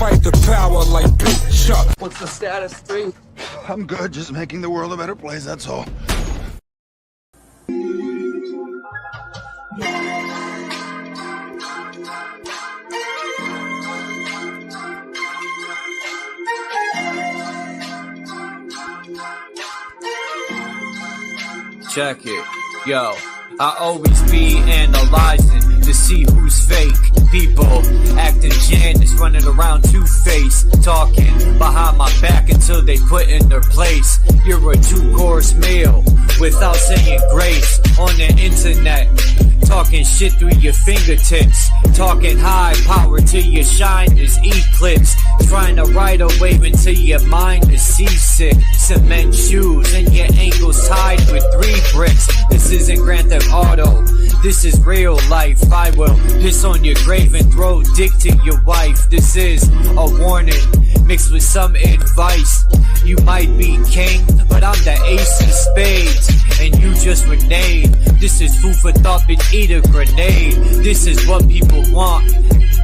fight the power like BITCHUTE. What's the status, 3? I'm good, just making the world a better place, that's all. Check it, yo, I always be analyzing to see who's fake. People acting Janice, running around two-faced, talking behind my back until they put in their place. You're a two-course meal without saying grace on the internet. Talking shit through your fingertips, talking high power till your shine is eclipsed. Trying to ride a wave until your mind is seasick. Cement shoes and your ankles tied with 3 bricks. This isn't Grand Theft Auto, this is real life. I will piss on your grave and throw dick to your wife. This is a warning mixed with some advice. You might be king, but I'm the ace of spades, and you just renegade. This is food for thought, bitch, eat a grenade. This is what people want,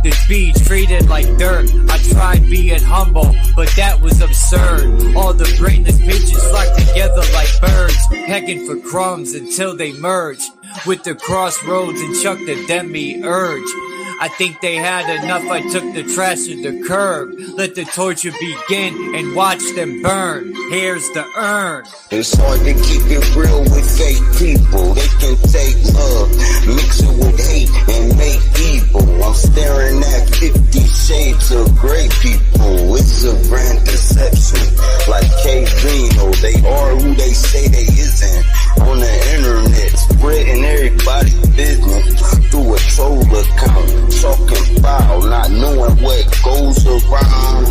this be treated like dirt. I tried being humble, but that was absurd. All the brainless bitches flock together like birds, pecking for crumbs until they merge with the crossroads and chuck the demi-urge. I think they had enough, I took the trash to the curb. Let the torture begin and watch them burn. Here's the urn. It's hard to keep it real with fake people. They can take love, mix it with hate, and make evil. I'm staring at 50 shades of gray people. It's a grand deception, like K-Reno. They are who they say they isn't. On the internet, spreading everybody's business through a troll account. Talking foul, not knowing what goes around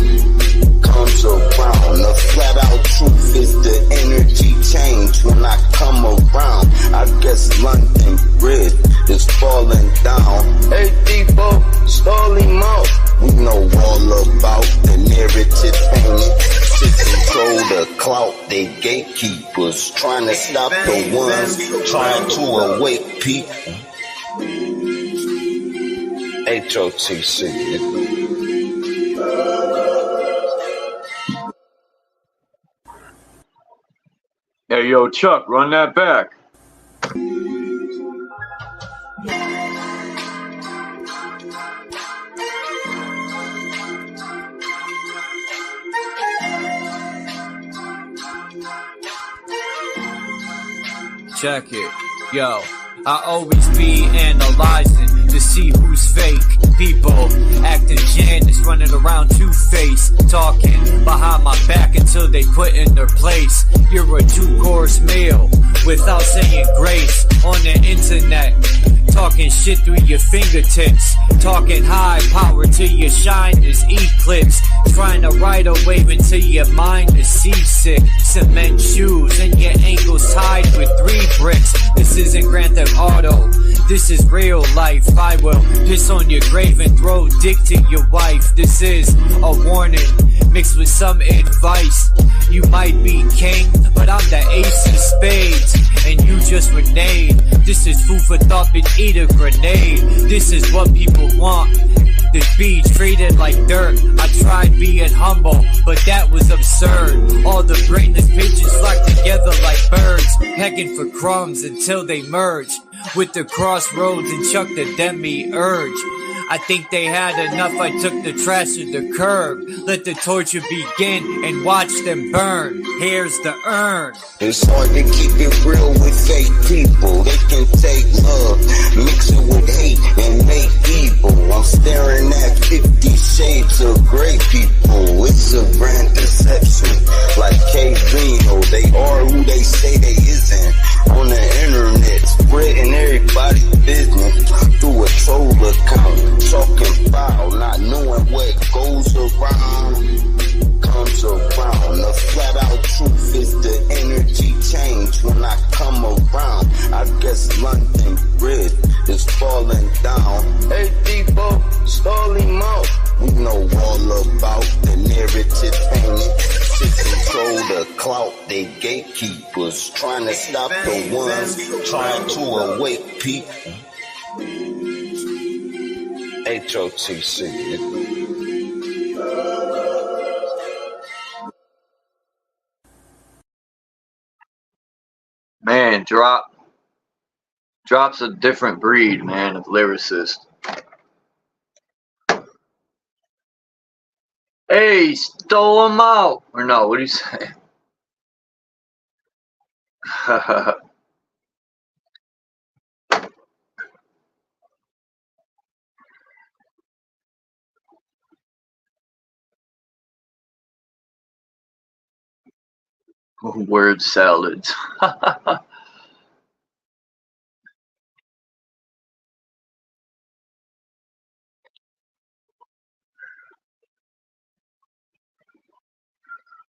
comes around. The flat out truth is the energy change when I come around. I guess London Bridge is falling down. Hey people, stall him out. We know all about the narrative painting. To control the clout, they gatekeepers trying to stop the ones trying to awake people. HOTC. Hey, yo, Chuck, run that back. Check it, yo, I always be analyzing to see who's fake. People acting Janice, running around two-faced, talking behind my back until they put in their place. You're a two-course meal without saying grace on the internet. Talking shit through your fingertips, talking high power till your shine is eclipsed. Trying to ride a wave until your mind is seasick. Cement shoes and your ankles tied with 3 bricks. This isn't Grand Theft Auto, this is real life. I will piss on your grave and throw dick to your wife. This is a warning mixed with some advice. You might be king, but I'm the ace of spades, and you just renegade. This is food for thought, bitch, eat a grenade. This is what people want, this be treated like dirt. I tried being humble, but that was absurd. All the brainless bitches flock together like birds, pecking for crumbs until they merge with the crossroads and chuck the demi-urge. I think they had enough, I took the trash to the curb. Let the torture begin and watch them burn. Here's the urn. It's hard to keep it real with fake people. They can take love, mix it with hate, and make evil. I'm staring at 50 shades of gray people. It's a grand deception, like K-Reno. They are who they say they isn't. On the internet, spreading everybody's business through a troll account. Talking foul, not knowing what goes around comes around. The flat out truth is the energy change when I come around. I guess London Bridge is falling down. Hey people, stall him out. We know all about the narrative painting. To control the clout, they gatekeepers trying to stop the ones trying to awake people. HOTC. Drop's a different breed, man, of lyricist. Hey, stole him out! Or no, what do you say? Word salads.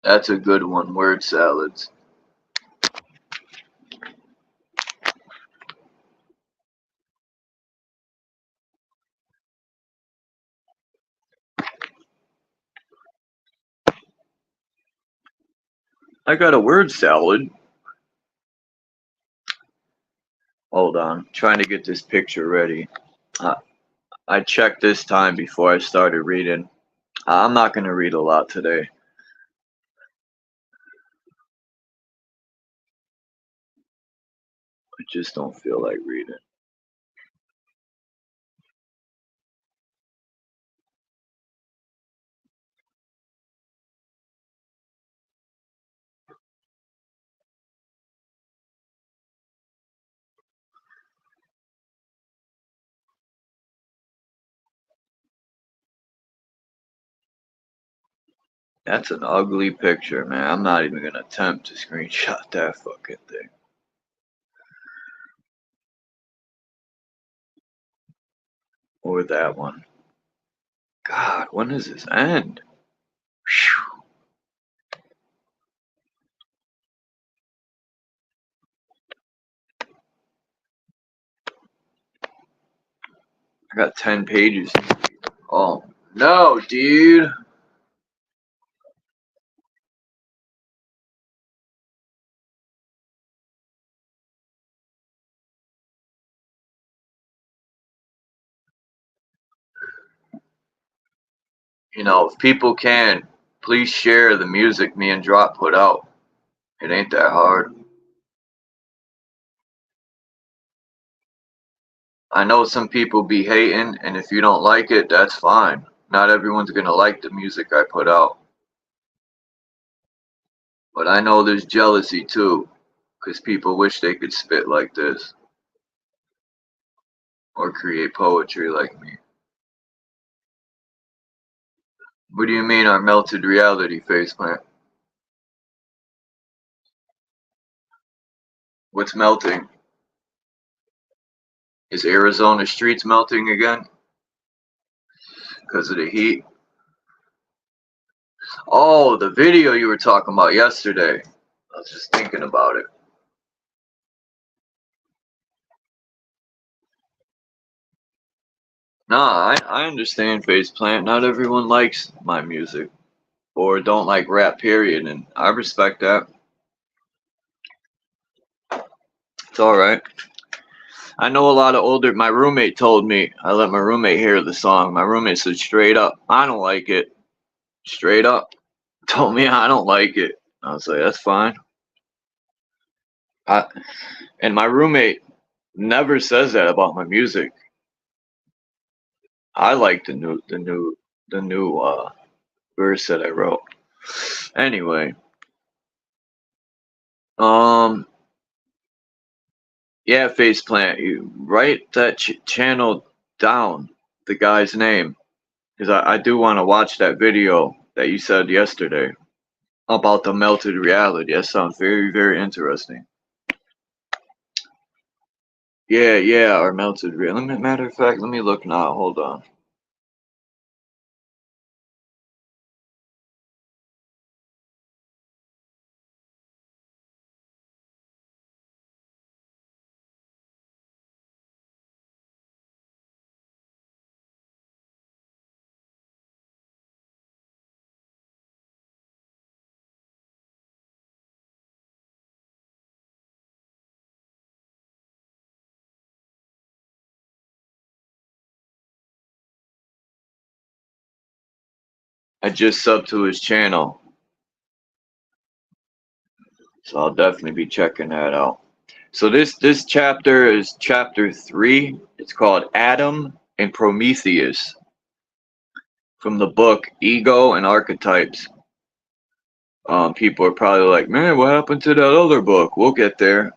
That's a good one, word salads. I got a word salad. Hold on, trying to get this picture ready. I checked this time before I started reading. I'm not going to read a lot today. I just don't feel like reading. That's an ugly picture, man. I'm not even going to attempt to screenshot that fucking thing. Or that one. God, when does this end? Whew. I got 10 pages. Oh, no, dude. You know, if people can, please share the music me and Drop put out. It ain't that hard. I know some people be hating, and if you don't like it, that's fine. Not everyone's gonna like the music I put out. But I know there's jealousy too, because people wish they could spit like this. Or create poetry like me. What do you mean our melted reality, faceplant? What's melting? Is Arizona streets melting again? Because of the heat? Oh, the video you were talking about yesterday. I was just thinking about it. Nah, I understand, faceplant. Not everyone likes my music. Or don't like rap, period. And I respect that. It's alright. I know a lot of older, my roommate told me, I let my roommate hear the song. My roommate said straight up, I don't like it. Straight up. Told me I don't like it. I was like, that's fine. And my roommate never says that about my music. I like the new verse that I wrote. Anyway. Yeah, faceplant, you write that channel down, the guy's name, because I do want to watch that video that you said yesterday about the melted reality. That sounds very, very interesting. Yeah, our melted reality. Matter of fact, let me look now. Hold on. I just subbed to his channel, so I'll definitely be checking that out. So this chapter is chapter 3. It's called Adam and Prometheus, from the book Ego and Archetypes. People are probably like, man, what happened to that other book? We'll get there.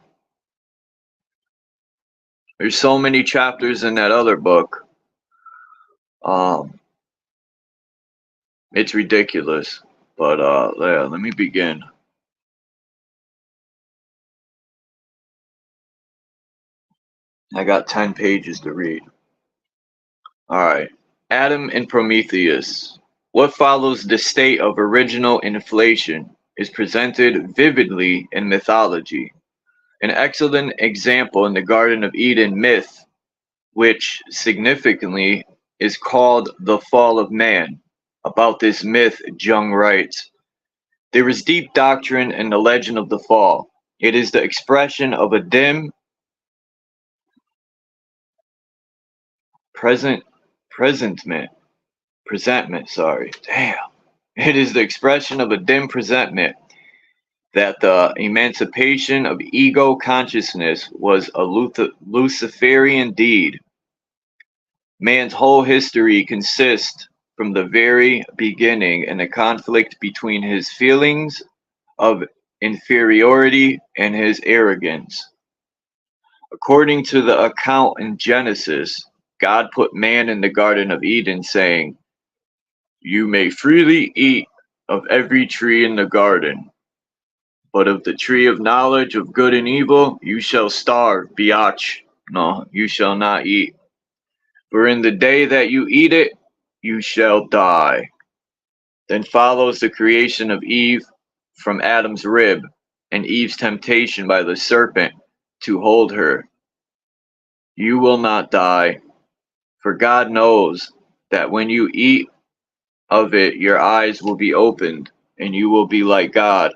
There's so many chapters in that other book. It's ridiculous. But yeah, let me begin. I got 10 pages to read. Alright. Adam and Prometheus. What follows the state of original inflation is presented vividly in mythology. An excellent example in the Garden of Eden myth, which significantly is called the Fall of Man. About this myth, Jung writes, there is deep doctrine in the legend of the fall. It is the expression of a dim presentment. Damn. It is the expression of a dim presentment that the emancipation of ego consciousness was a Luciferian deed. Man's whole history consists from the very beginning in a conflict between his feelings of inferiority and his arrogance. According to the account in Genesis, God put man in the Garden of Eden, saying, you may freely eat of every tree in the garden, but of the tree of knowledge of good and evil you shall starve, biatch. No, you shall not eat. For in the day that you eat it, you shall die. Then follows the creation of Eve from Adam's rib, and Eve's temptation by the serpent to hold her. You will not die, for God knows that when you eat of it, your eyes will be opened, and you will be like God,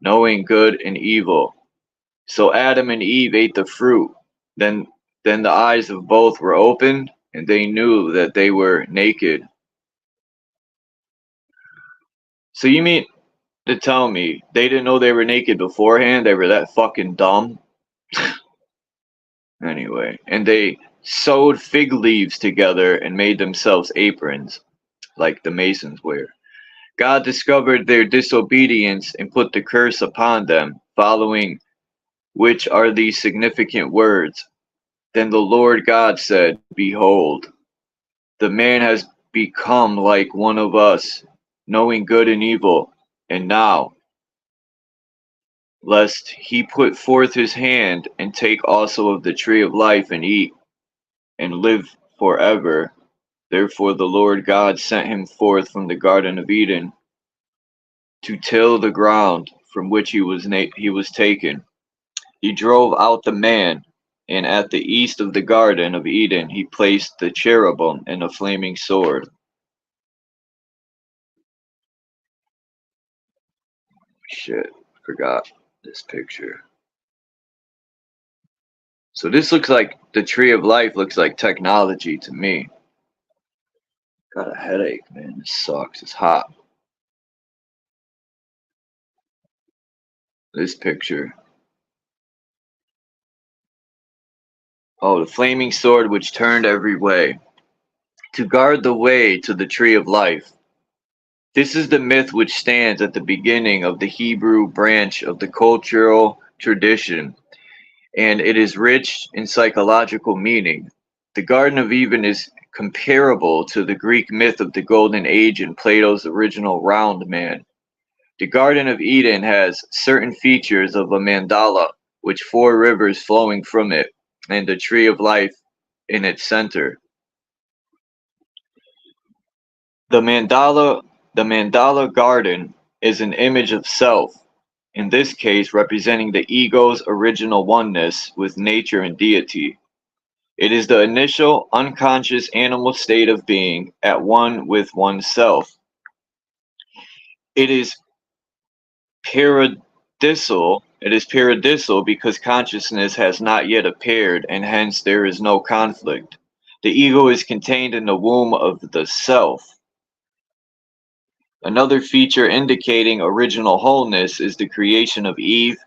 knowing good and evil. So Adam and Eve ate the fruit. Then the eyes of both were opened, and they knew that they were naked. So you mean to tell me they didn't know they were naked beforehand? They were that fucking dumb? Anyway, and they sewed fig leaves together and made themselves aprons, like the Masons wear. God discovered their disobedience and put the curse upon them, following which are these significant words. Then the Lord God said, behold, the man has become like one of us, knowing good and evil, and now, lest he put forth his hand and take also of the tree of life and eat, and live forever. Therefore the Lord God sent him forth from the Garden of Eden to till the ground from which he was taken. He drove out the man, and at the east of the Garden of Eden he placed the cherubim and a flaming sword. Shit, forgot this picture. So this looks like the tree of life, looks like technology to me. Got a headache, man. This sucks. It's hot. This picture. Oh, the flaming sword which turned every way, to guard the way to the tree of life. This is the myth which stands at the beginning of the Hebrew branch of the cultural tradition, and it is rich in psychological meaning. The Garden of Eden is comparable to the Greek myth of the Golden Age and Plato's original round man. The Garden of Eden has certain features of a mandala, with 4 rivers flowing from it, and the tree of life in its center. The mandala garden is an image of self, in this case representing the ego's original oneness with nature and deity. It is the initial unconscious animal state of being at one with oneself. It is paradisal because consciousness has not yet appeared, and hence there is no conflict. The ego is contained in the womb of the self. Another feature indicating original wholeness is the creation of Eve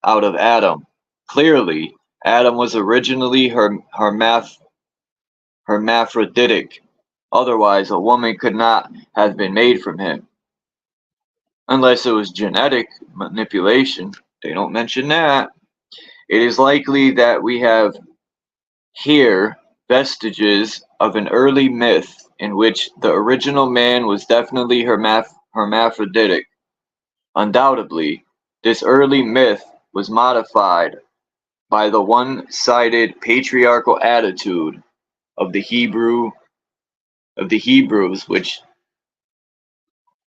out of Adam. Clearly, Adam was originally hermaphroditic. Otherwise, a woman could not have been made from him. Unless it was genetic manipulation. They don't mention that. It is likely that we have here vestiges of an early myth in which the original man was definitely hermaphroditic. Undoubtedly, this early myth was modified by the one-sided patriarchal attitude of the Hebrews, which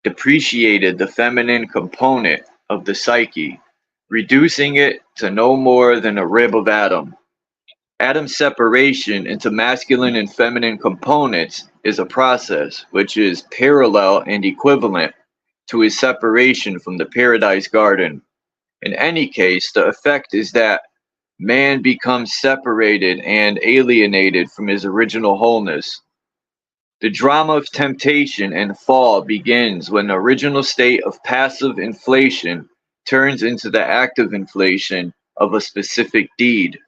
depreciated the feminine component of the psyche, reducing it to no more than a rib of Adam. Adam's separation into masculine and feminine components is a process which is parallel and equivalent to his separation from the Paradise Garden. In any case, the effect is that man becomes separated and alienated from his original wholeness. The drama of temptation and fall begins when the original state of passive inflation turns into the active inflation of a specific deed.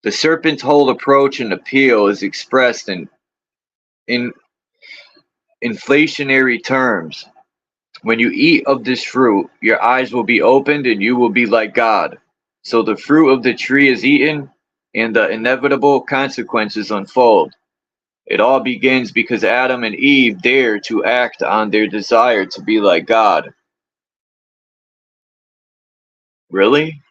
The serpent's whole approach and appeal is expressed in inflationary terms. When you eat of this fruit, your eyes will be opened and you will be like God. So the fruit of the tree is eaten and the inevitable consequences unfold. It all begins because Adam and Eve dared to act on their desire to be like God. Really?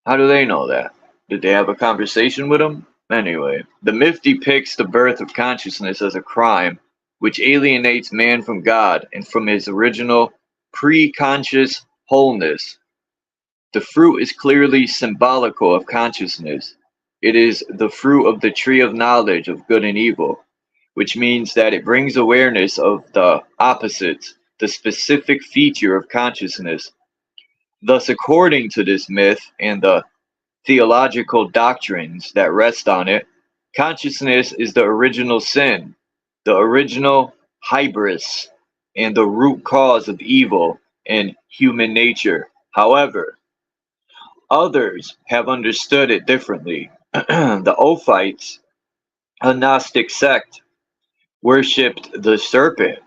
How do they know that? Did they have a conversation with him? Anyway, the myth depicts the birth of consciousness as a crime, which alienates man from God and from his original pre-conscious wholeness. The fruit is clearly symbolical of consciousness. It is the fruit of the tree of knowledge of good and evil, which means that it brings awareness of the opposites, the specific feature of consciousness. Thus, according to this myth and the theological doctrines that rest on it, consciousness is the original sin, the original hybris, and the root cause of evil in human nature. However, others have understood it differently. The Ophites, a Gnostic sect, worshipped the serpent.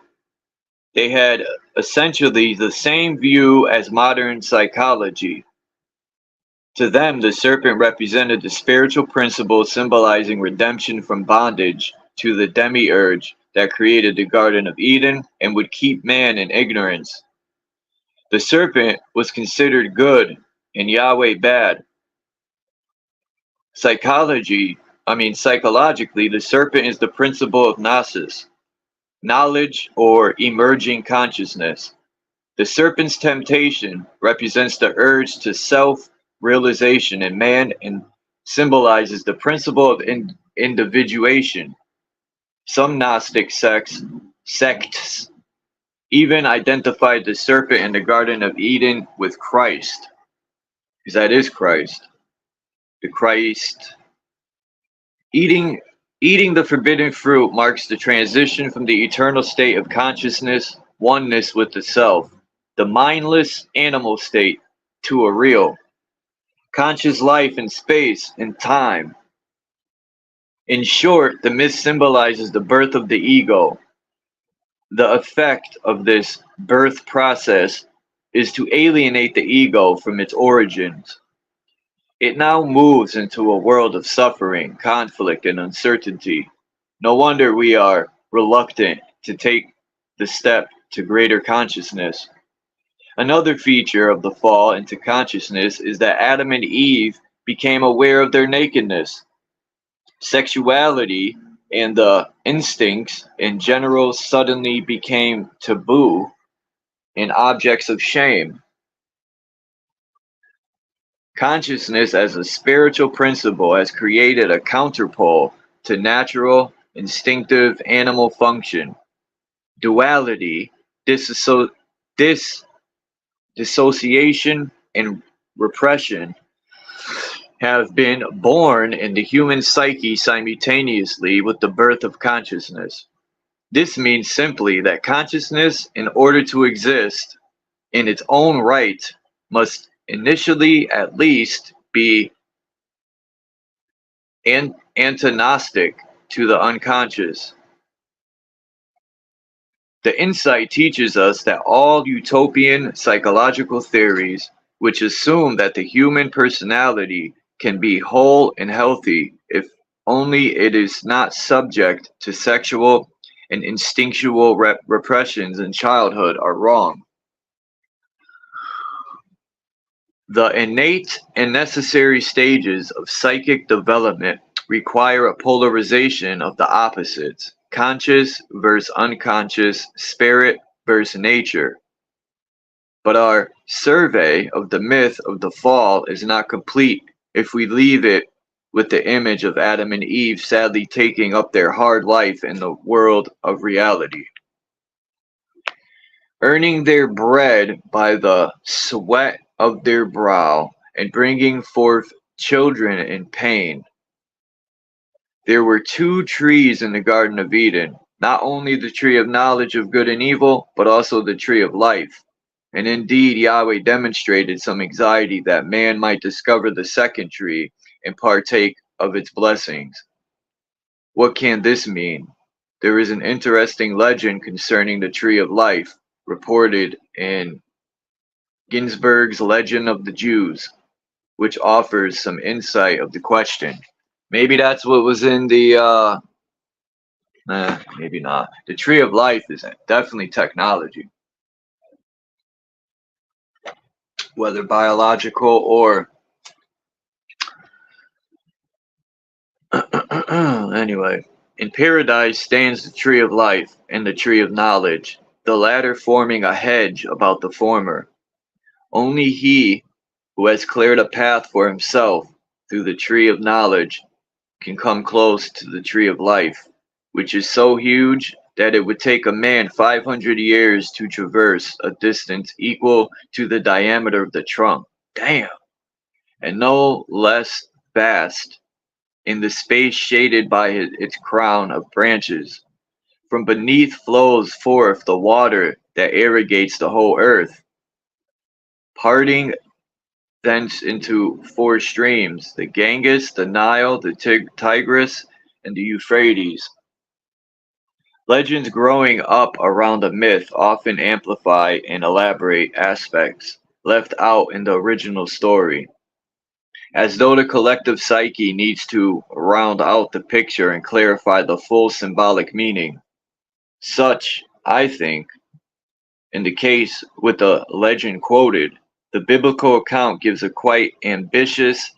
They had essentially the same view as modern psychology. To them, the serpent represented the spiritual principle symbolizing redemption from bondage to the demiurge that created the Garden of Eden and would keep man in ignorance. The serpent was considered good and Yahweh bad. Psychologically, the serpent is the principle of gnosis, knowledge or emerging consciousness. The serpent's temptation represents the urge to self-realization in man and symbolizes the principle of individuation. Some Gnostic sects even identified the serpent in the Garden of Eden with Christ, because that is Christ. The Christ. Eating the forbidden fruit marks the transition from the eternal state of consciousness, oneness with the self, the mindless animal state, to a real, conscious life in space and time. In short, the myth symbolizes the birth of the ego. The effect of this birth process is to alienate the ego from its origins. It now moves into a world of suffering, conflict, and uncertainty. No wonder we are reluctant to take the step to greater consciousness. Another feature of the fall into consciousness is that Adam and Eve became aware of their nakedness. Sexuality and the instincts in general suddenly became taboo and objects of shame. Consciousness as a spiritual principle has created a counterpole to natural, instinctive animal function. Duality, dissociation, and repression have been born in the human psyche simultaneously with the birth of consciousness. This means simply that consciousness, in order to exist in its own right, must initially at least be antagonistic to the unconscious. The insight teaches us that all utopian psychological theories, which assume that the human personality can be whole and healthy if only it is not subject to sexual and instinctual repressions in childhood, are wrong. The innate and necessary stages of psychic development require a polarization of the opposites, conscious versus unconscious, spirit versus nature. But our survey of the myth of the fall is not complete if we leave it with the image of Adam and Eve sadly taking up their hard life in the world of reality, earning their bread by the sweat of their brow and bringing forth children in pain. There were two trees in the Garden of Eden, not only the tree of knowledge of good and evil, but also the tree of life. And indeed, Yahweh demonstrated some anxiety that man might discover the second tree and partake of its blessings. What can this mean? There is an interesting legend concerning the tree of life, reported in Ginsberg's Legend of the Jews, which offers some insight of the question. Maybe that's what was in the, maybe not. The tree of life is definitely technology. Whether biological or... Anyway, in paradise stands the tree of life and the tree of knowledge, the latter forming a hedge about the former. Only he who has cleared a path for himself through the tree of knowledge can come close to the tree of life, which is so huge that it would take a man 500 years to traverse a distance equal to the diameter of the trunk. Damn! And no less vast in the space shaded by its crown of branches. From beneath flows forth the water that irrigates the whole earth, parting thence into four streams, the Ganges, the Nile, the Tigris, and the Euphrates. Legends growing up around a myth often amplify and elaborate aspects left out in the original story, as though the collective psyche needs to round out the picture and clarify the full symbolic meaning. Such, I think, in the case with the legend quoted, the biblical account gives a quite ambiguous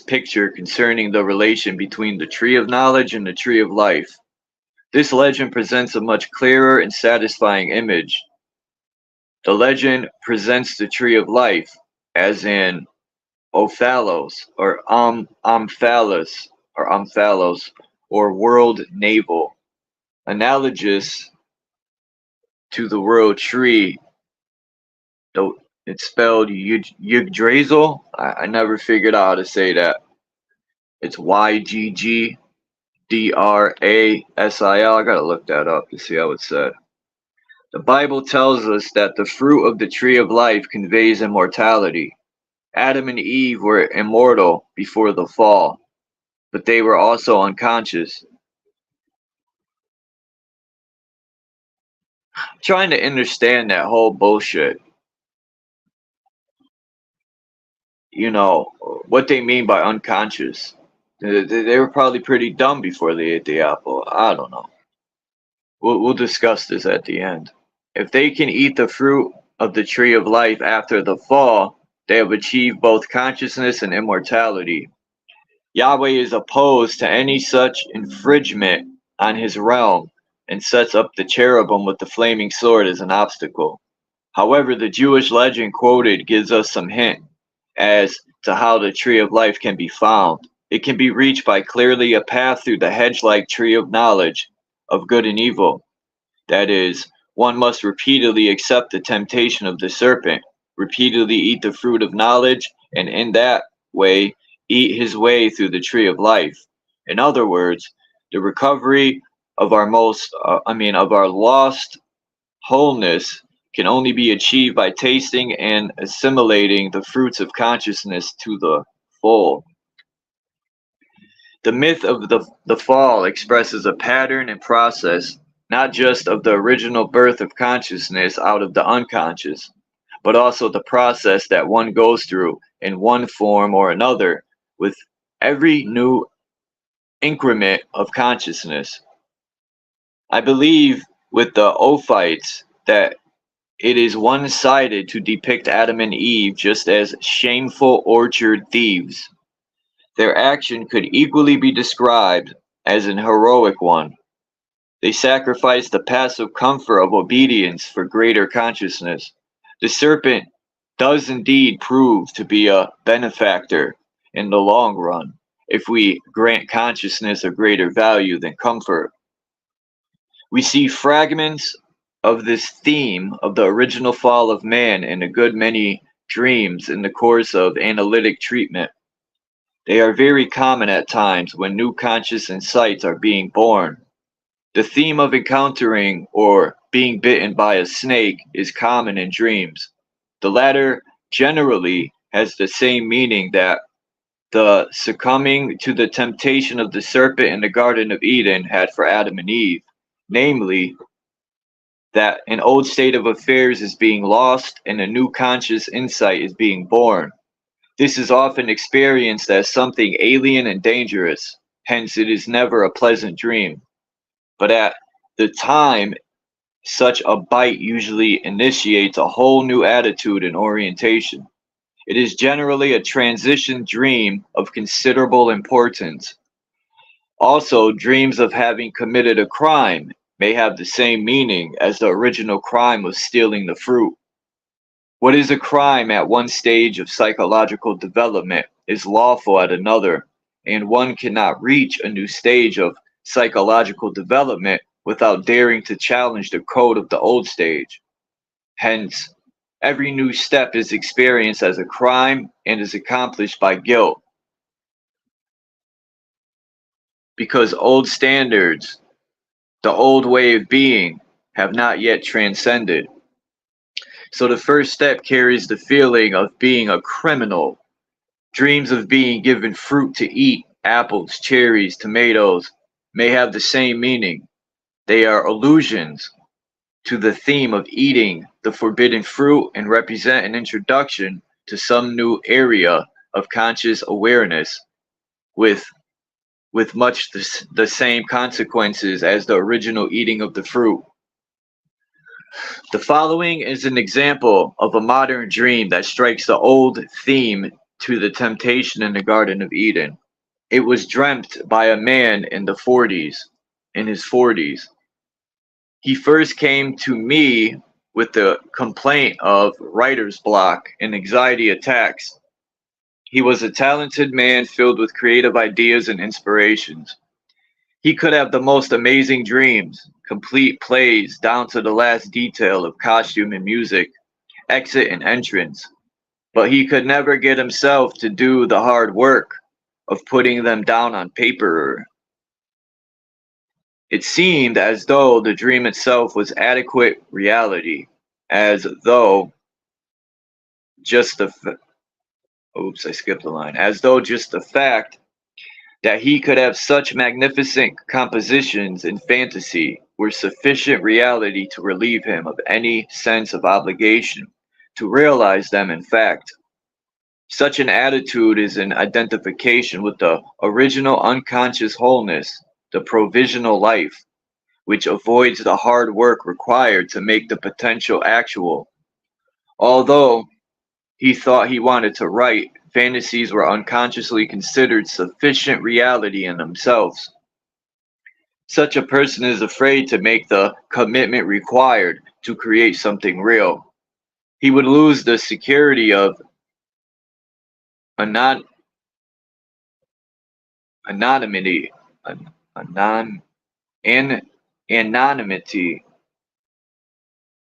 picture concerning the relation between the tree of knowledge and the tree of life. This legend presents a much clearer and satisfying image. The legend presents the tree of life as in Ophalos or Omphalos or world navel, analogous to the world tree, though it's spelled Yggdrasil. I never figured out how to say that. It's Yggdrasil. I gotta look that up to see how it's said. The Bible tells us that the fruit of the tree of life conveys immortality. Adam and Eve were immortal before the fall, but they were also unconscious. I'm trying to understand that whole bullshit. You know, what they mean by unconscious. They were probably pretty dumb before they ate the apple. I don't know. We'll discuss this at the end. If they can eat the fruit of the tree of life after the fall, they have achieved both consciousness and immortality. Yahweh is opposed to any such infringement on his realm and sets up the cherubim with the flaming sword as an obstacle. However, the Jewish legend quoted gives us some hint as to how the tree of life can be found. It can be reached by clearly a path through the hedge-like tree of knowledge of good and evil. That is, one must repeatedly accept the temptation of the serpent, repeatedly eat the fruit of knowledge, and in that way eat his way through the tree of life. In other words, the recovery of our lost wholeness can only be achieved by tasting and assimilating the fruits of consciousness to the full. The myth of the fall expresses a pattern and process, not just of the original birth of consciousness out of the unconscious, but also the process that one goes through in one form or another with every new increment of consciousness. I believe with the Ophites that it is one-sided to depict Adam and Eve just as shameful orchard thieves. Their action could equally be described as an heroic one. They sacrificed the passive comfort of obedience for greater consciousness. The serpent does indeed prove to be a benefactor in the long run, if we grant consciousness a greater value than comfort. We see fragments of this theme of the original fall of man in a good many dreams in the course of analytic treatment. They are very common at times when new conscious insights are being born. The theme of encountering or being bitten by a snake is common in dreams. The latter generally has the same meaning that the succumbing to the temptation of the serpent in the Garden of Eden had for Adam and Eve, namely, that an old state of affairs is being lost and a new conscious insight is being born. This is often experienced as something alien and dangerous, hence it is never a pleasant dream. But at the time, such a bite usually initiates a whole new attitude and orientation. It is generally a transition dream of considerable importance. Also, dreams of having committed a crime may have the same meaning as the original crime of stealing the fruit. What is a crime at one stage of psychological development is lawful at another, and one cannot reach a new stage of psychological development without daring to challenge the code of the old stage. Hence, every new step is experienced as a crime and is accomplished by guilt. Because old standards, the old way of being, have not yet transcended. So the first step carries the feeling of being a criminal. Dreams of being given fruit to eat, apples, cherries, tomatoes, may have the same meaning. They are allusions to the theme of eating the forbidden fruit and represent an introduction to some new area of conscious awareness with much the same consequences as the original eating of the fruit. The following is an example of a modern dream that strikes the old theme to the temptation in the Garden of Eden. It was dreamt by a man in his 40s. He first came to me with the complaint of writer's block and anxiety attacks. He was a talented man filled with creative ideas and inspirations. He could have the most amazing dreams, complete plays down to the last detail of costume and music, exit and entrance, but he could never get himself to do the hard work of putting them down on paper. It seemed as though the dream itself was adequate reality, as though just the fact that he could have such magnificent compositions in fantasy were sufficient reality to relieve him of any sense of obligation to realize them in fact. Such an attitude is an identification with the original unconscious wholeness, the provisional life, which avoids the hard work required to make the potential actual. Although he thought he wanted to write, fantasies were unconsciously considered sufficient reality in themselves. Such a person is afraid to make the commitment required to create something real. He would lose the security of anonymity.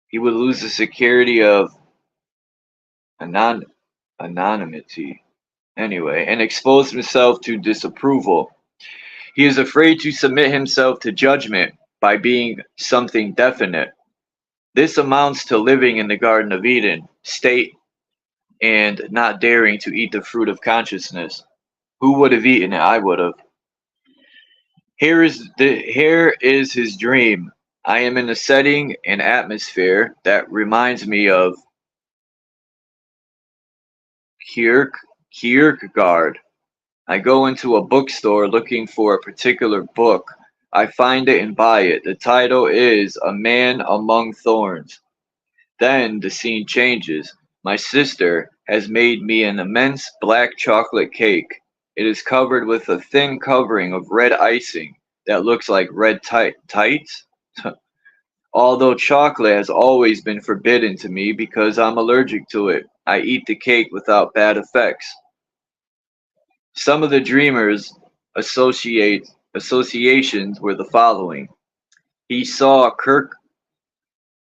He would lose the security of anonymity anyway, and expose himself to disapproval. He is afraid to submit himself to judgment by being something definite. This amounts to living in the Garden of Eden state and not daring to eat the fruit of consciousness. Who would have eaten it? I would have. Here is his dream. I am in a setting and atmosphere that reminds me of Kierkegaard. I go into a bookstore looking for a particular book. I find it and buy it. The title is A Man Among Thorns. Then the scene changes. My sister has made me an immense black chocolate cake. It is covered with a thin covering of red icing that looks like red tights. Although chocolate has always been forbidden to me because I'm allergic to it, I eat the cake without bad effects. Some of the dreamers' associations were the following. He saw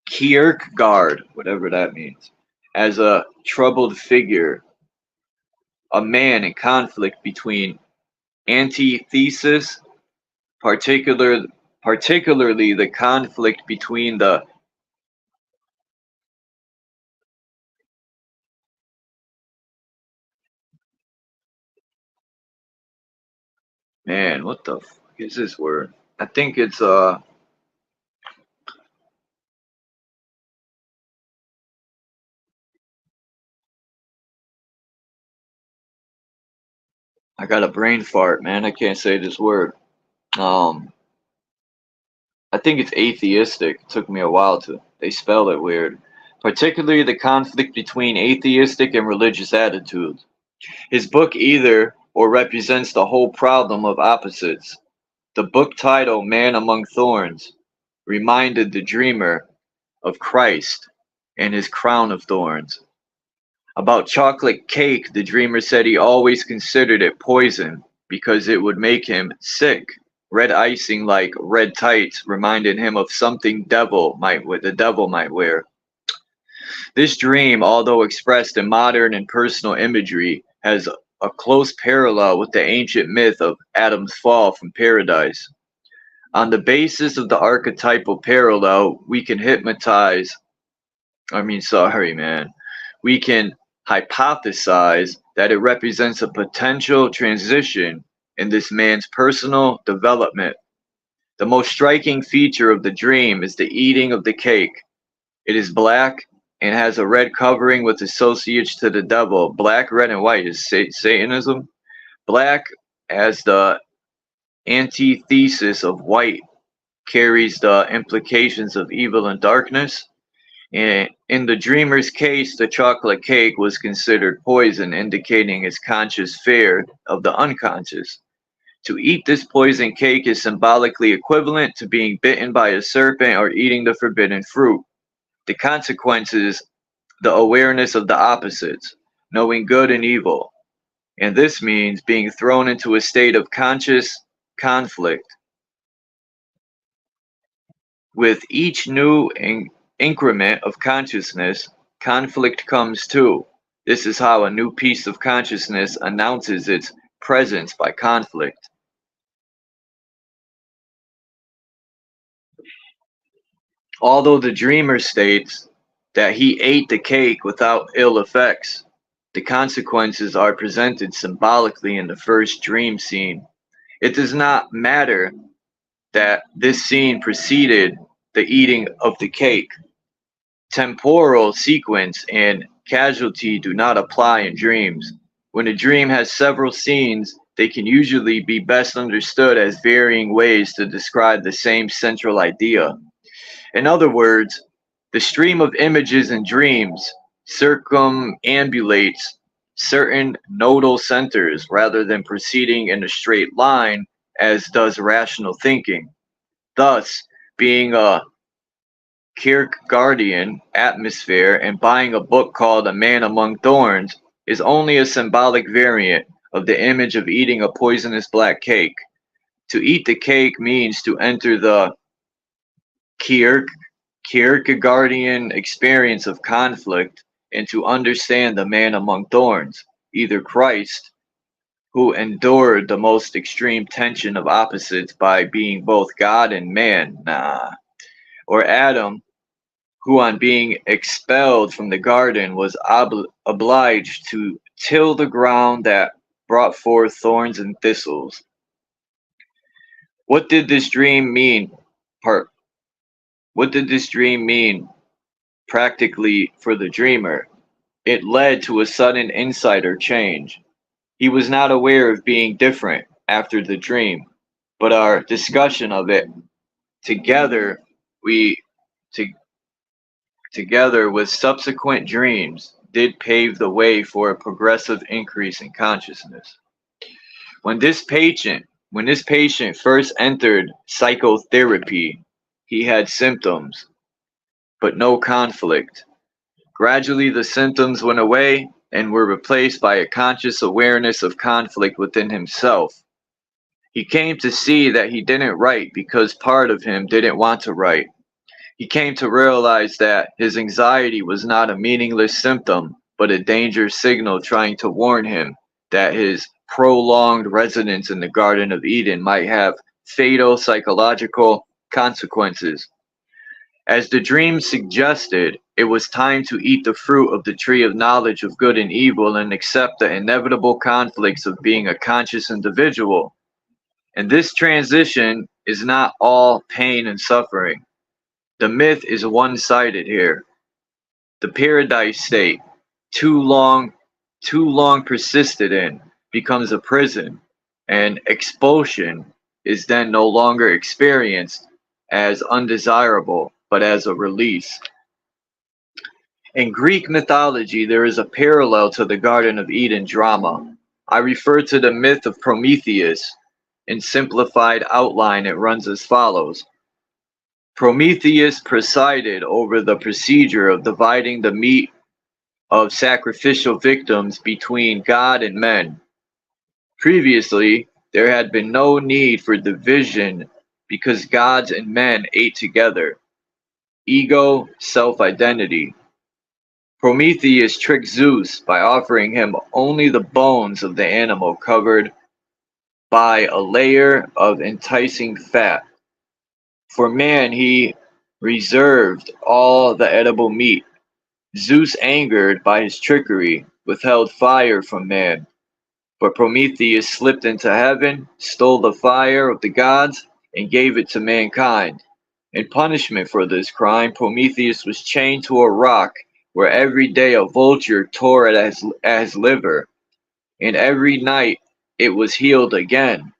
Kierkegaard, whatever that means, as a troubled figure, a man in conflict between antithesis, particularly the conflict between the man, what the fuck is this word? I think it's I got a brain fart, man. I can't say this word. I think it's atheistic. It took me a while to. They spell it weird. Particularly the conflict between atheistic and religious attitudes. His book either or represents the whole problem of opposites. The book title, Man Among Thorns, reminded the dreamer of Christ and his crown of thorns. About chocolate cake, the dreamer said he always considered it poison because it would make him sick. Red icing like red tights reminded him of something the devil might wear. This dream, although expressed in modern and personal imagery, has a close parallel with the ancient myth of Adam's fall from paradise. On the basis of the archetypal parallel, we can we can hypothesize that it represents a potential transition in this man's personal development. The most striking feature of the dream is the eating of the cake. It is black and has a red covering with associates to the devil. Black, red, and white is Satanism. Black, as the antithesis of white, carries the implications of evil and darkness. In the dreamer's case, the chocolate cake was considered poison, indicating his conscious fear of the unconscious. To eat this poison cake is symbolically equivalent to being bitten by a serpent or eating the forbidden fruit. The consequences, the awareness of the opposites, knowing good and evil. And this means being thrown into a state of conscious conflict. With each new increment of consciousness, conflict comes too. This is how a new piece of consciousness announces its presence by conflict. Although the dreamer states that he ate the cake without ill effects, the consequences are presented symbolically in the first dream scene. It does not matter that this scene preceded the eating of the cake. Temporal sequence and causality do not apply in dreams. When a dream has several scenes, they can usually be best understood as varying ways to describe the same central idea. In other words, the stream of images in dreams circumambulates certain nodal centers rather than proceeding in a straight line as does rational thinking. Thus, being a Kierkegaardian atmosphere and buying a book called A Man Among Thorns is only a symbolic variant of the image of eating a poisonous black cake. To eat the cake means to enter the Kierkegaardian experience of conflict and to understand the man among thorns, either Christ, who endured the most extreme tension of opposites by being both God and man, or Adam, who on being expelled from the garden was obliged to till the ground that brought forth thorns and thistles. What did this dream mean? What did this dream mean practically for the dreamer? It led to a sudden insight or change. He was not aware of being different after the dream, but our discussion of it together together with subsequent dreams did pave the way for a progressive increase in consciousness. When this patient first entered psychotherapy, he had symptoms, but no conflict. Gradually, the symptoms went away and were replaced by a conscious awareness of conflict within himself. He came to see that he didn't write because part of him didn't want to write. He came to realize that his anxiety was not a meaningless symptom, but a danger signal trying to warn him that his prolonged residence in the Garden of Eden might have fatal psychological consequences. As the dream suggested, it was time to eat the fruit of the tree of knowledge of good and evil and accept the inevitable conflicts of being a conscious individual. And this transition is not all pain and suffering. The myth is one-sided here. The paradise state, too long persisted in, becomes a prison, and expulsion is then no longer experienced as undesirable, but as a release. In Greek mythology, there is a parallel to the Garden of Eden drama. I refer to the myth of Prometheus. In simplified outline, it runs as follows. Prometheus presided over the procedure of dividing the meat of sacrificial victims between God and men. Previously, there had been no need for division because gods and men ate together. Ego, self-identity. Prometheus tricked Zeus by offering him only the bones of the animal covered by a layer of enticing fat. For man, he reserved all the edible meat. Zeus, angered by his trickery, withheld fire from man. But Prometheus slipped into heaven, stole the fire of the gods, and gave it to mankind. In punishment for this crime, Prometheus was chained to a rock where every day a vulture tore at his liver, and every night it was healed again.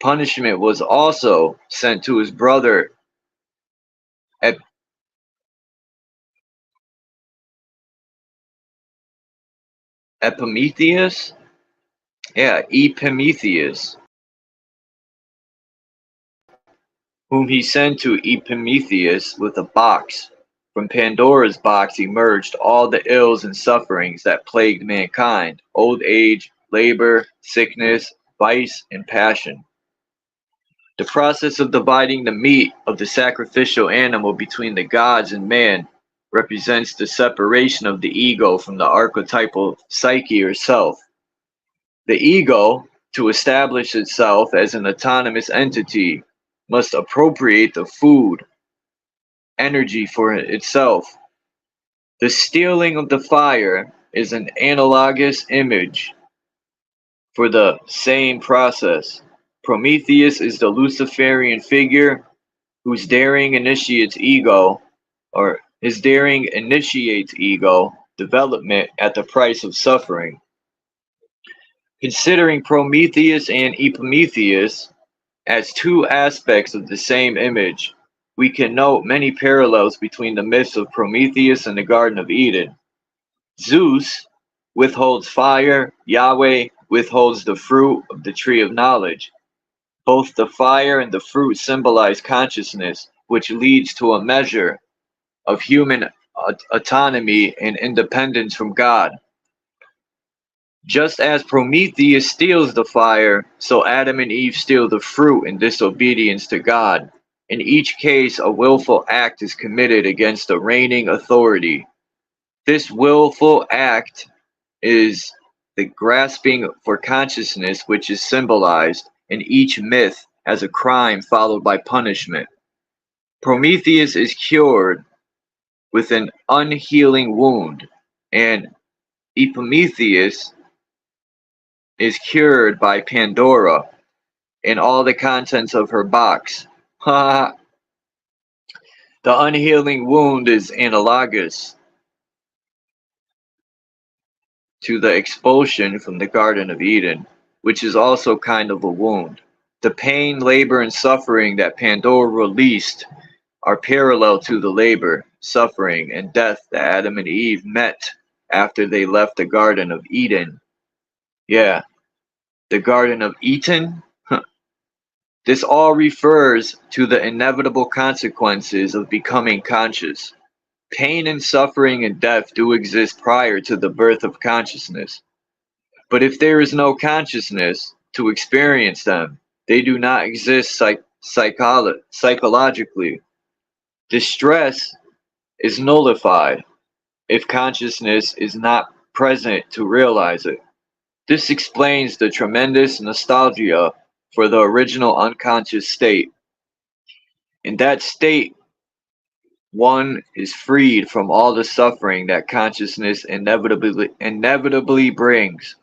Punishment was also sent to his brother Epimetheus? Yeah, Epimetheus, whom he sent to Epimetheus with a box. From Pandora's box emerged all the ills and sufferings that plagued mankind: old age, labor, sickness, vice, and passion. The process of dividing the meat of the sacrificial animal between the gods and man represents the separation of the ego from the archetypal psyche or self. The ego, to establish itself as an autonomous entity, must appropriate the food, energy for itself. The stealing of the fire is an analogous image for the same process. Prometheus is the Luciferian figure whose daring initiates ego development at the price of suffering. Considering Prometheus and Epimetheus as two aspects of the same image, we can note many parallels between the myths of Prometheus and the Garden of Eden. Zeus withholds fire, Yahweh withholds the fruit of the tree of knowledge. Both the fire and the fruit symbolize consciousness, which leads to a measure of human autonomy and independence from God. Just as Prometheus steals the fire, so Adam and Eve steal the fruit in disobedience to God. In each case, a willful act is committed against the reigning authority. This willful act is the grasping for consciousness, which is symbolized in each myth as a crime followed by punishment. Prometheus is cured with an unhealing wound, and Prometheus is cured by Pandora and all the contents of her box. The unhealing wound is analogous to the expulsion from the Garden of Eden, which is also kind of a wound. The pain, labor, and suffering that Pandora released are parallel to the labor, suffering, and death that Adam and Eve met after they left the Garden of Eden. Yeah, the Garden of Eden? This all refers to the inevitable consequences of becoming conscious. Pain and suffering and death do exist prior to the birth of consciousness. But if there is no consciousness to experience them, they do not exist psychologically. Distress is nullified if consciousness is not present to realize it. This explains the tremendous nostalgia for the original unconscious state. In that state, one is freed from all the suffering that consciousness inevitably brings.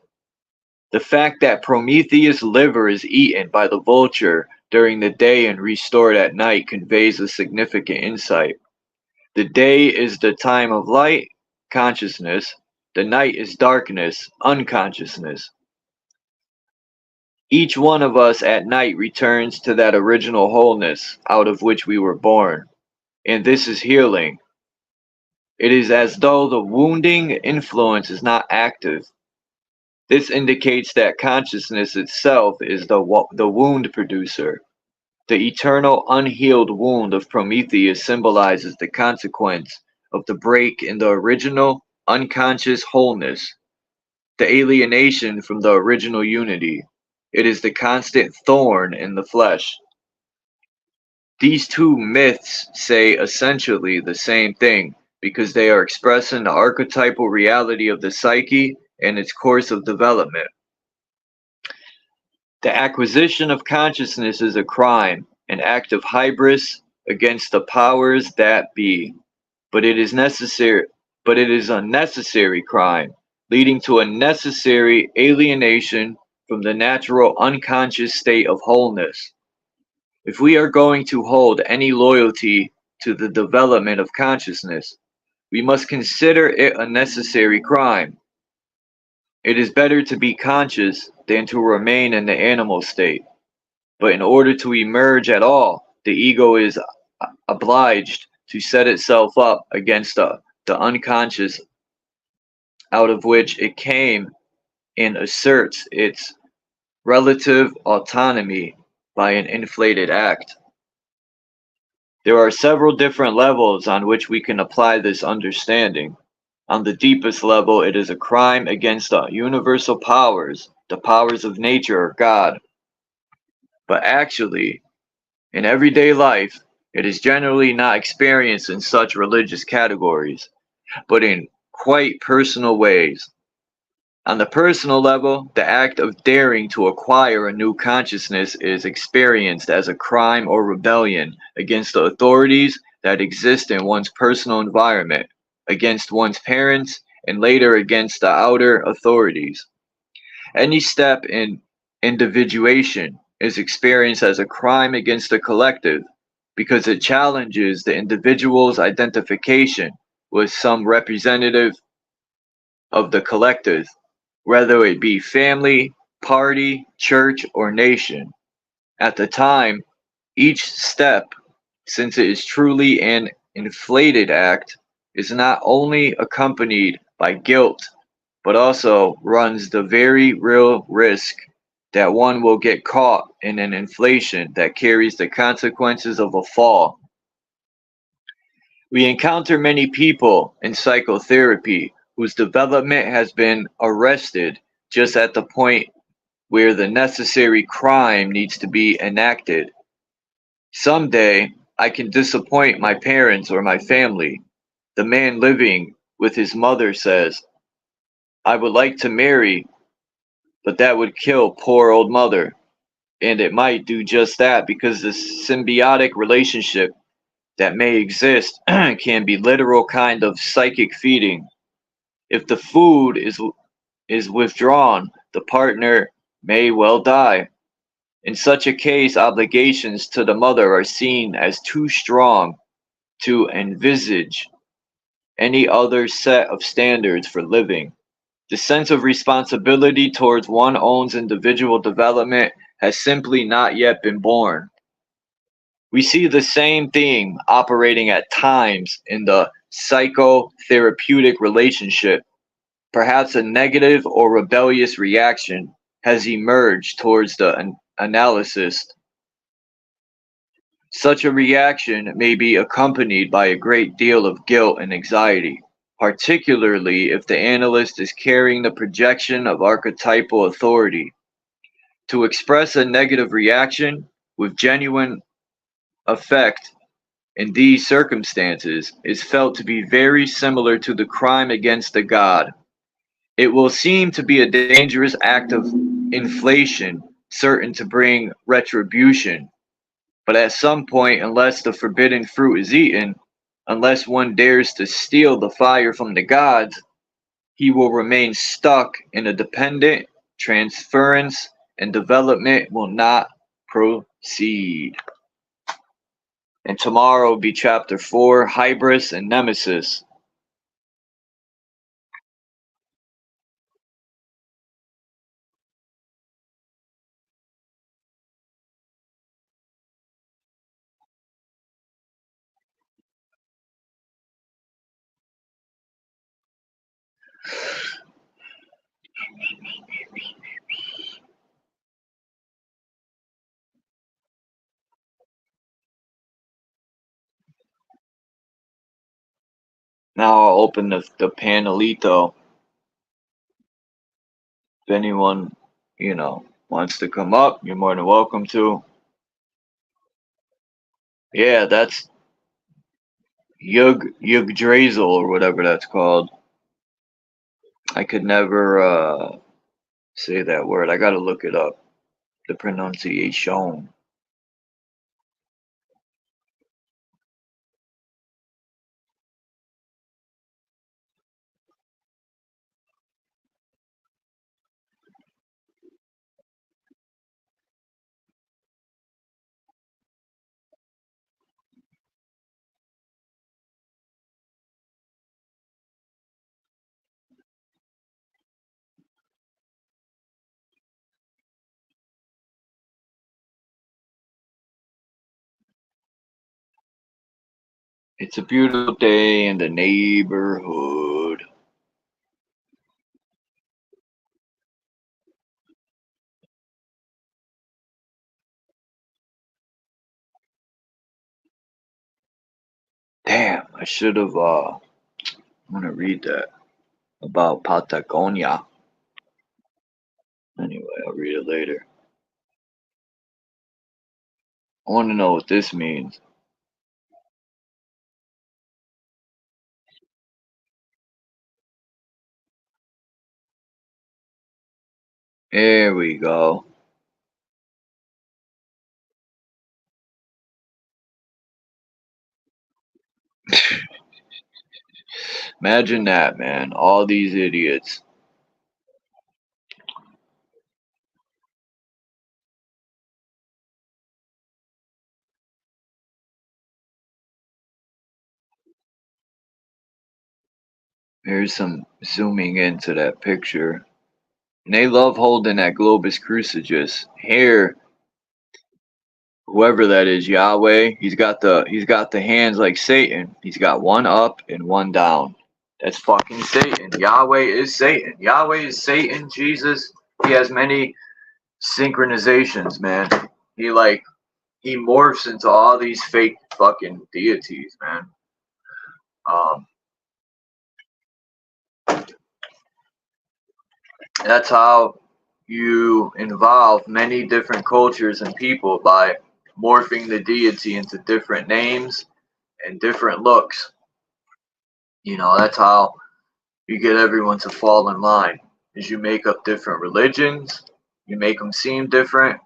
The fact that Prometheus' liver is eaten by the vulture during the day and restored at night conveys a significant insight. The day is the time of light, consciousness. The night is darkness, unconsciousness. Each one of us at night returns to that original wholeness out of which we were born, and this is healing. It is as though the wounding influence is not active. This indicates that consciousness itself is the wound producer. The eternal unhealed wound of Prometheus symbolizes the consequence of the break in the original unconscious wholeness, the alienation from the original unity. It is the constant thorn in the flesh. These two myths say essentially the same thing because they are expressing the archetypal reality of the psyche and its course of development. The acquisition of consciousness is a crime, an act of hybris against the powers that be, but it is a necessary crime, leading to a necessary alienation from the natural unconscious state of wholeness. If we are going to hold any loyalty to the development of consciousness, we must consider it a necessary crime. It is better to be conscious than to remain in the animal state. But in order to emerge at all, the ego is obliged to set itself up against the unconscious out of which it came and asserts its relative autonomy by an inflated act. There are several different levels on which we can apply this understanding. On the deepest level, it is a crime against the universal powers, the powers of nature or God. But actually, in everyday life, it is generally not experienced in such religious categories, but in quite personal ways. On the personal level, the act of daring to acquire a new consciousness is experienced as a crime or rebellion against the authorities that exist in one's personal environment, against one's parents, and later against the outer authorities. Any step in individuation is experienced as a crime against the collective because it challenges the individual's identification with some representative of the collective, whether it be family, party, church, or nation. At the time, each step, since it is truly an inflated act, is not only accompanied by guilt, but also runs the very real risk that one will get caught in an inflation that carries the consequences of a fall. We encounter many people in psychotherapy whose development has been arrested just at the point where the necessary crime needs to be enacted. Someday, I can disappoint my parents or my family. The man living with his mother says, I would like to marry, but that would kill poor old mother. And it might do just that because the symbiotic relationship that may exist can be literal kind of psychic feeding. If the food is withdrawn, the partner may well die. In such a case, obligations to the mother are seen as too strong to envisage any other set of standards for living. The sense of responsibility towards one's own individual development has simply not yet been born. We see the same theme operating at times in the psychotherapeutic relationship. Perhaps a negative or rebellious reaction has emerged towards the analyst. Such a reaction may be accompanied by a great deal of guilt and anxiety, particularly if the analyst is carrying the projection of archetypal authority. To express a negative reaction with genuine effect in these circumstances is felt to be very similar to the crime against the god. It will seem to be a dangerous act of inflation, certain to bring retribution. But at some point, unless the forbidden fruit is eaten, unless one dares to steal the fire from the gods, he will remain stuck in a dependent transference and development will not proceed. And tomorrow will be chapter 4, Hybris and Nemesis. Now I'll open the panelito. If anyone, wants to come up, you're more than welcome to. Yeah, that's Yggdrasil or whatever that's called. I could never say that word. I gotta look it up. The pronunciation. It's a beautiful day in the neighborhood. Damn, I should have, I want to read that about Patagonia. Anyway, I'll read it later. I want to know what this means. There we go. Imagine that, man. All these idiots. Here's some zooming into that picture. And they love holding that Globus Crucifix. Here, whoever that is, Yahweh, he's got the hands like Satan. He's got one up and one down. That's fucking Satan. Yahweh is Satan. Yahweh is Satan. Jesus, he has many synchronizations, man. He morphs into all these fake fucking deities, man. That's how you involve many different cultures and people, by morphing the deity into different names and different looks. That's how you get everyone to fall in line. Is you make up different religions, you make them seem different.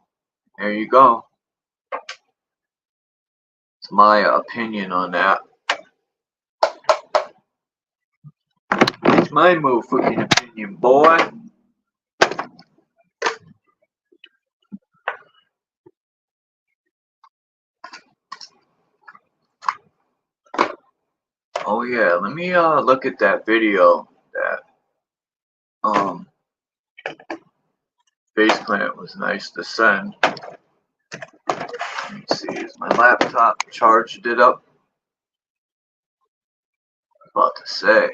There you go. It's my opinion on that. It's my motherfucking opinion, boy. Oh yeah, let me look at that video that Faceplant was nice to send. Let me see, is my laptop charged it up? I was about to say.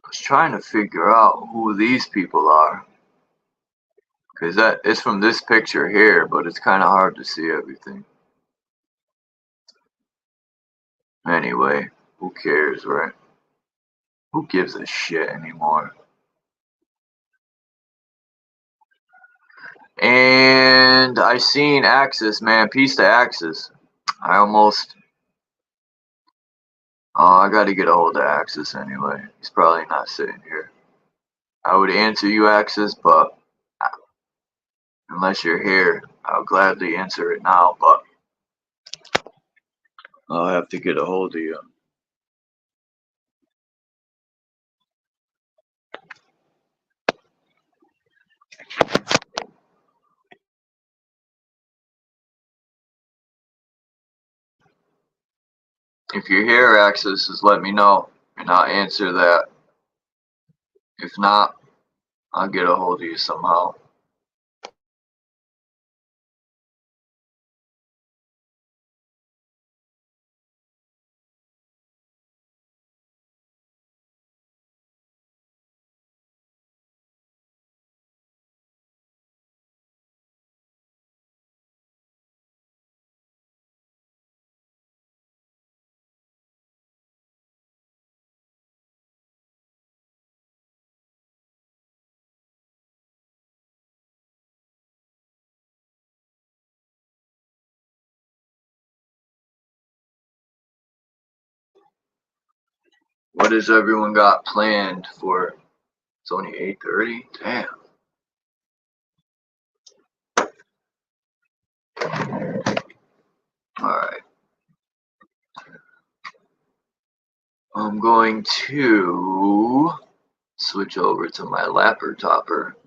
I was trying to figure out who these people are. Because that is from this picture here, but it's kind of hard to see everything. Anyway, who cares, right? Who gives a shit anymore? And I seen Axis, man. Peace to Axis. I gotta get a hold of Axis anyway. He's probably not sitting here. I would answer you, Axis, but unless you're here, I'll gladly answer it now, but I'll have to get a hold of you. If you're here, Axis, just let me know, and I'll answer that. If not, I'll get a hold of you somehow. What has everyone got planned for? It's only 8:30? Damn. Alright. I'm going to switch over to my lapper topper.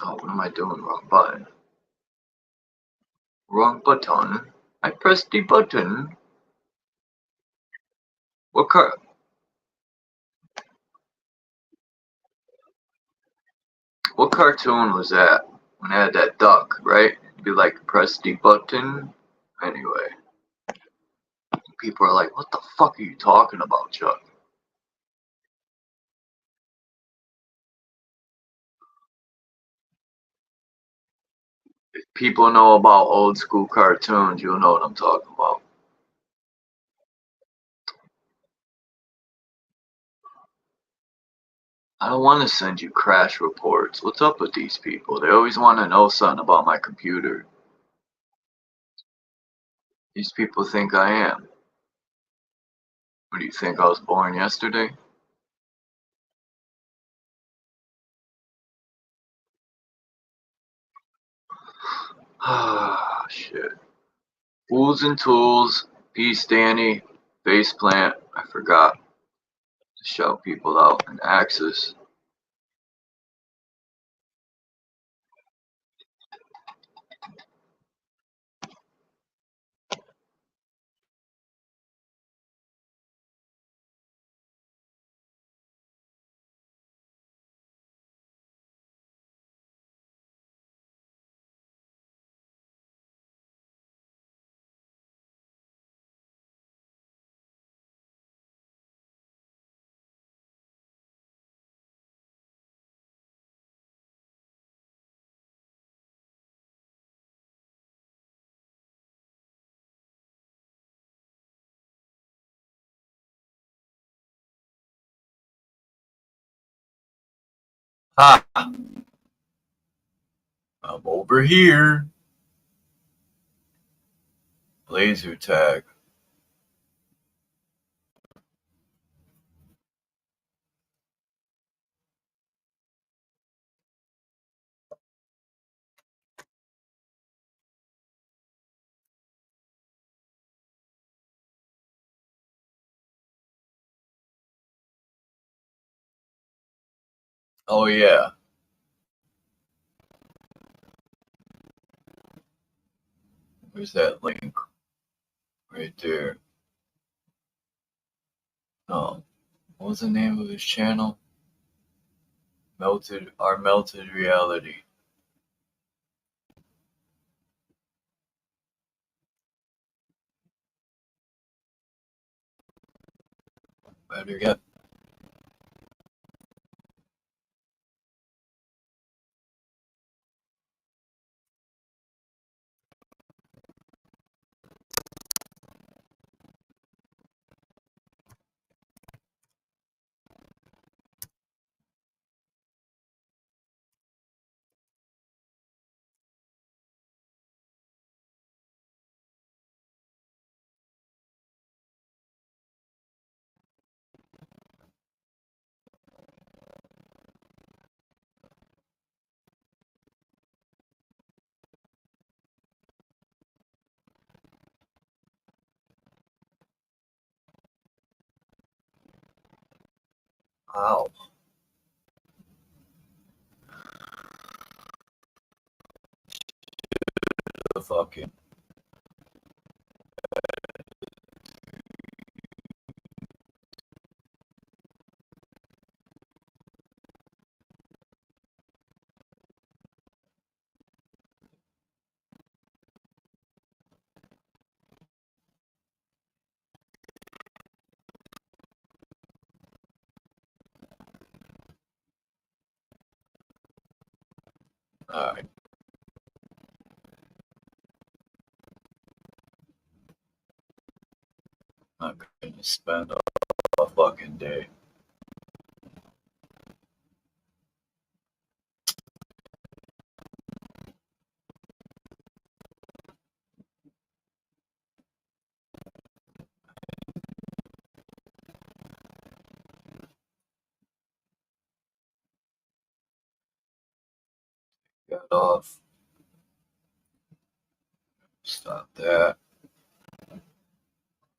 Oh, what am I doing? Wrong button. Wrong button. I pressed the button. What cartoon was that? When I had that duck, right? It'd be like, press the button. Anyway. People are like, what the fuck are you talking about, Chuck? If people know about old school cartoons, you'll know what I'm talking about. I don't want to send you crash reports. What's up with these people? They always want to know something about my computer. These people think I am. What do you think, I was born yesterday? Ah, shit. Fools and Tools, Peace Danny, Faceplant, I forgot to shout people out, and Axis. Ha! I'm over here. Laser tag. Oh yeah. Where's that link? Right there. Oh, what was the name of his channel? Our Melted Reality. Better get. Ow. The fucking. Alright. I'm gonna spend a fucking day. Got off. Stop that.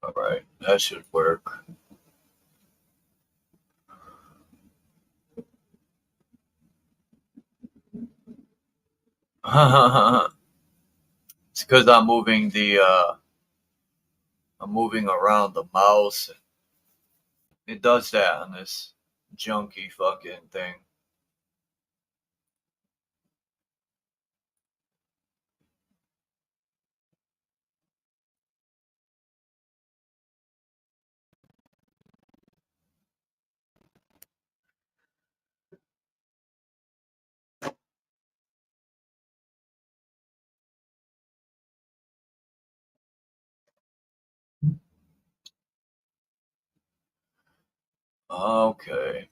Alright, that should work. It's because I'm moving I'm moving around the mouse. It does that on this junky fucking thing. Okay.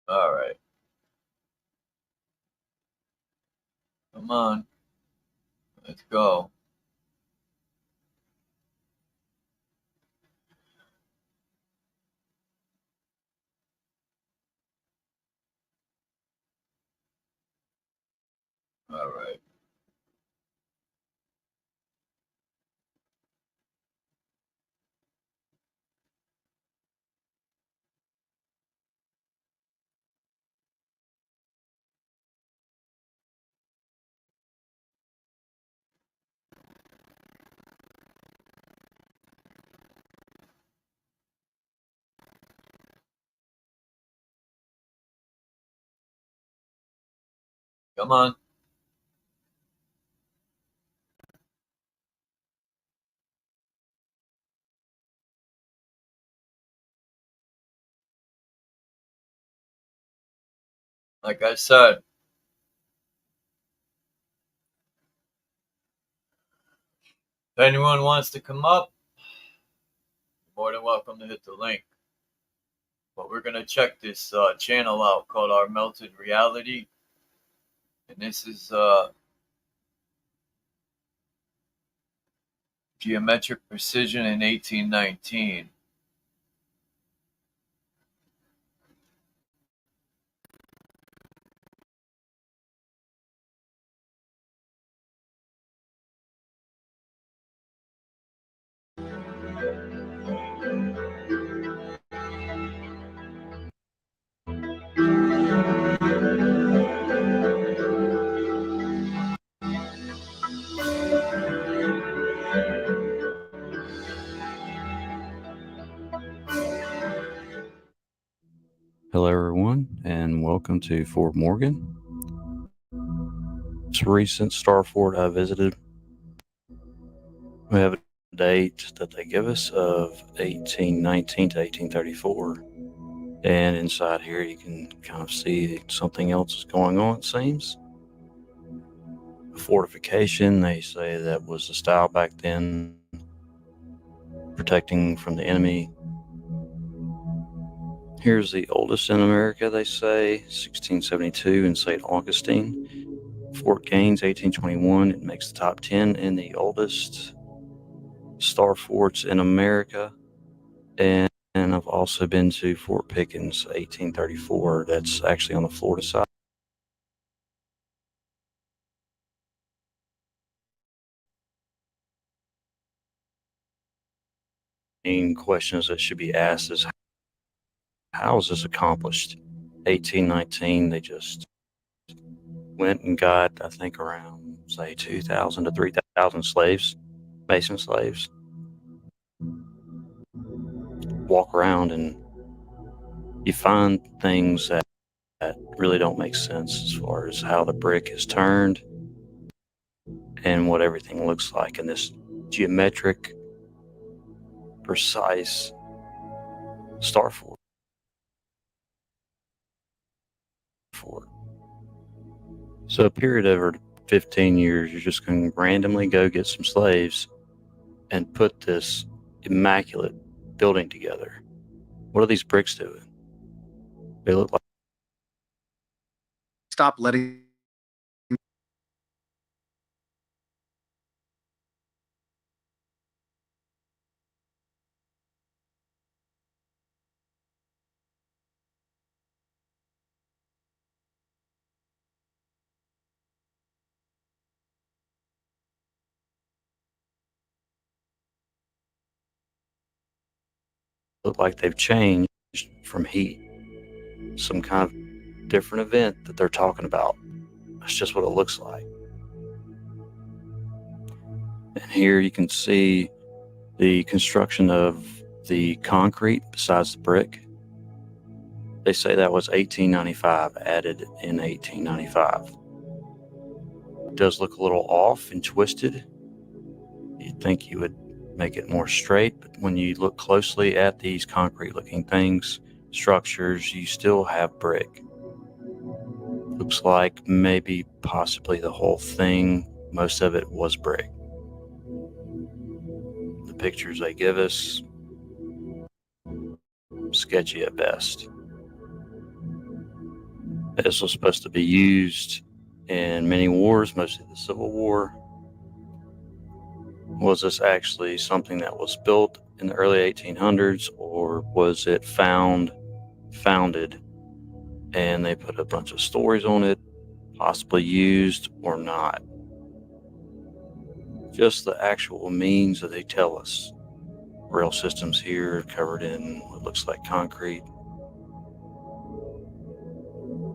Alright. Come on. Let's go. Alright. Come on. Like I said, if anyone wants to come up, you're more than welcome to hit the link. But we're going to check this channel out called Our Melted Reality. And this is Geometric Precision in 1819. Hello, everyone, and welcome to Fort Morgan. It's a recent star fort I visited. We have a date that they give us of 1819 to 1834. And inside here, you can kind of see something else is going on, it seems. A fortification, they say that was the style back then, protecting from the enemy. Here's the oldest in America, they say, 1672 in St. Augustine. Fort Gaines, 1821. It makes the top 10 in the oldest star forts in America. And I've also been to Fort Pickens, 1834. That's actually on the Florida side. Main questions that should be asked is, how is this accomplished? 1819, they just went and got, I think, around, say, 2,000 to 3,000 slaves, mason slaves. Walk around and you find things that really don't make sense as far as how the brick is turned and what everything looks like in this geometric, precise star fort. So a period over 15 years, you're just going to randomly go get some slaves and put this immaculate building together. What are these bricks doing? They look like Stop letting they've changed from heat. Some kind of different event that they're talking about. That's just what it looks like. And here you can see the construction of the concrete besides the brick. They say that was 1895, added in 1895. It does look a little off and twisted. You'd think you would make it more straight, but when you look closely at these concrete looking things, structures, you still have brick. Looks like maybe possibly the whole thing, most of it was brick. The pictures they give us, sketchy at best. This was supposed to be used in many wars, mostly the Civil War. Was this actually something that was built in the early 1800s, or was it founded, and they put a bunch of stories on it, possibly used or not? Just the actual means that they tell us. Rail systems here covered in what looks like concrete.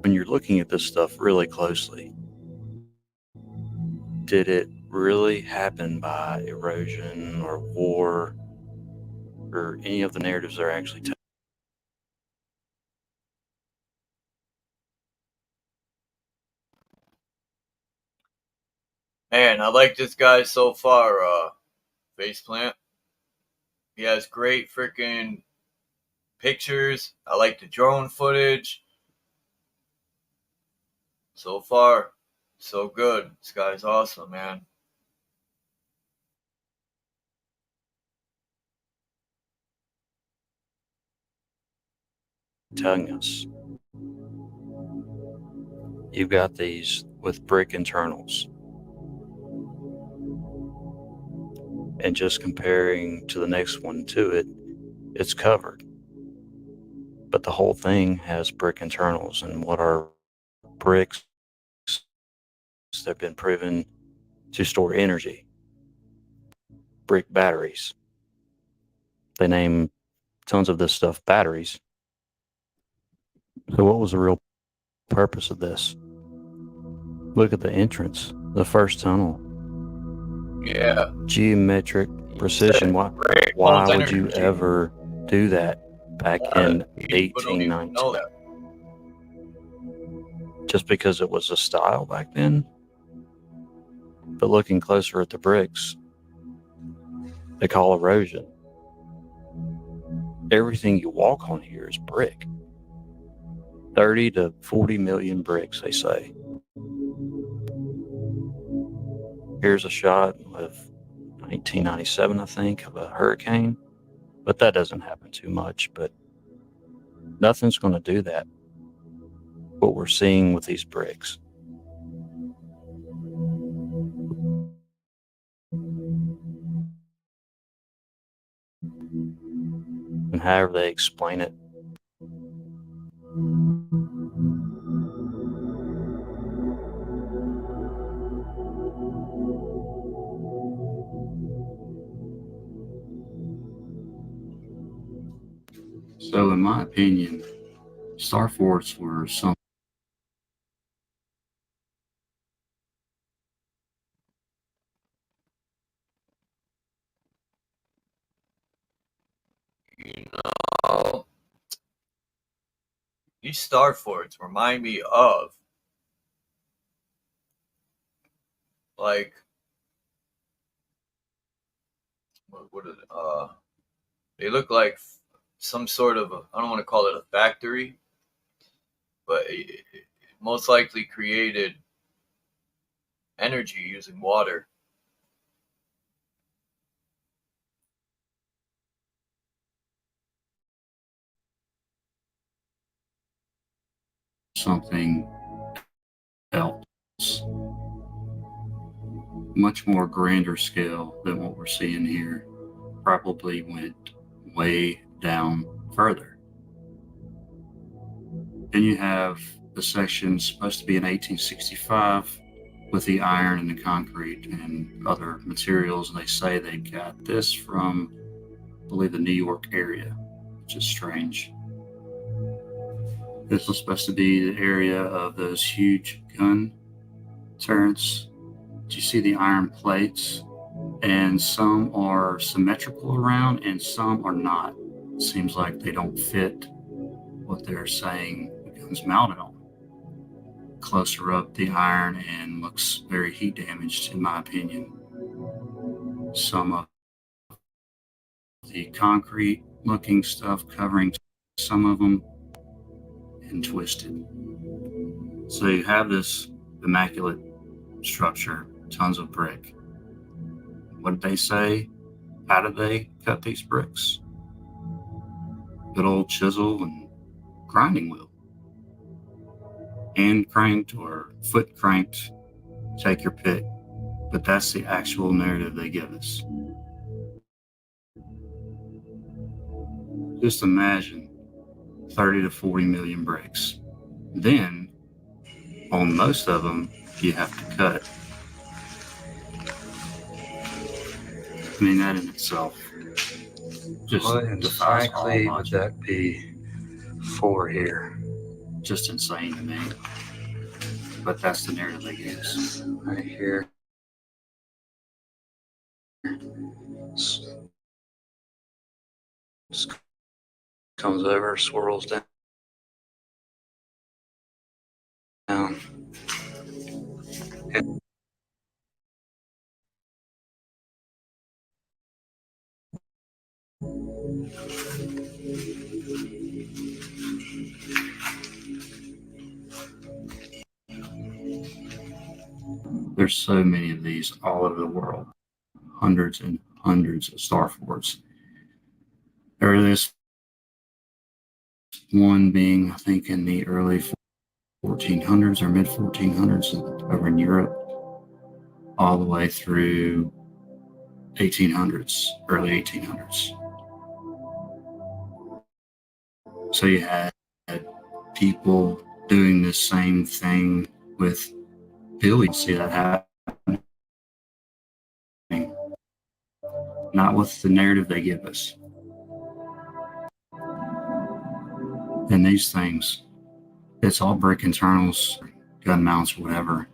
When you're looking at this stuff really closely, did it really happen by erosion or war, or any of the narratives they're actually telling? Man, I like this guy so far, Faceplant. He has great freaking pictures. I like the drone footage. So far, so good. This guy's awesome, man. Telling us you've got these with brick internals, and just comparing to the next one to it, it's covered, but the whole thing has brick internals. And what are bricks? They've been proven to store energy. Brick batteries. They name tons of this stuff batteries. So what was the real purpose of this? Look at the entrance, the first tunnel. Yeah. Geometric precision. Why would you ever do that back in 1890? Just because it was a style back then? But looking closer at the bricks, they call erosion. Everything you walk on here is brick. 30 to 40 million bricks, they say. Here's a shot of 1997, I think, of a hurricane. But that doesn't happen too much. But nothing's going to do that, what we're seeing with these bricks. And however they explain it, so in my opinion, Star Forts were some. You know, these Star Forts remind me of like what are they look like some sort of I don't want to call it a factory, but it most likely created energy using water. Something else, much more grander scale than what we're seeing here. Probably went way down further. Then you have the section supposed to be in 1865 with the iron and the concrete and other materials. And they say they got this from, I believe, the New York area, which is strange. This was supposed to be the area of those huge gun turrets. Do you see the iron plates? And some are symmetrical around and some are not. It seems like they don't fit what they're saying the gun's mounted on. Closer up, the iron and looks very heat damaged, in my opinion. Some of the concrete looking stuff covering some of them and twisted. So you have this immaculate structure, tons of brick. What did they say? How did they cut these bricks? Good old chisel and grinding wheel. Hand cranked or foot cranked, take your pick. But that's the actual narrative they give us. Just imagine 30 to 40 million bricks. Then, on most of them, you have to cut. I mean, that in itself just defies all logic. Would that be for here? Just insane to me. But that's the narrative they use. Right here. Just comes over, swirls down. There's so many of these all over the world, hundreds and hundreds of star forts. Earliest one being, I think, in the early 1400s or mid 1400s over in Europe, all the way through 1800s, early 1800s. So you had people doing the same thing with billions. See that happening. Not with the narrative they give us. And these things, it's all brick internals, gun mounts, whatever.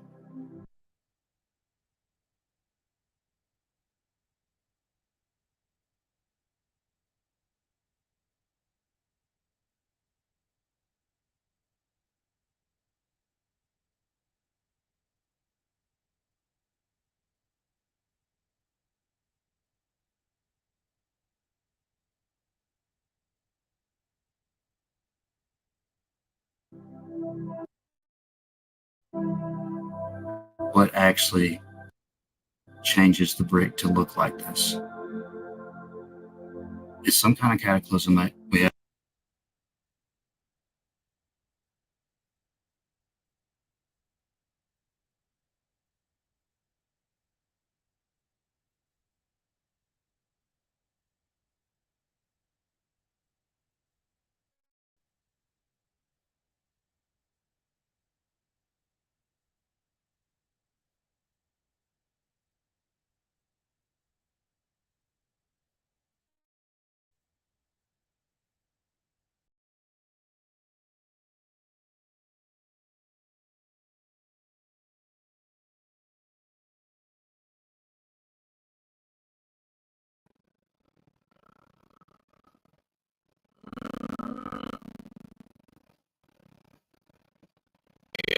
What actually changes the brick to look like this? It's some kind of cataclysm that we have.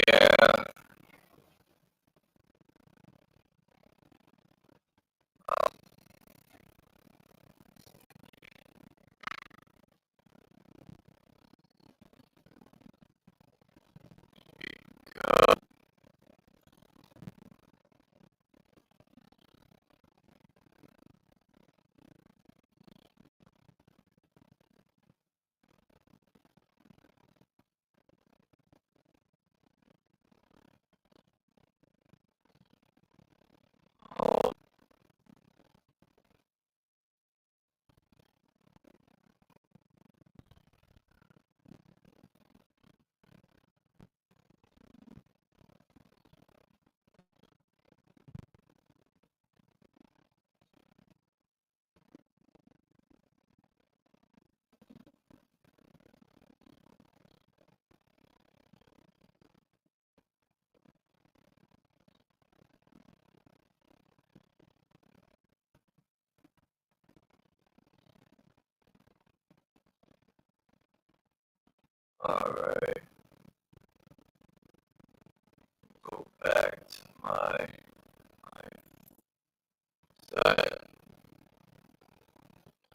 Yeah. All right. Go back to my site.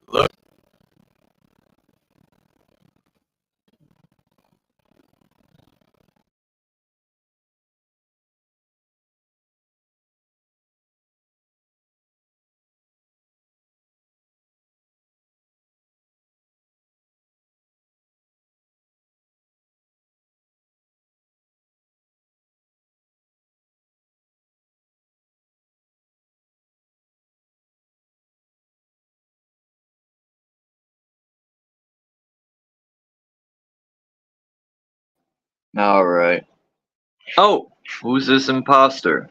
Look. All right. Oh, who's this imposter?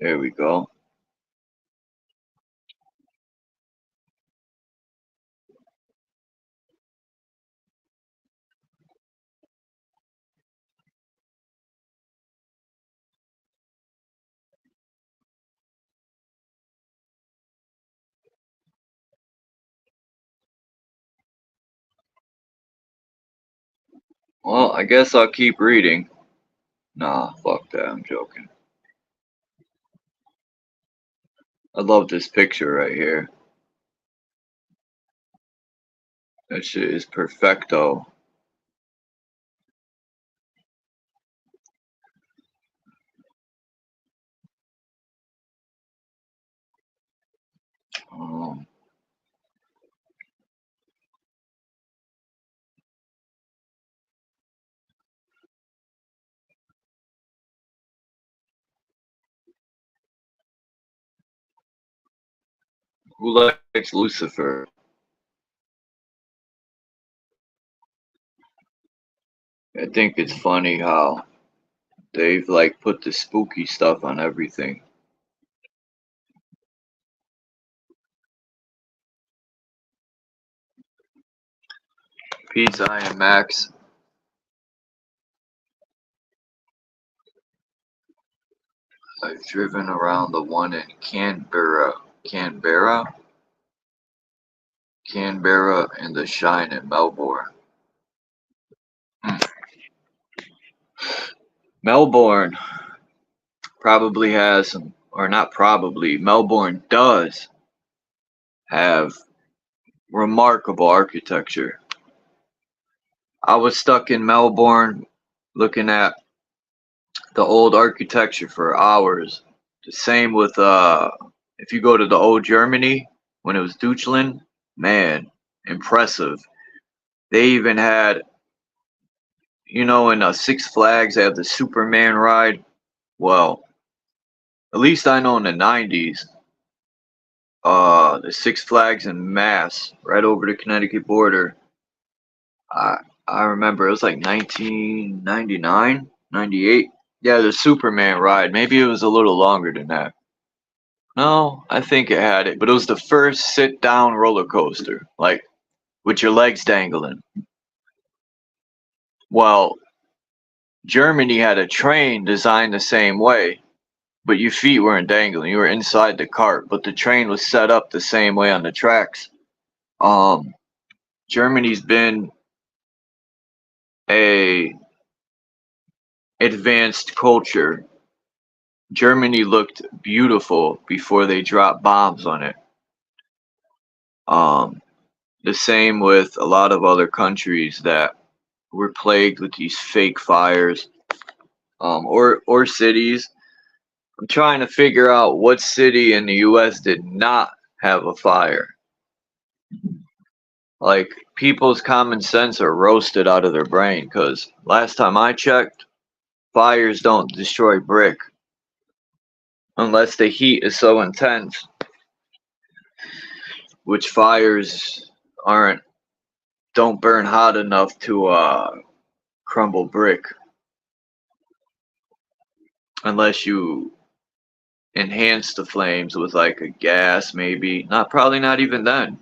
There we go. Well, I guess I'll keep reading. Nah, fuck that, I'm joking. I love this picture right here. That shit is perfecto. Um, who likes Lucifer? I think it's funny how they've like put the spooky stuff on everything. Peace, I am Max. I've driven around the one in Canberra, and the Shine in Melbourne. Melbourne probably has some, or not probably, Melbourne does have remarkable architecture. I was stuck in Melbourne looking at the old architecture for hours. The same with if you go to the old Germany when it was Deutschland, man, impressive. They even had, you know, in Six Flags they have the Superman ride. Well, at least I know in the 90s, the Six Flags in Mass, right over the Connecticut border. I remember it was like 1999, 98. Yeah, the Superman ride. Maybe it was a little longer than that. No, I think it had it, but it was the first sit-down roller coaster, like with your legs dangling. Well, Germany had a train designed the same way, but your feet weren't dangling. You were inside the cart, but the train was set up the same way on the tracks. Germany's been a advanced culture. Germany looked beautiful before they dropped bombs on it. The same with a lot of other countries that were plagued with these fake fires, or cities. I'm trying to figure out what city in the U.S. did not have a fire. Like, people's common sense are roasted out of their brain, because last time I checked, fires don't destroy brick unless the heat is so intense, which fires don't burn hot enough to crumble brick unless you enhance the flames with like a gas, maybe. Probably not even then.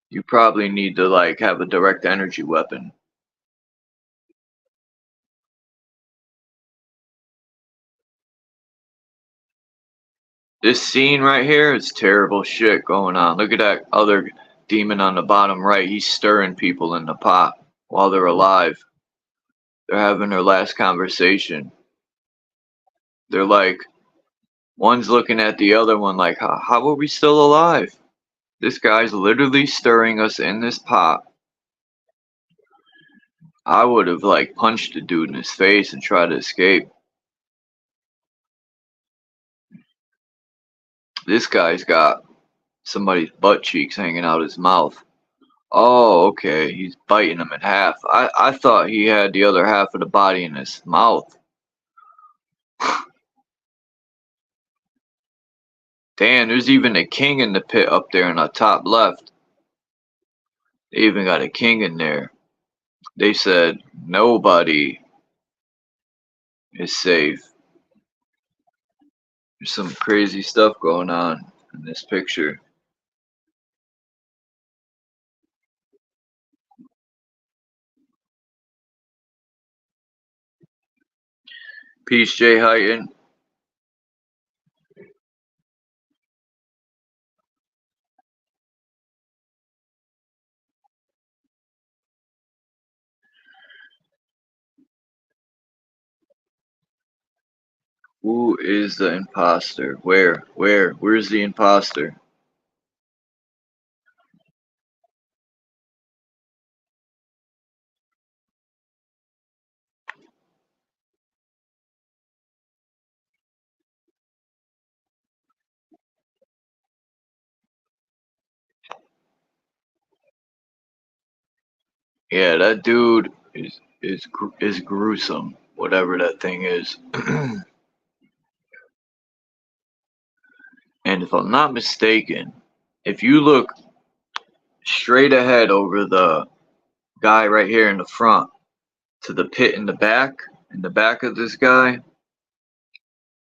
You probably need to like have a direct energy weapon. This scene right here is terrible shit going on. Look at that other demon on the bottom right. He's stirring people in the pot while they're alive. They're having their last conversation. They're like, one's looking at the other one like, how are we still alive? This guy's literally stirring us in this pot. I would have like punched the dude in his face and tried to escape. This guy's got somebody's butt cheeks hanging out his mouth. Oh, okay. He's biting him in half. I thought he had the other half of the body in his mouth. Damn, there's even a king in the pit up there in the top left. They even got a king in there. They said nobody is safe. There's some crazy stuff going on in this picture. Peace, Jay Heighton. Who is the imposter? Where's the imposter? Yeah, that dude is gruesome. Whatever that thing is. And if I'm not mistaken, if you look straight ahead over the guy right here in the front to the pit in the back of this guy,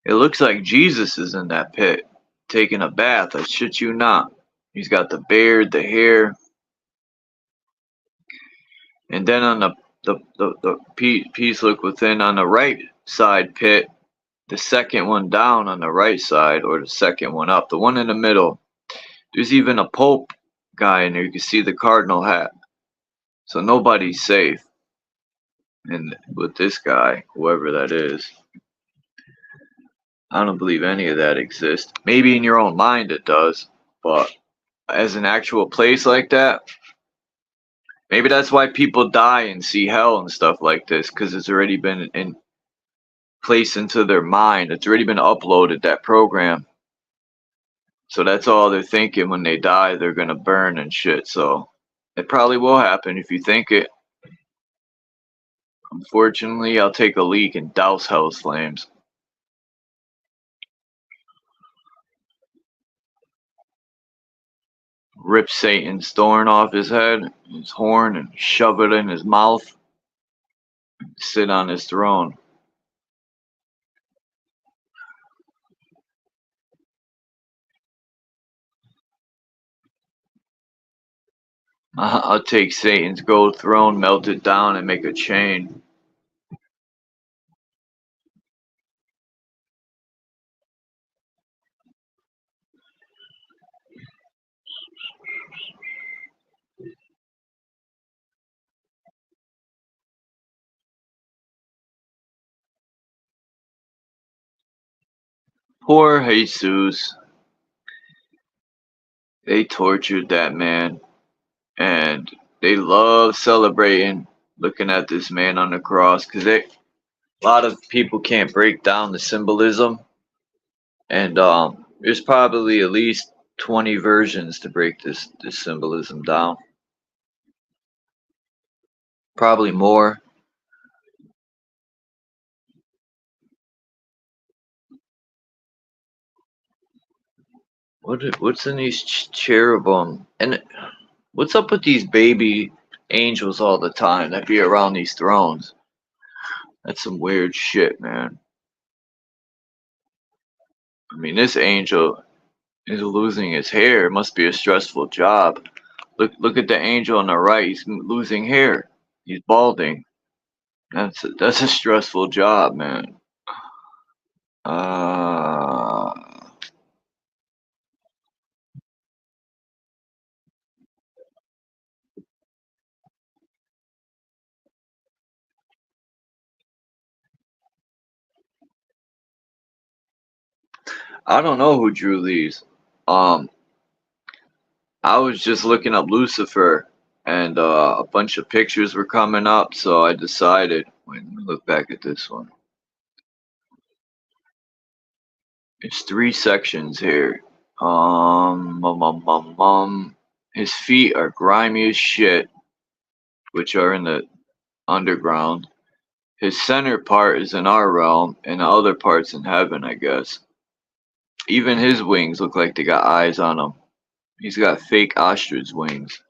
it looks like Jesus is in that pit taking a bath. I shit you not. He's got the beard, the hair, and then on the piece look within on the right side pit, the second one down on the right side, or the second one up, the one in the middle. There's even a Pope guy in there. You can see the cardinal hat. So nobody's safe. And with this guy, whoever that is, I don't believe any of that exists. Maybe in your own mind it does, but as an actual place like that, maybe that's why people die and see hell and stuff like this, because it's already been placed into their mind. It's already been uploaded, that program. So that's all they're thinking when they die. They're gonna burn and shit. So it probably will happen if you think it. Unfortunately, I'll take a leak and douse hell's flames. Rip Satan's thorn off his head, his horn, and shove it in his mouth. Sit on his throne. I'll take Satan's gold throne, melt it down, and make a chain. Poor Jesus. They tortured that man, and they love celebrating looking at this man on the cross, because a lot of people can't break down the symbolism, and there's probably at least 20 versions to break this symbolism down. Probably more. What's in these cherubim? And what's up with these baby angels all the time that be around these thrones? That's some weird shit, man. I mean, this angel is losing his hair. It must be a stressful job. Look at the angel on the right. He's losing hair. He's balding. That's a stressful job, man. I don't know who drew these. I was just looking up Lucifer, and a bunch of pictures were coming up, so I decided. Wait, let me look back at this one. It's 3 sections here. His feet are grimy as shit, which are in the underground. His center part is in our realm, and the other part's in heaven, I guess. Even his wings look like they got eyes on them. He's got fake ostrich wings.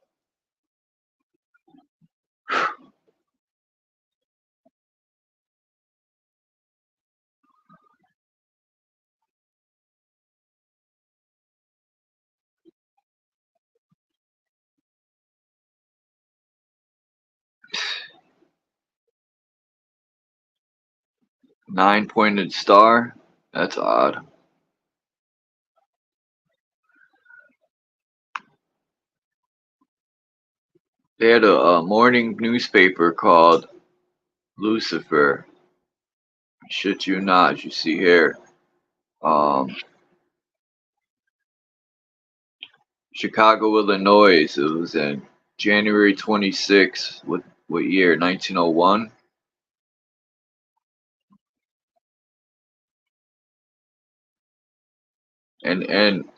Nine-pointed star? That's odd. They had a morning newspaper called Lucifer. Shit you not, as you see here. Chicago, Illinois. It was in January 26th. What year? 1901. And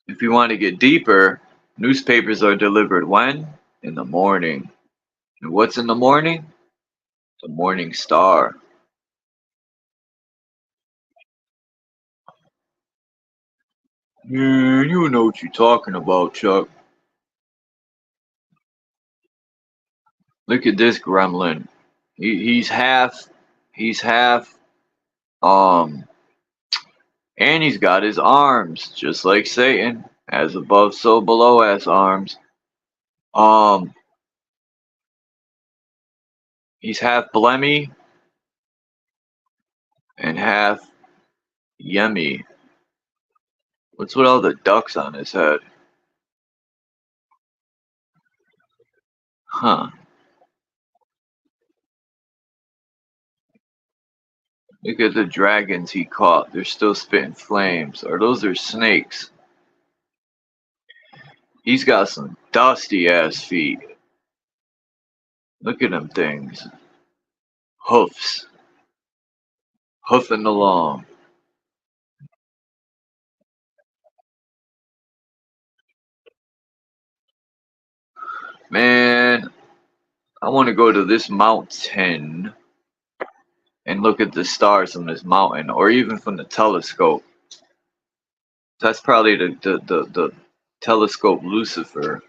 if you want to get deeper, newspapers are delivered when? in the morning. And what's in the morning? The morning star. Yeah, you know what you're talking about, Chuck. Look at this gremlin. He's half, um, and he's got his arms, just like Satan, as above, so below as arms. He's half Blemmy and half Yummy. What's with all the ducks on his head? Huh. Look at the dragons he caught. They're still spitting flames. Or those are snakes. He's got some dusty ass feet. Look at them things. Hoofs. Hoofing along. Man, I want to go to this mountain and look at the stars from this mountain, or even from the telescope. That's probably the telescope Lucifer.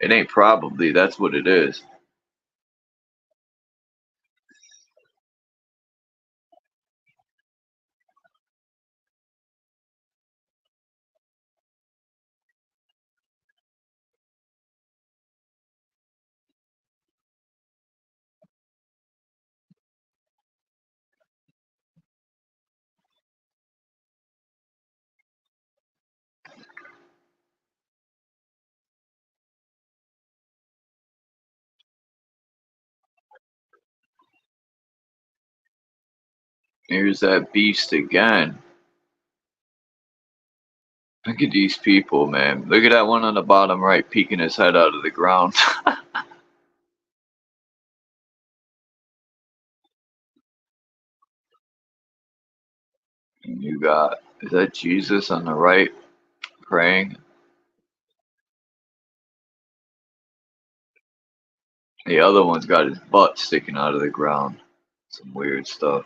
It ain't probably, that's what it is. Here's that beast again. Look at these people, man. Look at that one on the bottom right peeking his head out of the ground. And you got, is that Jesus on the right praying? The other one's got his butt sticking out of the ground. Some weird stuff.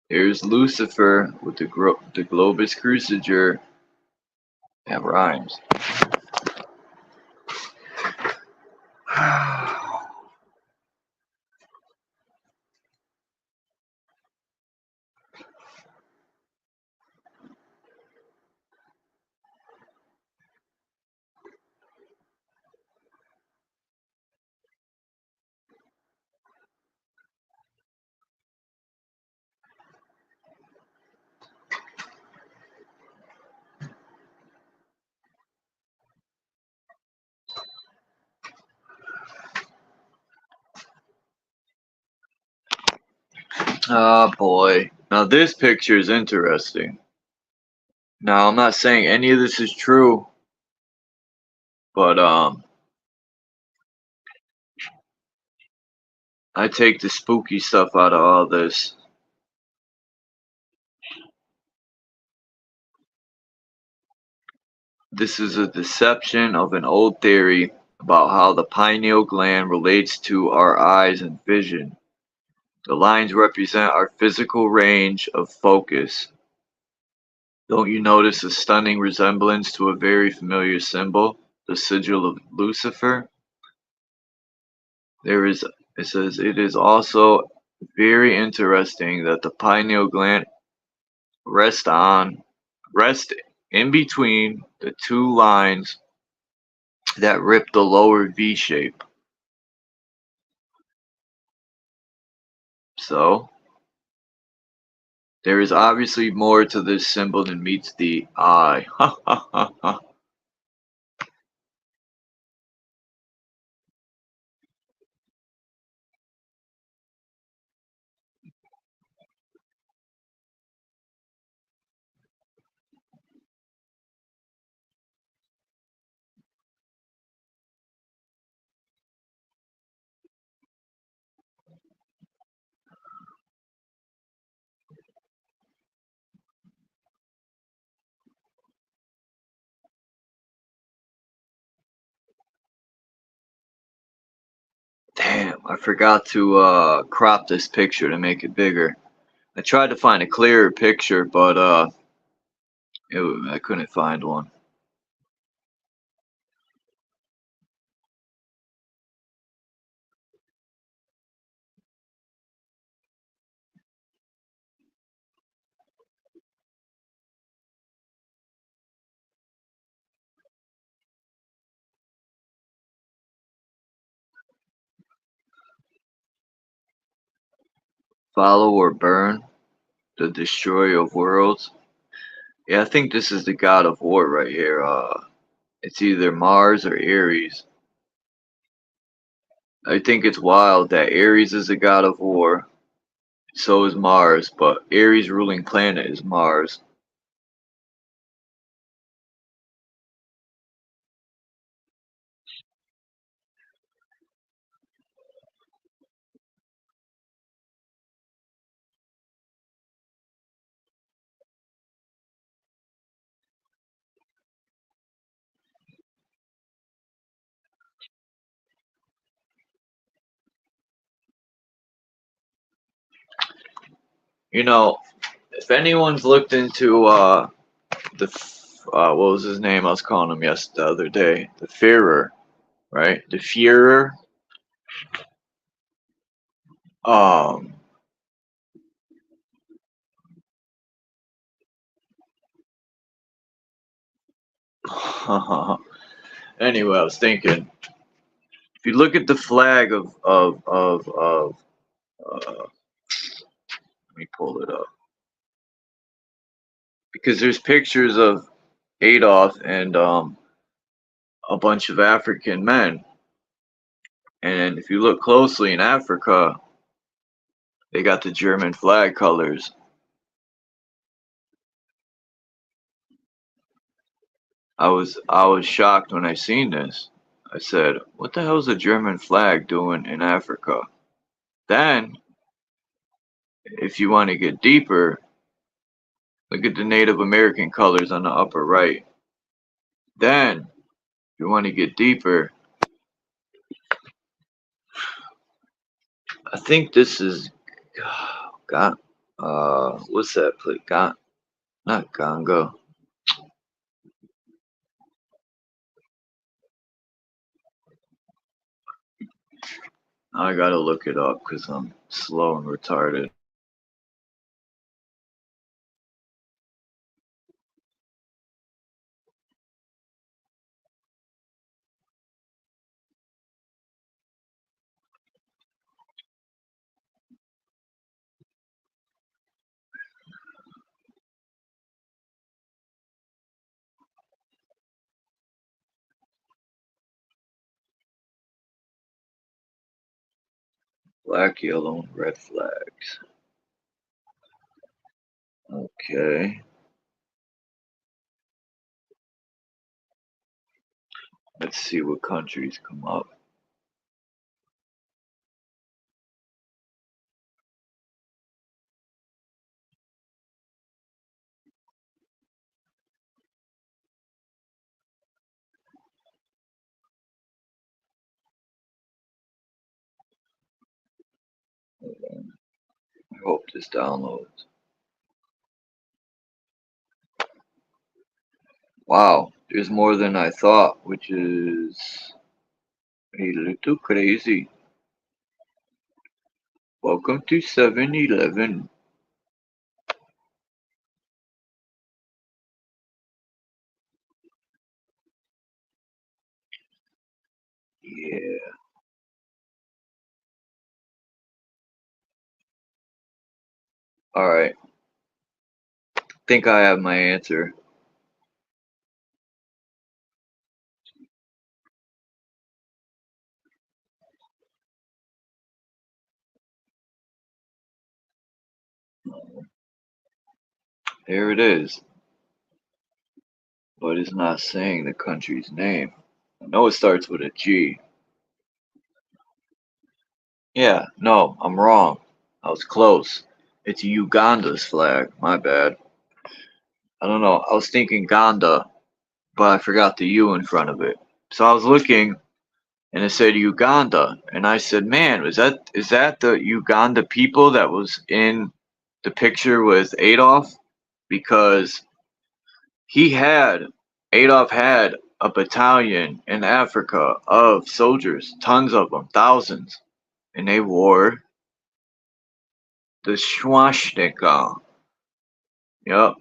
Here's Lucifer with the Globus Cruciger. That rhymes. Oh boy. Now this picture is interesting. Now I'm not saying any of this is true, but I take the spooky stuff out of all this. This is a deception of an old theory about how the pineal gland relates to our eyes and vision. The lines represent our physical range of focus. Don't you notice a stunning resemblance to a very familiar symbol, the sigil of Lucifer? It says, it is also very interesting that the pineal gland rests in between the two lines that rip the lower V shape. So, there is obviously more to this symbol than meets the eye. Ha ha ha ha. I forgot to crop this picture to make it bigger. I tried to find a clearer picture, but I couldn't find one. Follow or burn, the destroyer of worlds. Yeah, I think this is the god of war right here. It's either Mars or Ares. I think it's wild that Ares is the god of war. So is Mars, but Ares' ruling planet is Mars. You know, if anyone's looked into what was his name? I was calling him the other day. The Führer, right? The Führer. Um, anyway, I was thinking, if you look at the flag let me pull it up, because there's pictures of Adolf and a bunch of African men, and if you look closely in Africa, they got the German flag colors. I was shocked when I seen this. I said, what the hell is a German flag doing in Africa? Then, if you want to get deeper, look at the Native American colors on the upper right. Then, if you want to get deeper, I think this is what's that place? Not Congo. I gotta look it up because I'm slow and retarded. Black, yellow, and red flags. Okay. Let's see what countries come up. I hope this downloads. Wow, there's more than I thought, which is a little crazy. Welcome to 7-Eleven. Yeah. Alright. Think I have my answer. Here it is. But it's not saying the country's name. I know it starts with a G. Yeah, no, I'm wrong. I was close. It's Uganda's flag. My bad. I don't know. I was thinking Ganda, but I forgot the U in front of it. So I was looking and it said Uganda, and I said, "Man, is that the Uganda people that was in the picture with Adolf?" Because Adolf had a battalion in Africa of soldiers, tons of them, thousands, and they wore the swastika. Yep,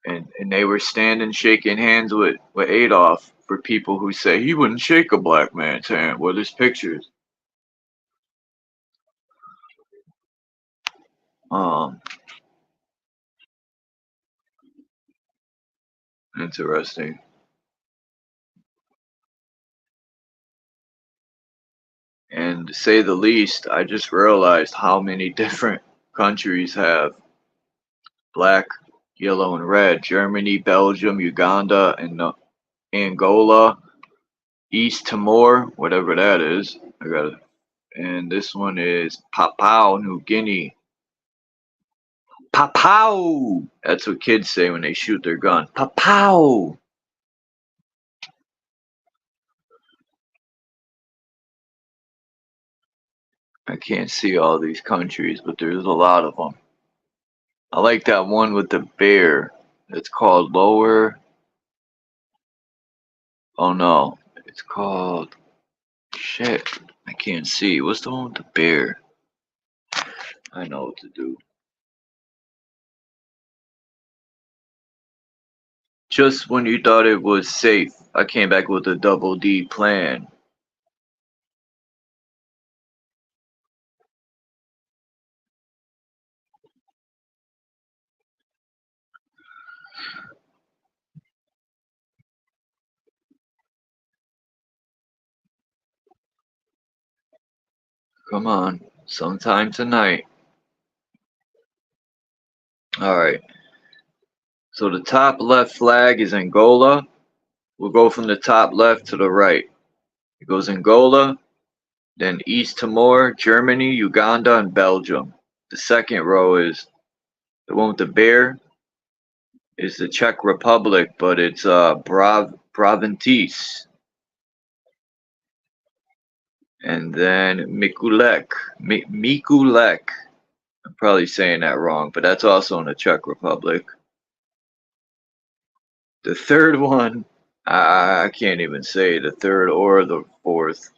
and they were standing shaking hands with Adolf for people who say he wouldn't shake a black man's hand. Well, there's pictures. Interesting. And to say the least, I just realized how many different countries have black, yellow, and red. Germany, Belgium, Uganda, and Angola, East Timor, whatever that is. And this one is Papua New Guinea. Papau! That's what kids say when they shoot their gun. Papau! I can't see all these countries, but there's a lot of them. I like that one with the bear. It's called Lower. Oh no, it's called. Shit, I can't see. What's the one with the bear? I know what to do. Just when you thought it was safe, I came back with a double D plan. Come on, sometime tonight. Alright, so the top left flag is Angola. We'll go from the top left to the right. It goes Angola, then East Timor, Germany, Uganda, and Belgium. The second row is the one with the bear. Is the Czech Republic, but it's Bravintis. And then Mikulek. Mikulek. I'm probably saying that wrong, but that's also in the Czech Republic. The third one, I can't even say the third or the fourth.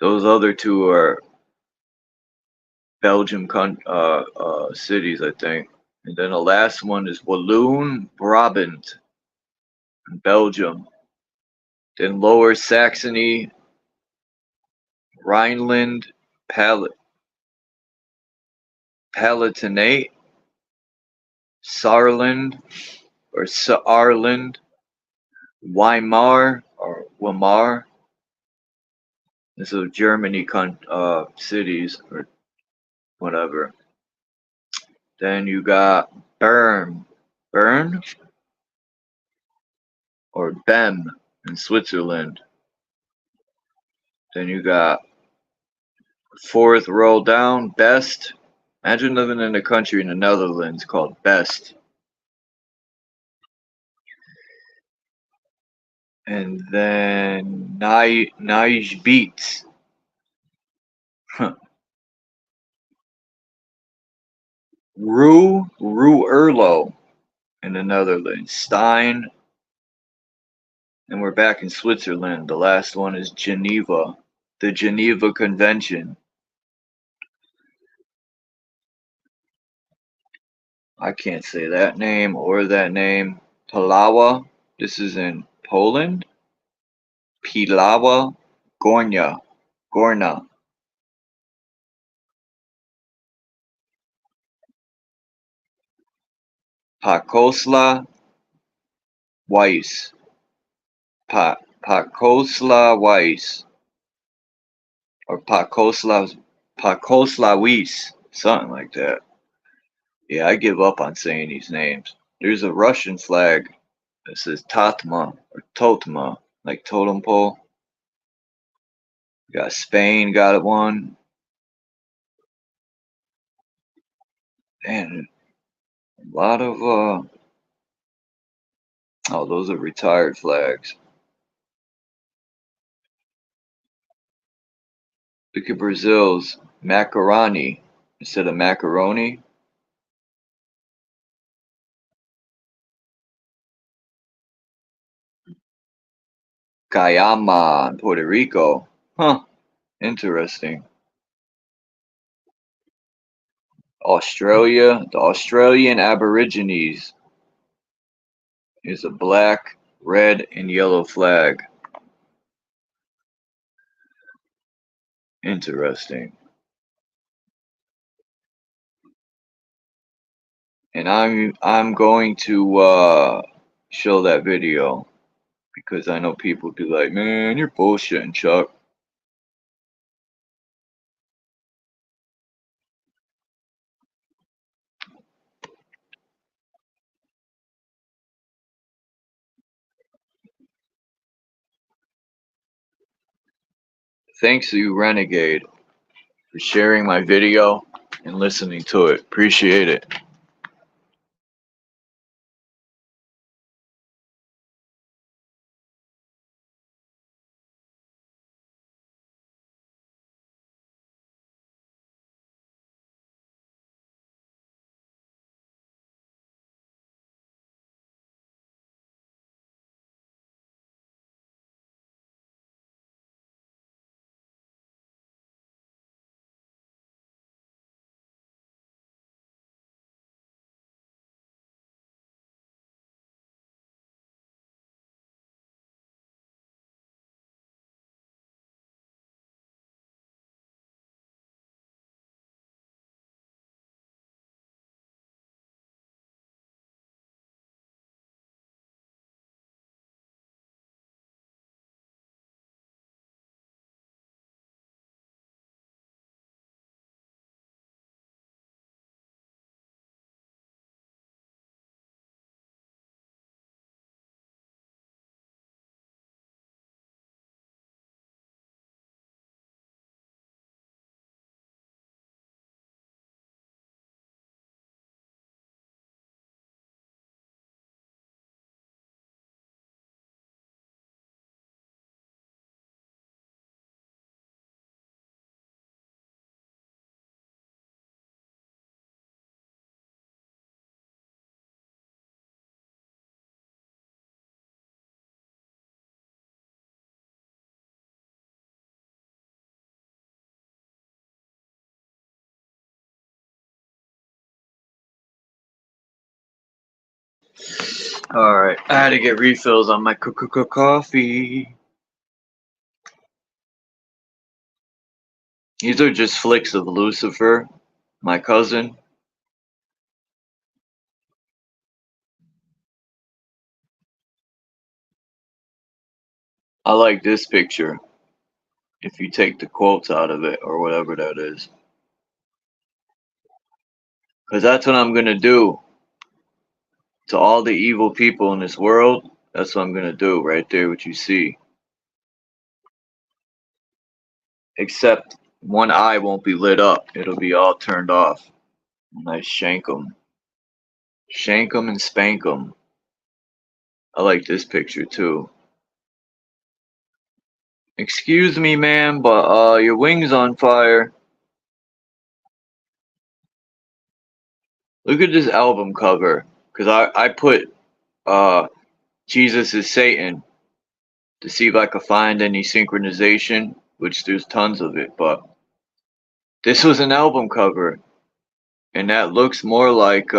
Those other two are Belgium cities, I think. And then the last one is Walloon Brabant, Belgium. Then Lower Saxony, Rhineland, Palatinate, Saarland, or Saarland, Weimar, or Weimar. This is Germany cities, or whatever. Then you got Bern, or Bem in Switzerland. Then you got fourth row down, Best. Imagine living in a country in the Netherlands called Best. And then Nijbeets. Ruurlo in the Netherlands. Stein. And we're back in Switzerland. The last one is Geneva. The Geneva Convention. I can't say that name or that name. Pilawa. This is in Poland. Pilawa. Gorna. Pakosla Weiss. Pakosla Weiss. Or Pakosla Weiss. Something like that. Yeah, I give up on saying these names. There's a Russian flag that says Tatma or Totma, like totem pole. Got Spain, got one. And a lot of oh, those are retired flags. Look at Brazil's macaroni instead of macaroni. Cayama in Puerto Rico. Huh. Interesting. Australia. The Australian Aborigines is a black, red, and yellow flag. Interesting. And I'm going to show that video because I know people be like, man, you're bullshitting, Chuck. Thanks to you, Renegade, for sharing my video and listening to it. Appreciate it. Alright, I had to get refills on my coffee. These are just flicks of Lucifer, my cousin. I like this picture, if you take the quotes out of it, or whatever that is. Because that's what I'm going to do to all the evil people in this world. That's what I'm going to do right there, what you see. Except one eye won't be lit up. It'll be all turned off. And I shank them. Shank them and spank them. I like this picture too. Excuse me, ma'am, but your wing's on fire. Look at this album cover. Because I put Jesus is Satan to see if I could find any synchronization, which there's tons of it, but this was an album cover. And that looks more like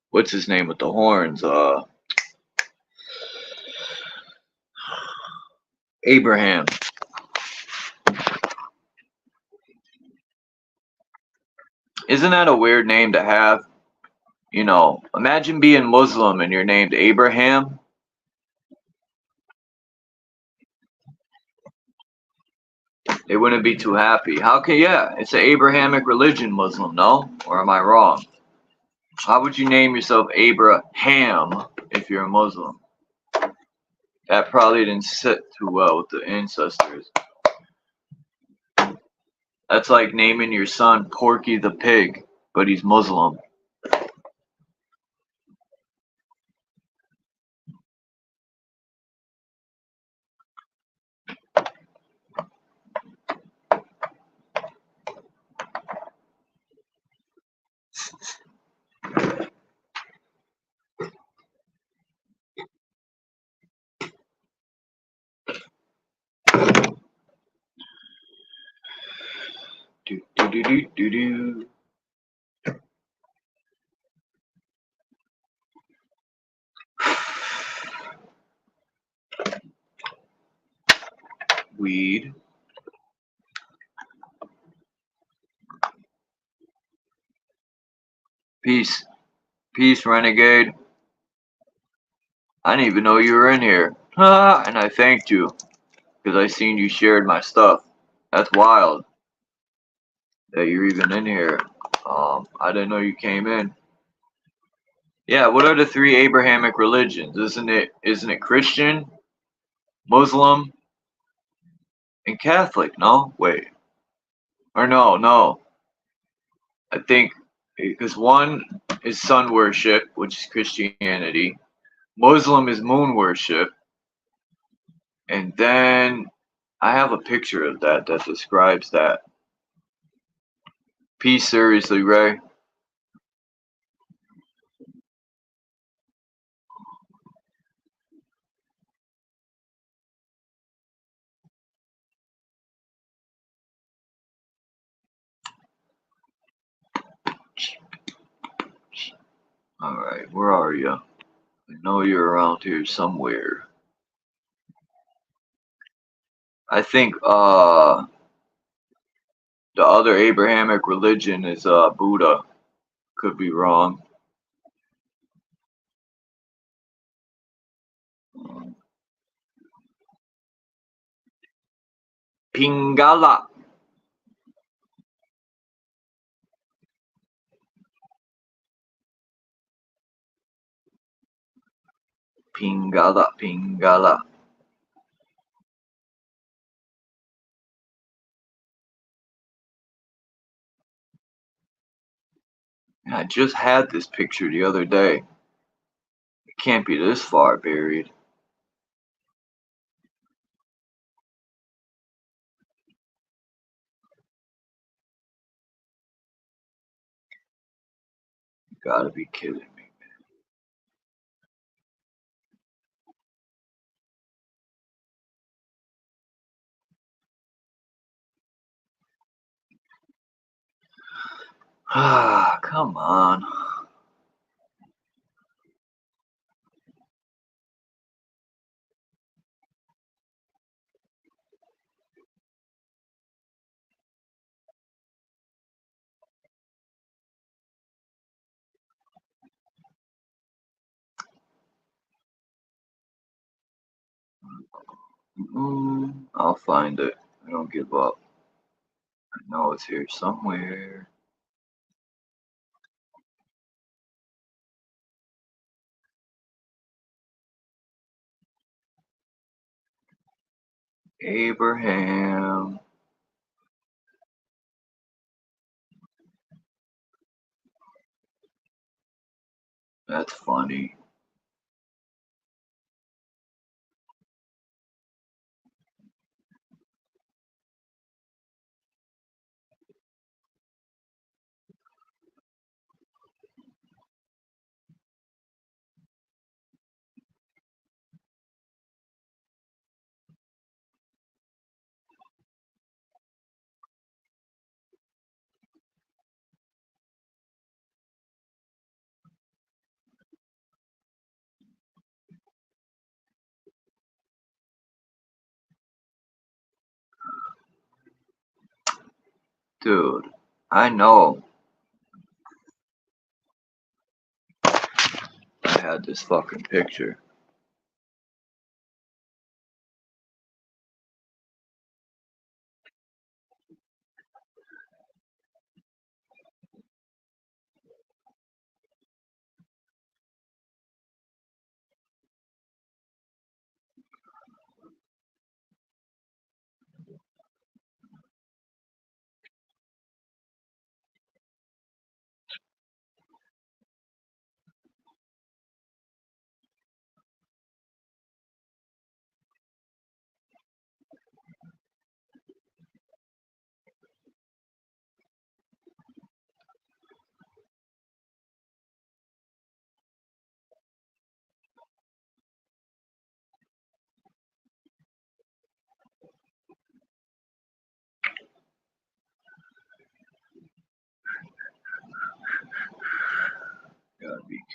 what's his name with the horns? Abraham. Isn't that a weird name to have? You know, imagine being Muslim and you're named Abraham. They wouldn't be too happy. How can, yeah, it's an Abrahamic religion, Muslim, no? Or am I wrong? How would you name yourself Abraham if you're a Muslim? That probably didn't sit too well with the ancestors. That's like naming your son Porky the Pig, but he's Muslim. Do, do, do, do, do, do. Weed. Peace. Peace, renegade. I didn't even know you were in here. And I thanked you because I seen you shared my stuff. That's wild that you're even in here. I didn't know you came in. Yeah, what are the three Abrahamic religions? Isn't it Christian, Muslim, and Catholic? No? Wait. Or no. I think because one is sun worship, which is Christianity. Muslim is moon worship. And then I have a picture of that describes that. Peace, seriously, Ray. Alright, where are you? I know you're around here somewhere. I think the other Abrahamic religion is Buddha. Could be wrong. Pingala. Pingala. I just had this picture the other day. It can't be this far buried. You gotta be kidding me. Ah, come on. I'll find it. I don't give up. I know it's here somewhere. Abraham. That's funny. Dude, I know. I had this fucking picture.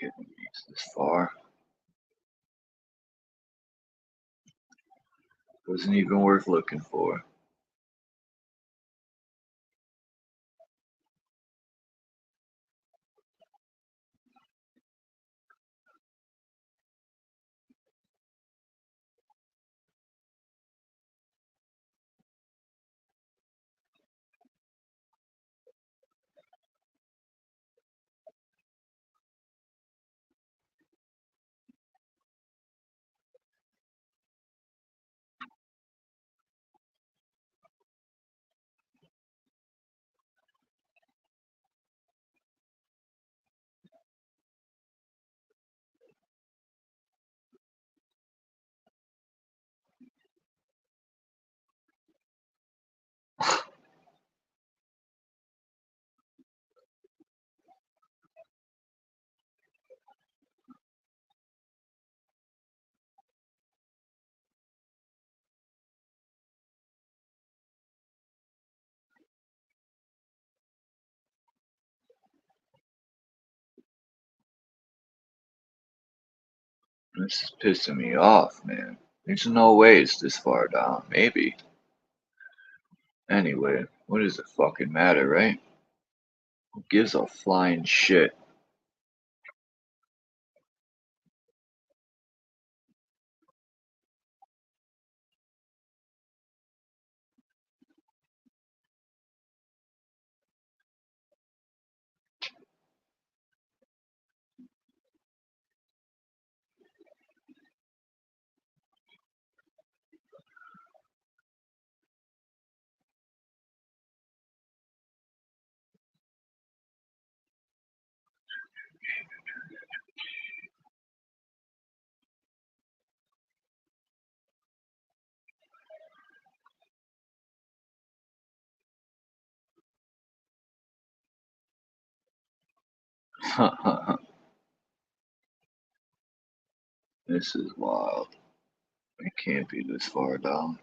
kidding me, it's this far. Wasn't even worth looking for. This is pissing me off, man. There's no way it's this far down. Maybe. Anyway, what does it fucking matter, right? Who gives a flying shit? This is wild. It can't be this far down.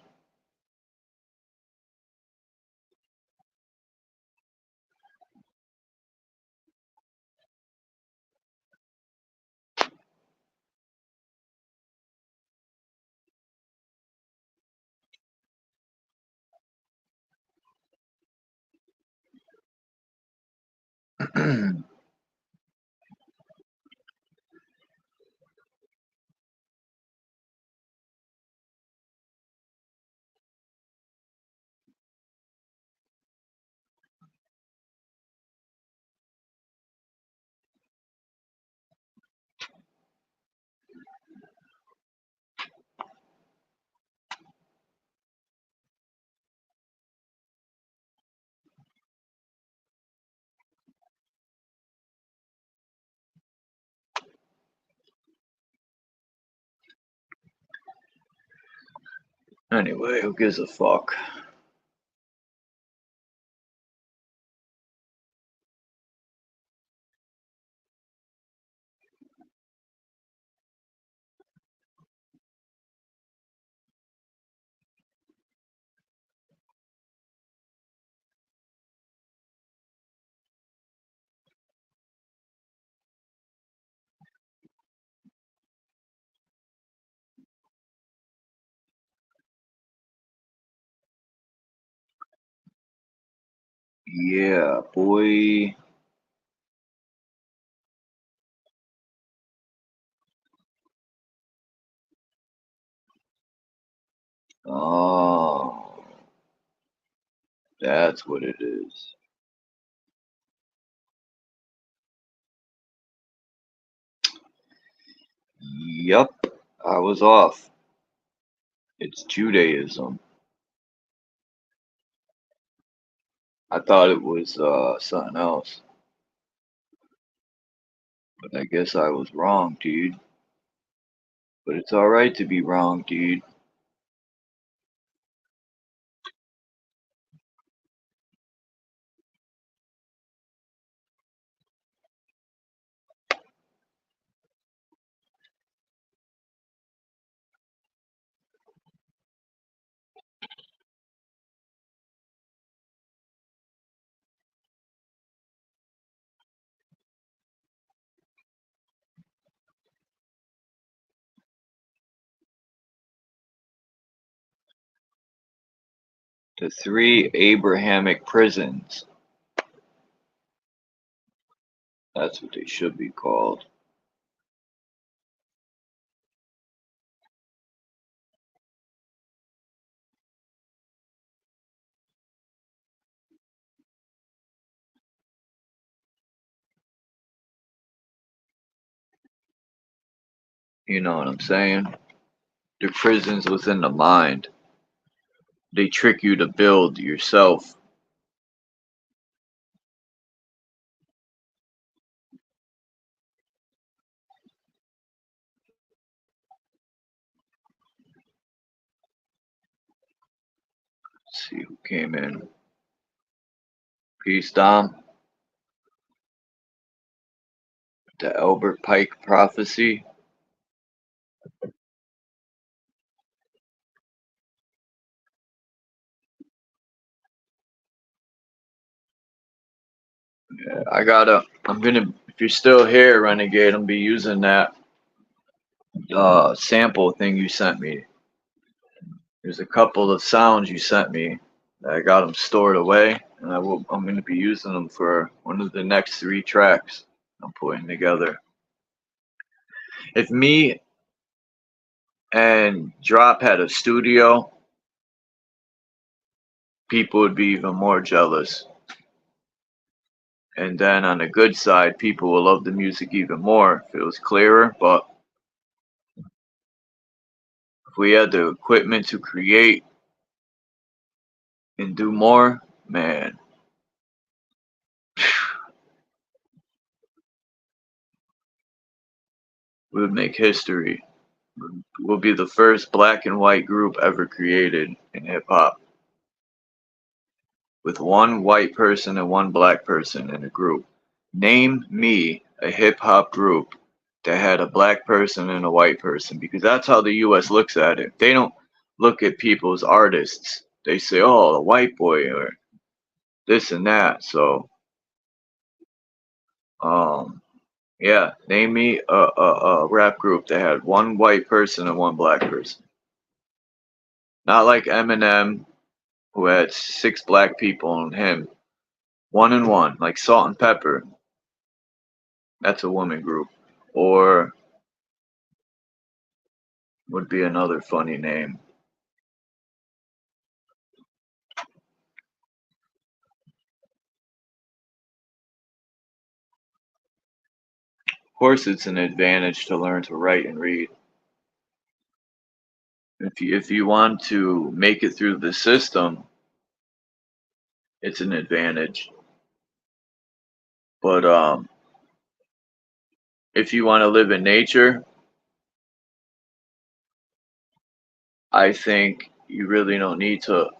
Anyway, who gives a fuck? Yeah, boy. Oh, that's what it is. Yup, I was off. It's Judaism. I thought it was something else, but I guess I was wrong, dude. But it's alright to be wrong, dude. The 3 Abrahamic prisons. That's what they should be called. You know what I'm saying? The prisons within the mind. They trick you to build yourself. Let's see who came in. Peace, Dom. The Albert Pike prophecy. Yeah, if you're still here, Renegade, I'm be using that sample thing you sent me. There's a couple of sounds you sent me. I got them stored away, and I'm going to be using them for one of the next 3 tracks I'm putting together. If me and Drop had a studio, people would be even more jealous. And then on the good side, people will love the music even more if it was clearer. But if we had the equipment to create and do more, man, we would make history. We'll be the first black and white group ever created in hip hop, with 1 white person and 1 black person in a group. Name me a hip hop group that had a black person and a white person, because that's how the US looks at it. They don't look at people as artists. They say, oh, a white boy or this and that. So, yeah, name me a rap group that had 1 white person and 1 black person. Not like Eminem, who had 6 black people in him. 1 and 1, like Salt and Pepper. That's a woman group. Or would be another funny name. Of course, it's an advantage to learn to write and read. If you want to make it through the system, it's an advantage. But if you want to live in nature, I think you really don't need to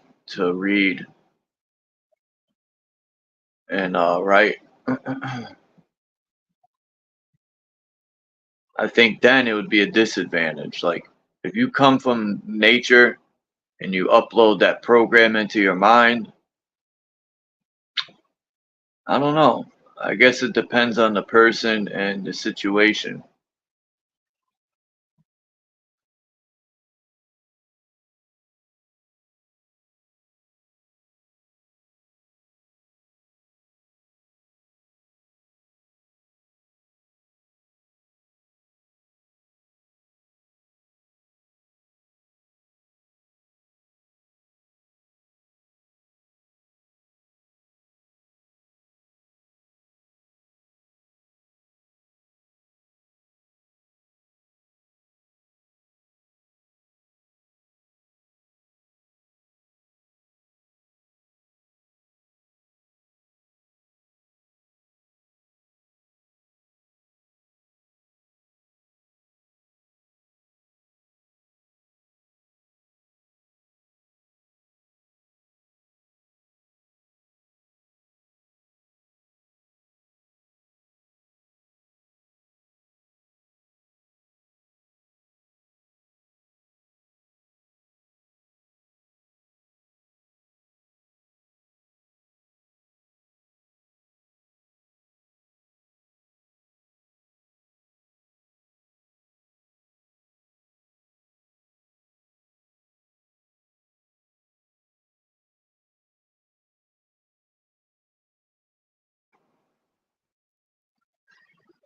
read and write. I think then it would be a disadvantage. Like if you come from nature and you upload that program into your mind, I don't know. I guess it depends on the person and the situation.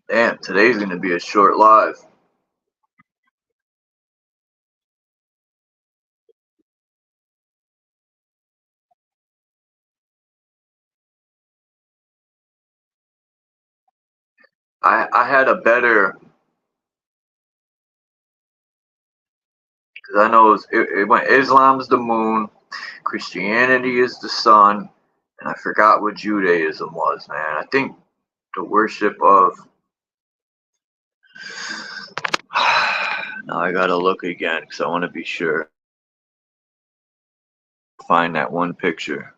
Damn, today's gonna be a short live. I had a better, because I know it went Islam's the moon, Christianity is the sun, and I forgot what Judaism was, man. I think the worship of. Now I gotta look again because I want to be sure. Find that one picture.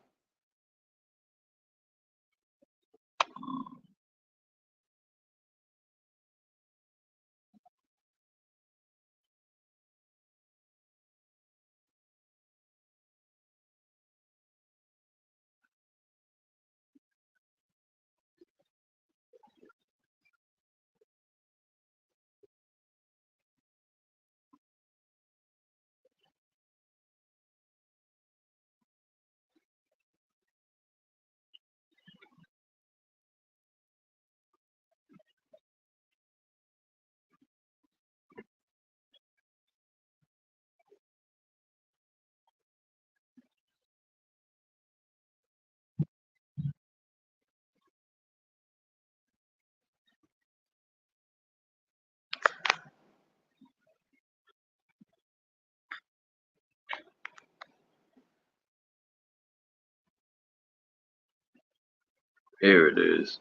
Here it is.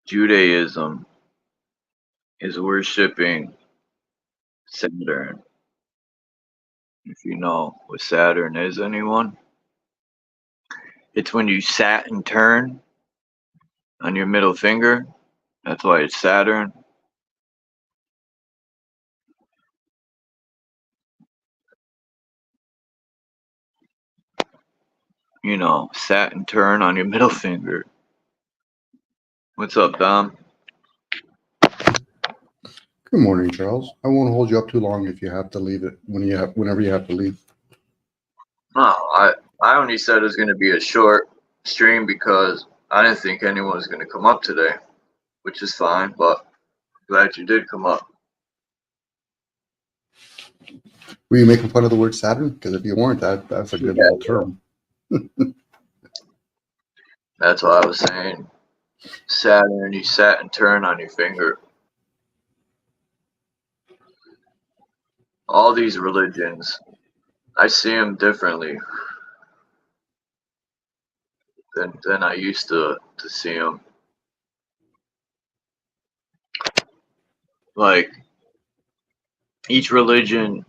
Judaism is worshiping Saturn. If you know what Saturn is, anyone? It's when you sat and turn on your middle finger. That's why it's Saturn. You know, sat and turn on your middle finger. What's up, Dom? Good morning, Charles. I won't hold you up too long if you have to leave it whenever you have to leave. No, I only said it was going to be a short stream because I didn't think anyone was going to come up today, which is fine, but glad you did come up. Were you making fun of the word Saturn? Because if you weren't, that's a good little term. That's what I was saying. Saturn, you sat and turn on your finger. All these religions, I see them differently than I used to see them. Like, each religion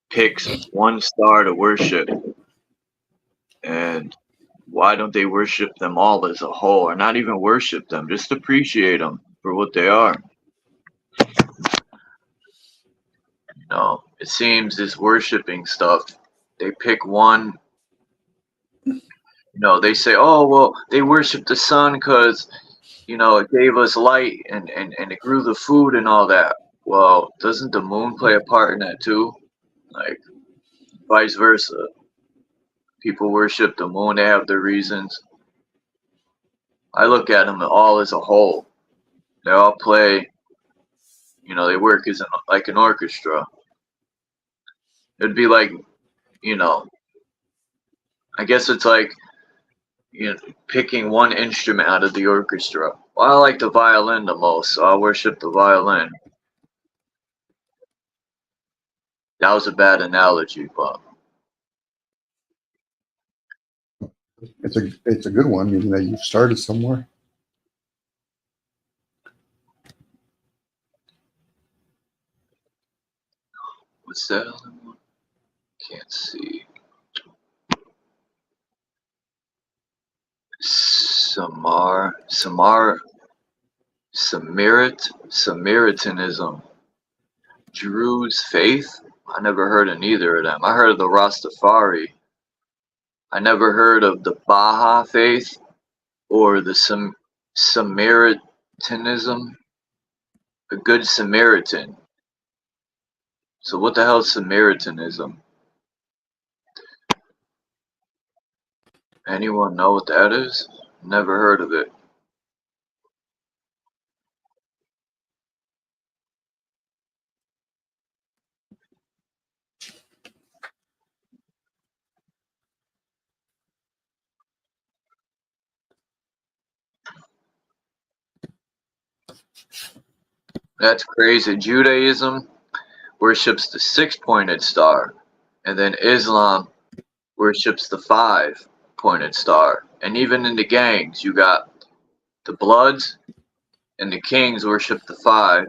picks one star to worship, and why don't they worship them all as a whole, or not even worship them, just appreciate them for what they are? You know, it seems this worshiping stuff, they pick one. You know, they say, oh, well, they worship the sun because, you know, it gave us light and it grew the food and all that. Well, doesn't the moon play a part in that too? Like, vice versa. People worship the moon, they have their reasons. I look at them all as a whole. They all play, you know, they work as like an orchestra. It'd be like, you know, I guess it's like, you know, picking one instrument out of the orchestra. Well, I like the violin the most, so I worship the violin. That was a bad analogy, but It's a good one, meaning that you've started somewhere. what's that other one? Can't see. Samaritanism. Drew's faith? I never heard of neither of them. I heard of the Rastafari. I never heard of the Baha faith or the Samaritanism. A good Samaritan. So what the hell is Samaritanism? Anyone know what that is? Never heard of it. That's crazy. Judaism worships the 6-pointed star, and then Islam worships the 5-pointed star. And even in the gangs, you got the Bloods and the Kings worship the 5,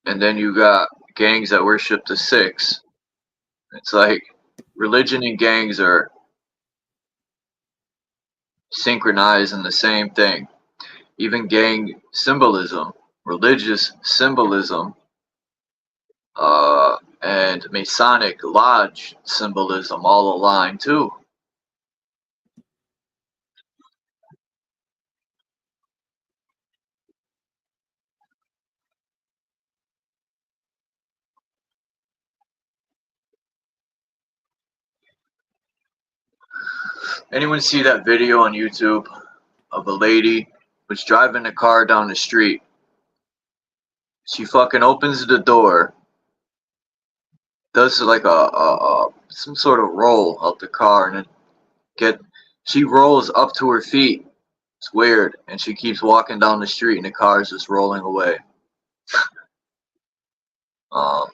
and then you got gangs that worship the 6. It's like religion and gangs are synchronized in the same thing. Even gang symbolism, religious symbolism, and Masonic lodge symbolism all align too. Anyone see that video on YouTube of a lady who's driving a car down the street? She fucking opens the door, does like a some sort of roll out the car, and then she rolls up to her feet. It's weird, and she keeps walking down the street, and the car is just rolling away. Not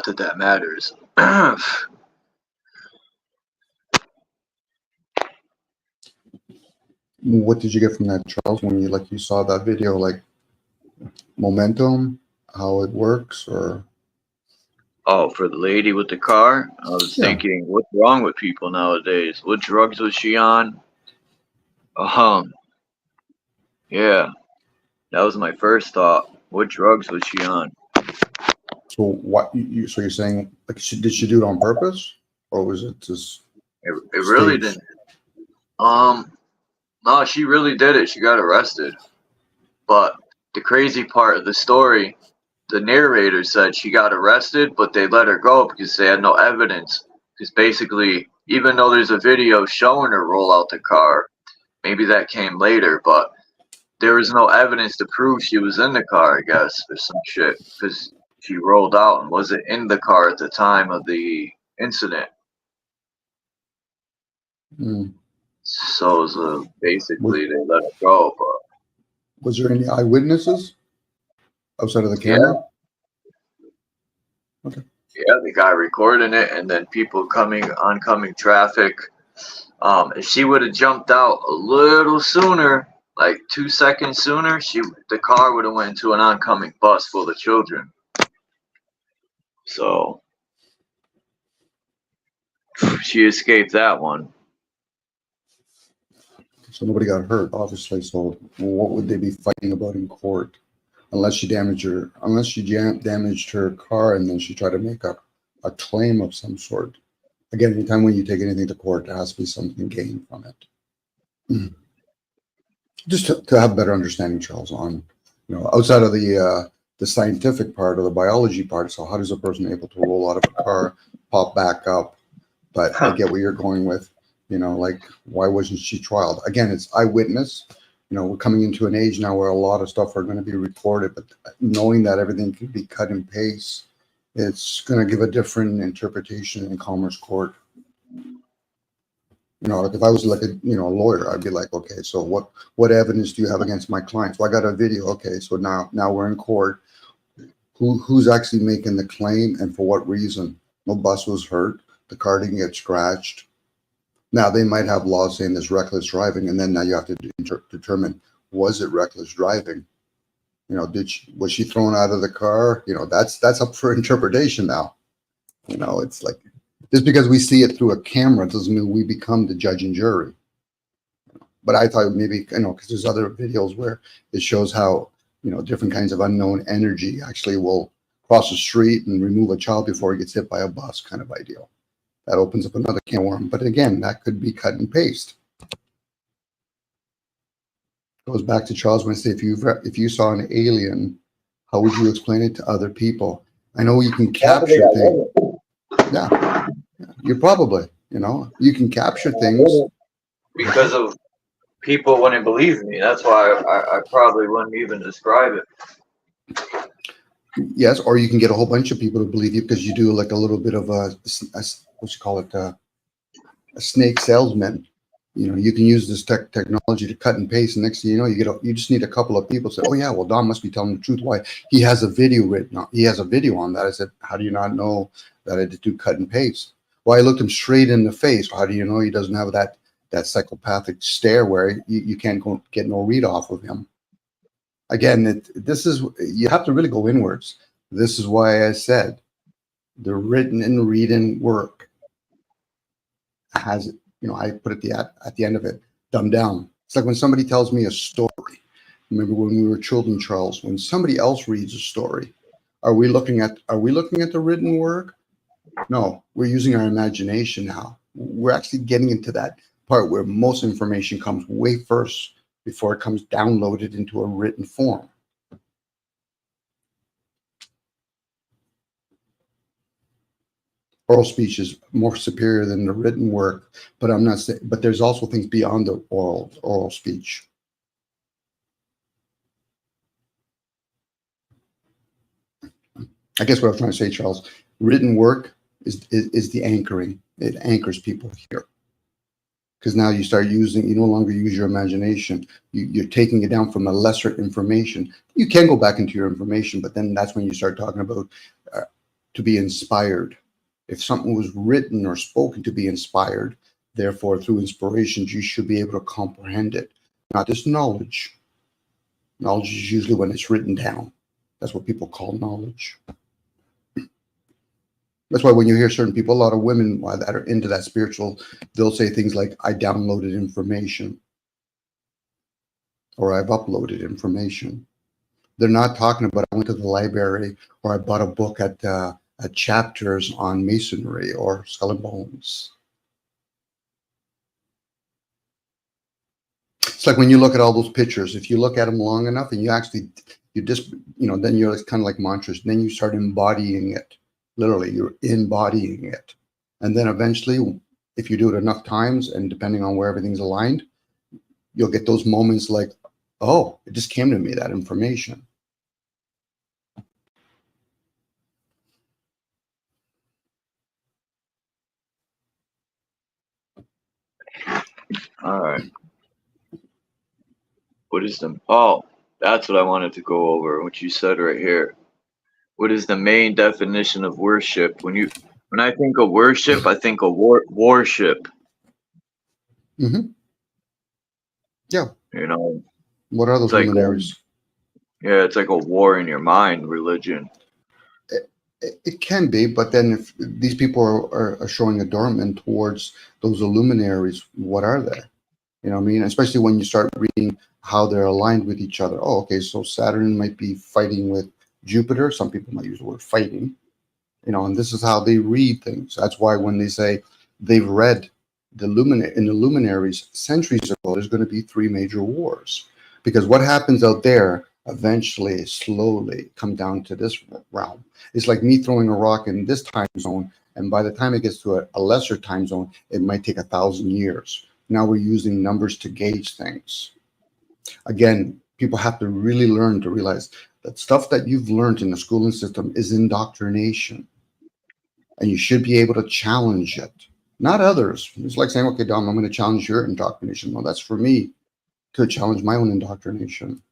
that that matters. What did you get from that, Charles, when you saw that video? Like momentum, how it works, or? Oh, for the lady with the car, I was thinking, what's wrong with people nowadays? What drugs was she on? Yeah, that was my first thought. What drugs was she on? So what? So you're saying, like, did she do it on purpose, or was it just? It really didn't. No, she really did it. She got arrested. But the crazy part of the story, the narrator said she got arrested, but they let her go because they had no evidence. Because basically, even though there's a video showing her roll out the car, maybe that came later, but there was no evidence to prove she was in the car, I guess, or some shit. Because she rolled out and wasn't in the car at the time of the incident. So basically, they let her go. But was there any eyewitnesses outside of the camera? Okay. Yeah, the guy recording it, and then people oncoming traffic. If she would have jumped out a little sooner, like 2 seconds sooner, the car would have went into an oncoming bus full of children. So she escaped that one. So nobody got hurt, obviously. So what would they be fighting about in court? Unless she damaged her car, and then she tried to make a claim of some sort. Again, anytime when you take anything to court, there has to be something gained from it. Just to have a better understanding, Charles, on, outside of the scientific part or the biology part. So how does a person able to roll out of a car, pop back up? But I get where you're going with. Like, why wasn't she trialed? Again, it's eyewitness. We're coming into an age now where a lot of stuff are going to be recorded, but knowing that everything can be cut and paste, it's going to give a different interpretation in commerce court. Like if I was like a lawyer, I'd be like, okay, so what evidence do you have against my client? So I got a video. Okay, so now we're in court. Who's actually making the claim and for what reason? No bus was hurt. The car didn't get scratched. Now, they might have laws saying there's reckless driving, and then now you have to determine, was it reckless driving? Was she thrown out of the car? That's up for interpretation now. It's like, just because we see it through a camera doesn't mean we become the judge and jury. But I thought maybe, because there's other videos where it shows how, different kinds of unknown energy actually will cross the street and remove a child before he gets hit by a bus, kind of ideal. That opens up another can of worms. But again, that could be cut and paste. Goes back to Charles when I say, if you saw an alien, how would you explain it to other people? I know you can capture things. Yeah, you're probably, you can capture things. Because of people wouldn't believe me. That's why I probably wouldn't even describe it. Yes, or you can get a whole bunch of people to believe you because you do like a little bit of a snake salesman. You know, you can use this technology to cut and paste, and next thing you know, you just need a couple of people to say, "Oh yeah, well Don must be telling the truth." Why? He has a video written on. He has a video on that. I said, "How do you not know that I did do cut and paste?" Well, I looked him straight in the face. How do you know he doesn't have that psychopathic stare where you can't get no read off of him? Again, this is, you have to really go inwards. This is why I said the written and reading work has, you know, I put it at the end of it, dumbed down. It's like when somebody tells me a story. Remember when we were children, Charles, when somebody else reads a story, are we looking at the written work? No, we're using our imagination now. We're actually getting into that part where most information comes way first before it comes downloaded into a written form. Oral speech is more superior than the written work, but I'm not saying, but there's also things beyond the oral speech. I guess what I'm trying to say, Charles, written work is the anchoring. It anchors people here. Because now you start using, you no longer use your imagination. You're taking it down from a lesser information. You can go back into your information, but then that's when you start talking about to be inspired. If something was written or spoken to be inspired, therefore through inspirations, you should be able to comprehend it. Not just knowledge. Knowledge is usually when it's written down. That's what people call knowledge. That's why when you hear certain people, a lot of women that are into that spiritual, they'll say things like, I downloaded information, or I've uploaded information. They're not talking about, I went to the library, or I bought a book at chapters on masonry or skull and bones. It's like when you look at all those pictures, if you look at them long enough and then you're kind of like mantras, then you start embodying it. Literally, you're embodying it. And then eventually, if you do it enough times, and depending on where everything's aligned, you'll get those moments like, oh, it just came to me, that information. All right. What is that's what I wanted to go over, what you said right here. What is the main definition of worship? When I think of worship, I think of worship. Mm-hmm. Yeah. You know, what are those luminaries? Yeah, it's like a war in your mind religion. It can be, but then if these people are showing adornment towards those luminaries, what are they? You know what I mean? Especially when you start reading how they're aligned with each other. Oh, okay, so Saturn might be fighting with Jupiter. Some people might use the word fighting, you know, and this is how they read things. That's why when they say they've read in the luminaries centuries ago, there's going to be 3 major wars, because what happens out there eventually slowly come down to this realm. It's like me throwing a rock in this time zone, and by the time it gets to a lesser time zone, it might take 1,000 years. Now we're using numbers to gauge things. Again, people have to really learn to realize that stuff that you've learned in the schooling system is indoctrination, and you should be able to challenge it, not others. It's like saying, okay, Dom, I'm going to challenge your indoctrination. No, that's for me to challenge my own indoctrination.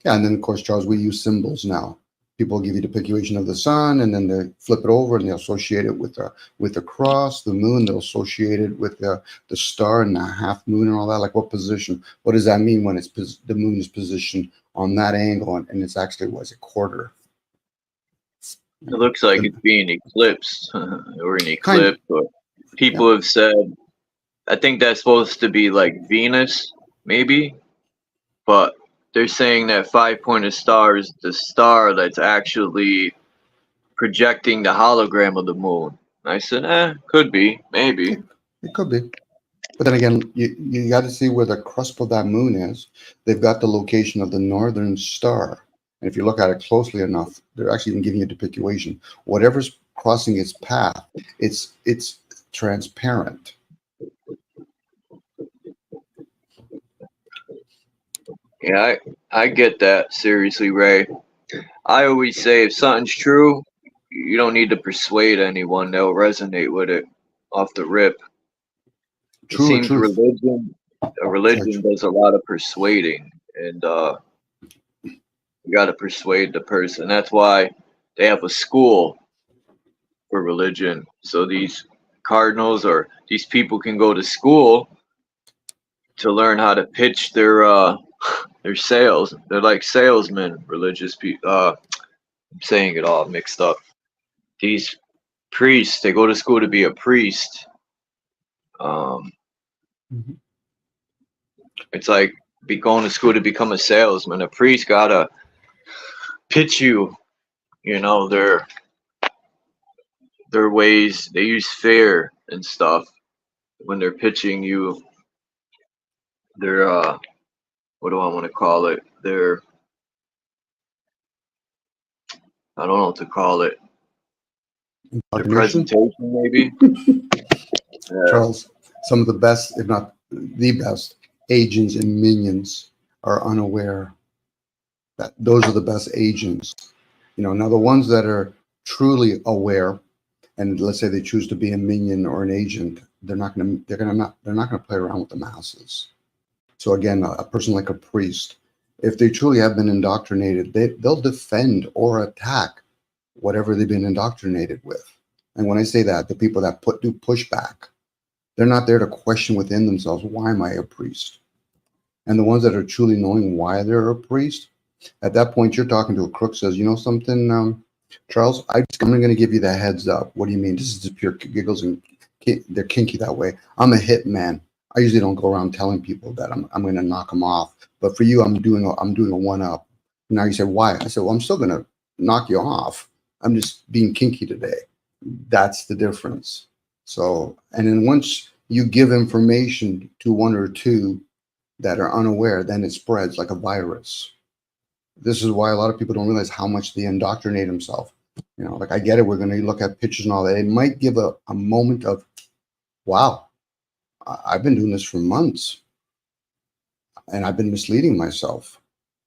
Yeah, and then of course, Charles, we use symbols now. People give you the pictuation of the sun, and then they flip it over and they associate it with the cross, the moon. They'll associate it with the star and the half moon and all that. Like, what position? What does that mean when the moon is positioned on that angle, and it's actually a quarter? It looks like it's being eclipsed or an eclipse. Or people have said, I think that's supposed to be like Venus, maybe, but they're saying that 5-pointed star is the star that's actually projecting the hologram of the moon. I said, could be, maybe. It could be. But then again, you got to see where the cusp of that moon is. They've got the location of the northern star. And if you look at it closely enough, they're actually even giving you a depiction. Whatever's crossing its path, it's transparent. Yeah, I get that. Seriously, Ray. I always say if something's true, you don't need to persuade anyone. They'll resonate with it off the rip. It True, seems truth. religion does a lot of persuading, and you got to persuade the person. That's why they have a school for religion, so these cardinals or these people can go to school to learn how to pitch their sales. They're like salesmen, religious people. I'm saying it all mixed up. These priests, they go to school to be a priest. Mhm. It's like going to school to become a salesman. A priest gotta pitch you, their ways. They use fear and stuff when they're pitching you their what do I want to call it? Their, I don't know what to call it. Their Cognition? presentation, maybe. Charles, some of the best, if not the best, agents and minions are unaware that those are the best agents. Now the ones that are truly aware, and let's say they choose to be a minion or an agent, they're not going to play around with the masses. So again, a person like a priest, if they truly have been indoctrinated, they'll defend or attack whatever they've been indoctrinated with. And when I say that, the people that do pushback, they're not there to question within themselves, why am I a priest? And the ones that are truly knowing why they're a priest, at that point, you're talking to a crook, says, you know something, Charles, I'm going to give you the heads up. What do you mean? This is just pure giggles, and they're kinky that way. I'm a hit man. I usually don't go around telling people that I'm going to knock them off. But for you, I'm doing a one-up. Now you say, why? I said, well, I'm still going to knock you off. I'm just being kinky today. That's the difference. So, and then once you give information to one or two that are unaware, then it spreads like a virus. This is why a lot of people don't realize how much they indoctrinate themselves. Like, I get it. We're going to look at pictures and all that. It might give a moment of, wow, I've been doing this for months and I've been misleading myself.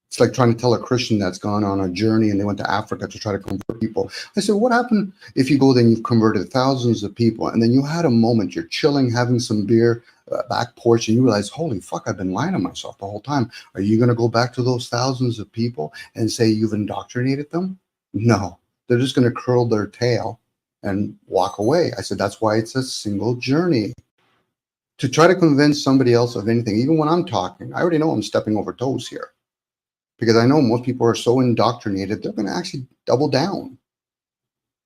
It's like trying to tell a Christian that's gone on a journey and they went to Africa to try to convert people. I said, what happened if you go there and you've converted thousands of people and then you had a moment, you're chilling, having some beer, back porch, and you realize, holy fuck, I've been lying to myself the whole time. Are you going to go back to those thousands of people and say you've indoctrinated them? No, they're just going to curl their tail and walk away. I said, that's why it's a single journey. To try to convince somebody else of anything, even when I'm talking, I already know I'm stepping over toes here. Because I know most people are so indoctrinated, they're going to actually double down.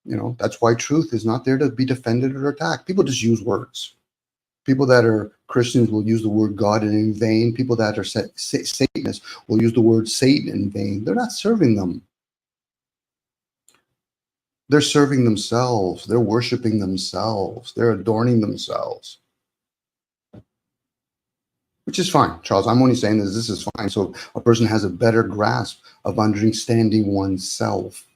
That's why truth is not there to be defended or attacked. People just use words. People that are Christians will use the word God in vain. People that are Satanists will use the word Satan in vain. They're not serving them. They're serving themselves. They're worshiping themselves. They're adorning themselves. Which is fine, Charles. I'm only saying this is fine. So a person has a better grasp of understanding oneself.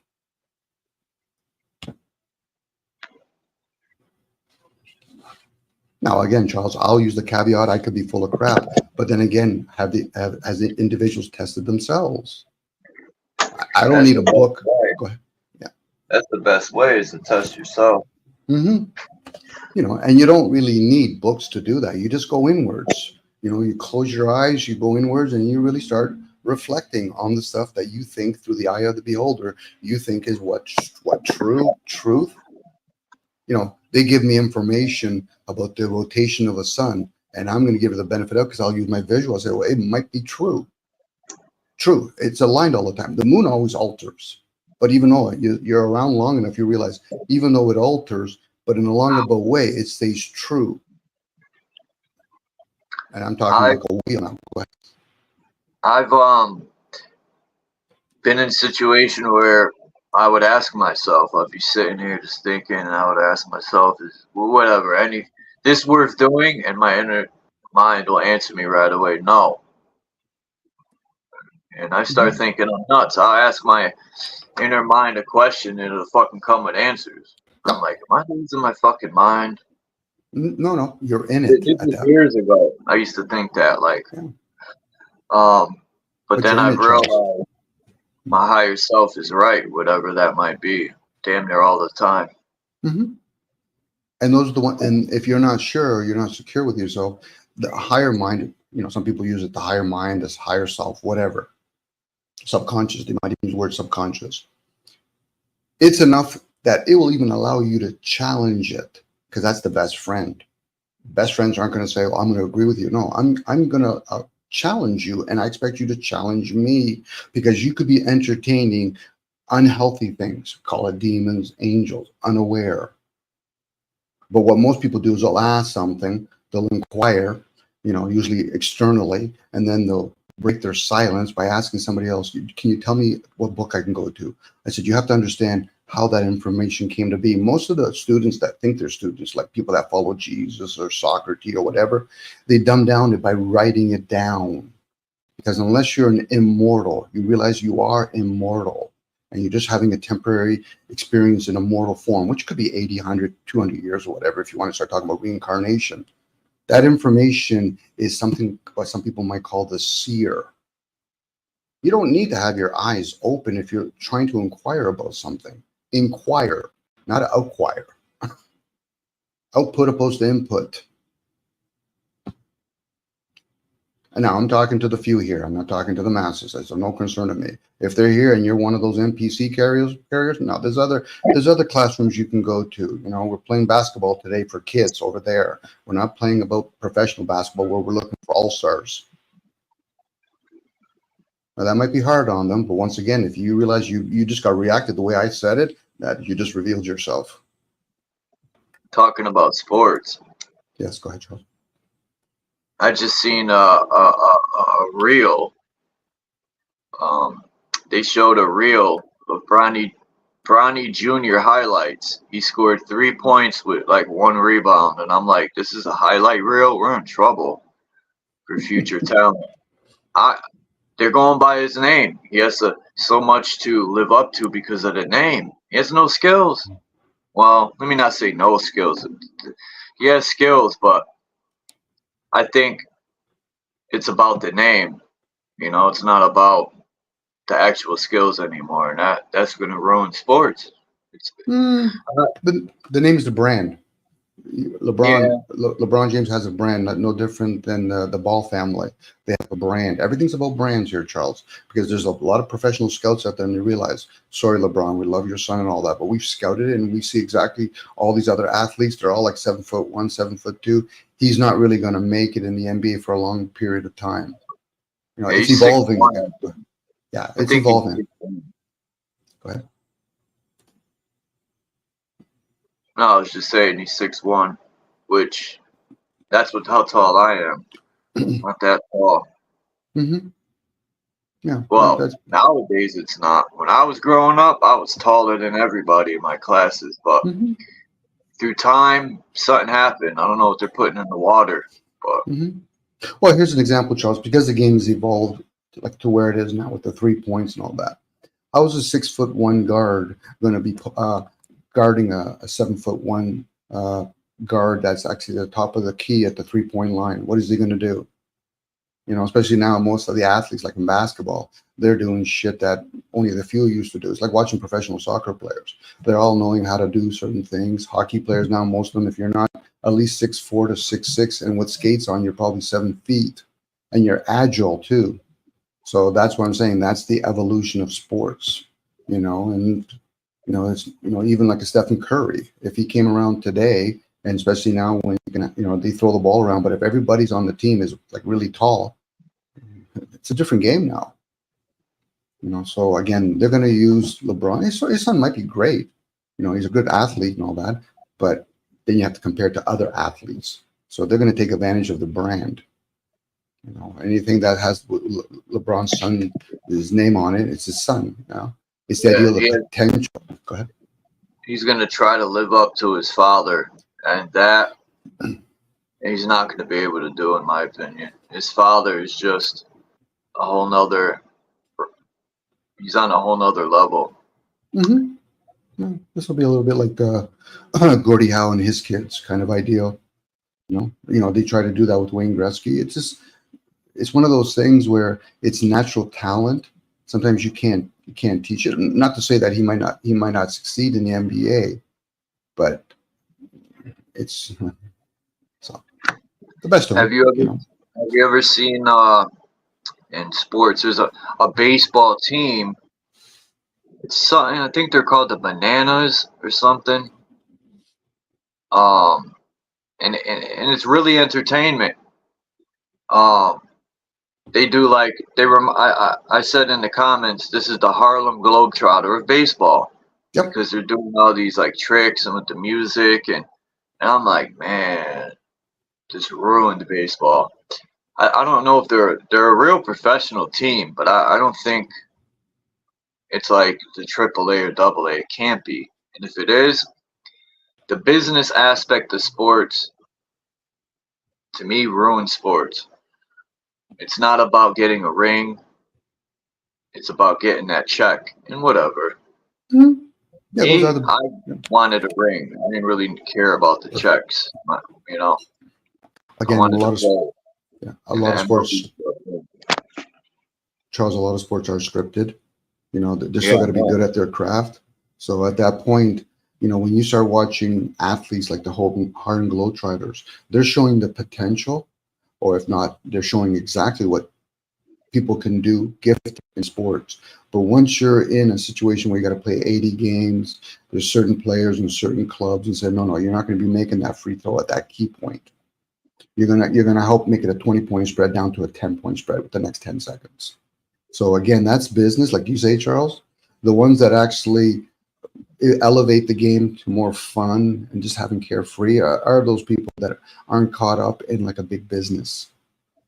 Now, again, Charles, I'll use the caveat, I could be full of crap, but then again, have the individuals tested themselves? I don't need a book. Go ahead. Yeah. That's the best way, is to test yourself. Mm-hmm. And you don't really need books to do that. You just go inwards. You close your eyes, you go inwards, and you really start reflecting on the stuff that you think through the eye of the beholder, you think is what truth. They give me information about the rotation of a sun, and I'm going to give it the benefit of, because I'll use my visual. I'll say, well, it might be true. True. It's aligned all the time. The moon always alters. But even though you're around long enough, you realize, even though it alters, but in a roundabout way, it stays true. And I'm talking like a wheel now. Go ahead. I've been in a situation where I would ask myself, I'd be sitting here just thinking, and I would ask myself, whatever, this worth doing? And my inner mind will answer me right away, no. And I start thinking I'm nuts. I'll ask my inner mind a question and it'll fucking come with answers. I'm like, am I losing my fucking mind? No, you're in it. Years ago, I used to think that, but then I've realized my higher self is right, whatever that might be, damn near all the time. Mm-hmm. And those are the one. And if you're not sure, you're not secure with yourself, the higher mind, some people use it, the higher mind, this higher self, whatever, subconscious. They might even use the word subconscious. It's enough that it will even allow you to challenge it, because that's the best friend. Best friends aren't going to say, well, I'm going to agree with you. No, I'm going to challenge you, and I expect you to challenge me, because you could be entertaining unhealthy things, call it demons, angels, unaware. But what most people do is they'll ask something, they'll inquire, usually externally, and then they'll break their silence by asking somebody else, can you tell me what book I can go to? I said, you have to understand how that information came to be. Most of the students that think they're students, like people that follow Jesus or Socrates or whatever, they dumb down it by writing it down. Because unless you're an immortal, you realize you are immortal, and you're just having a temporary experience in a mortal form, which could be 80, 100, 200 years or whatever, if you want to start talking about reincarnation. That information is something what some people might call the seer. You don't need to have your eyes open if you're trying to inquire about something. Inquire, not outquire. Output opposed to input. And now I'm talking to the few here. I'm not talking to the masses. That's of no concern to me. If they're here and you're one of those NPC carriers, no, there's other classrooms you can go to. We're playing basketball today for kids over there. We're not playing about professional basketball where we're looking for all-stars. Now that might be hard on them, but once again, if you realize you just got reacted the way I said it, that you just revealed yourself. Talking about sports. Yes, go ahead, Charles. I just seen a reel. They showed a reel of Bronny Jr. highlights. He scored 3 points with like 1 rebound, and I'm like, this is a highlight reel. We're in trouble for future talent. They're going by his name. He has so much to live up to because of the name. He has no skills. Well, let me not say no skills. He has skills, but I think it's about the name. It's not about the actual skills anymore, and that's going to ruin sports. The name is the brand. LeBron James has a brand, no different than the Ball family. They have a brand. Everything's about brands here, Charles, because there's a lot of professional scouts out there, and they realize, sorry, LeBron, we love your son and all that, but we've scouted it and we see exactly all these other athletes. They're all like 7'1", 7'2". He's not really going to make it in the NBA for a long period of time. It's evolving. Yeah, it's evolving. Go ahead. No, I was just saying he's 6'1", which that's how tall I am. Not that tall. Mm-hmm. Yeah. Well, nowadays it's not. When I was growing up, I was taller than everybody in my classes, but through time, something happened. I don't know what they're putting in the water, but. Well, here's an example, Charles, because the game has evolved to where it is now with the 3 points and all that. How is a 6'1" guard going to be guarding a 7'1" guard that's actually the top of the key at the 3-point line? What is he going to do? Especially now, most of the athletes, like in basketball, they're doing shit that only the few used to do. It's like watching professional soccer players. They're all knowing how to do certain things. Hockey players now, most of them, if you're not at least 6'4" to 6'6", and with skates on, you're probably 7 feet, and you're agile too. So that's what I'm saying. That's the evolution of sports, and it's even like a Stephen Curry. If he came around today, and especially now when you can, they throw the ball around, but if everybody's on the team is like really tall, it's a different game now. So again, they're going to use LeBron. His son might be great. He's a good athlete and all that, but then you have to compare it to other athletes. So they're going to take advantage of the brand. Anything that has LeBron's son, his name on it, it's his son. It's the idea of potential. Go ahead. He's going to try to live up to his father, and that he's not going to be able to do, in my opinion. His father is just a whole nother. He's on a whole nother level. This will be a little bit like Gordie Howe and his kids kind of ideal. They try to do that with Wayne Gretzky. It's one of those things where it's natural talent. Sometimes you can't teach it. Not to say that he might not succeed in the NBA, but it's so the best of Have it, you you ever know. have you ever seen in sports? There's a baseball team. It's something, I think they're called the Bananas or something. And it's really entertainment. They do like I said in the comments, this is the Harlem Globetrotter of baseball. Yep. Because they're doing all these like tricks and with the music and I'm like, man, just ruined baseball. I don't know if they're a real professional team, but I don't think it's like the AAA or AA. It can't be. And if it is, the business aspect of sports, to me, ruins sports. It's not about getting a ring. It's about getting that check and whatever. Mm-hmm. Yeah, Me, those are the, I wanted a ring. I didn't really care about the checks. You know, again, I wanted to play. Yeah, a lot of sports, Charles, a lot of sports are scripted. You know, they're still got to be good at their craft. So at that point, you know, when you start watching athletes like the Harlem Globetrotters, they're showing the potential, or if not, they're showing exactly what people can do, gifted in sports. But once you're in a situation where you got to play 80 games, there's certain players and certain clubs and say, no, you're not going to be making that free throw at that key point. You're gonna help make it a 20-point spread down to a 10-point spread with the next 10 seconds. So again, that's business, like you say, Charles. The ones that actually elevate the game to more fun and just having carefree are those people that aren't caught up in like a big business.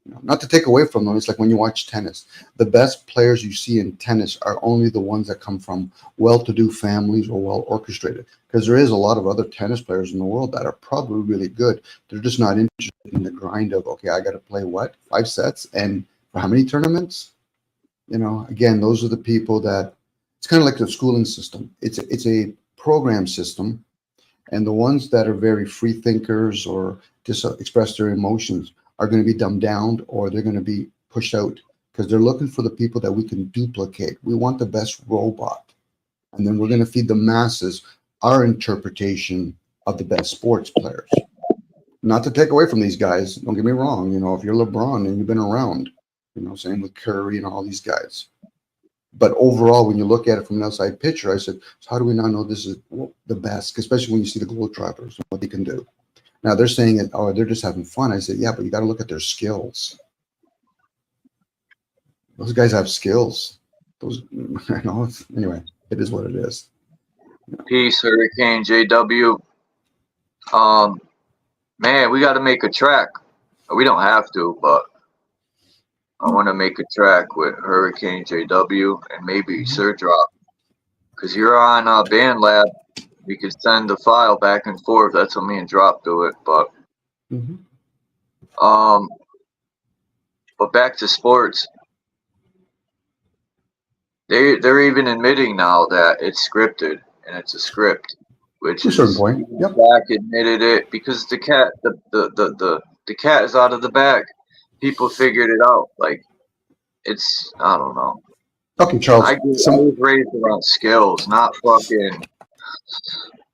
You know, not to take away from them, it's like when you watch tennis. The best players you see in tennis are only the ones that come from well-to-do families or well-orchestrated. Because there is a lot of other tennis players in the world that are probably really good. They're just not interested in the grind of, okay, I got to play what? 5 sets and for how many tournaments? You know, again, those are the people that, it's kind of like the schooling system. It's a program system. And the ones that are very free thinkers or just express their emotions are going to be dumbed down, or they're going to be pushed out because they're looking for the people that we can duplicate. We want the best robot. And then we're going to feed the masses our interpretation of the best sports players. Not to take away from these guys. Don't get me wrong. You know, if you're LeBron and you've been around, you know, same with Curry and all these guys. But overall, when you look at it from an outside picture, I said, so how do we not know this is the best? Especially when you see the Globetrotters and what they can do. Now they're saying it, oh, they're just having fun. I said, yeah, but you got to look at their skills. Those guys have skills. Those, you know, anyway, it is what it is. Peace, Hurricane JW. Man, we got to make a track. We don't have to, but I want to make a track with Hurricane JW and maybe Sir Drop. Because you're on Band Lab. We could send the file back and forth. That's what me and Drop do it. But but back to sports. They're even admitting now that it's scripted and it's a script, which to a certain point. Yep. Black admitted it because the cat the cat is out of the bag. People figured it out. Like it's, I don't know. Okay, Charles. I was raised around skills, not fucking.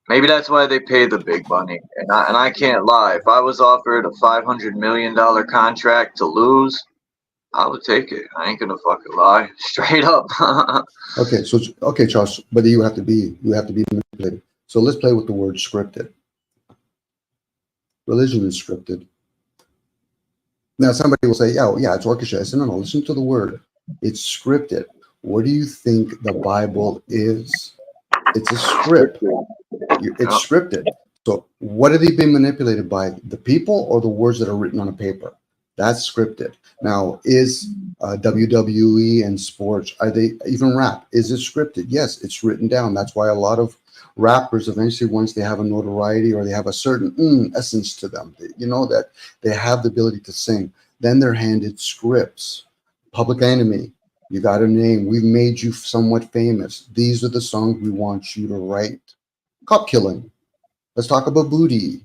Maybe that's why they pay the big money. And I can't lie. If I was offered a $500 million contract to lose, I would take it. I ain't gonna fucking lie. Straight up. Okay, so okay, Charles, but you have to be manipulated. So let's play with the word scripted. Religion is scripted. Now somebody will say, yeah, it's orchestrated. I said, no, listen to the word. It's scripted. What do you think the Bible is? It's a script. It's scripted. So what are they being manipulated by? The people or the words that are written on a paper? That's scripted. Now, is WWE and sports, are they even rap? Is it scripted? Yes, it's written down. That's why a lot of rappers eventually, once they have a notoriety or they have a certain essence to them, you know, that they have the ability to sing, then they're handed scripts. Public Enemy, you got a name. We've made you somewhat famous. These are the songs we want you to write. Cop killing. Let's talk about booty.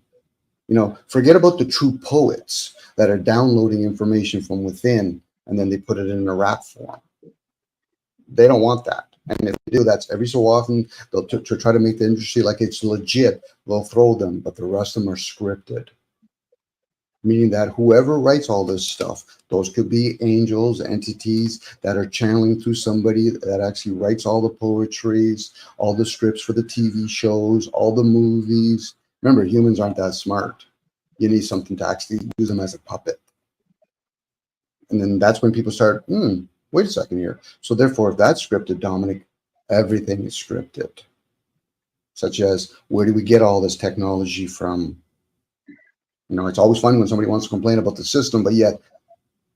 You know, forget about the true poets that are downloading information from within and then they put it in a rap form. They don't want that. And if they do, that's every so often they'll to try to make the industry like it's legit. They'll throw them, but the rest of them are scripted. Meaning that whoever writes all this stuff, those could be angels, entities that are channeling through somebody that actually writes all the poetries, all the scripts for the TV shows, all the movies. Remember, humans aren't that smart. You need something to actually use them as a puppet. And then that's when people start, wait a second here. So therefore, if that's scripted, Dominic, everything is scripted. Such as, where do we get all this technology from? You know, it's always fun when somebody wants to complain about the system, but yet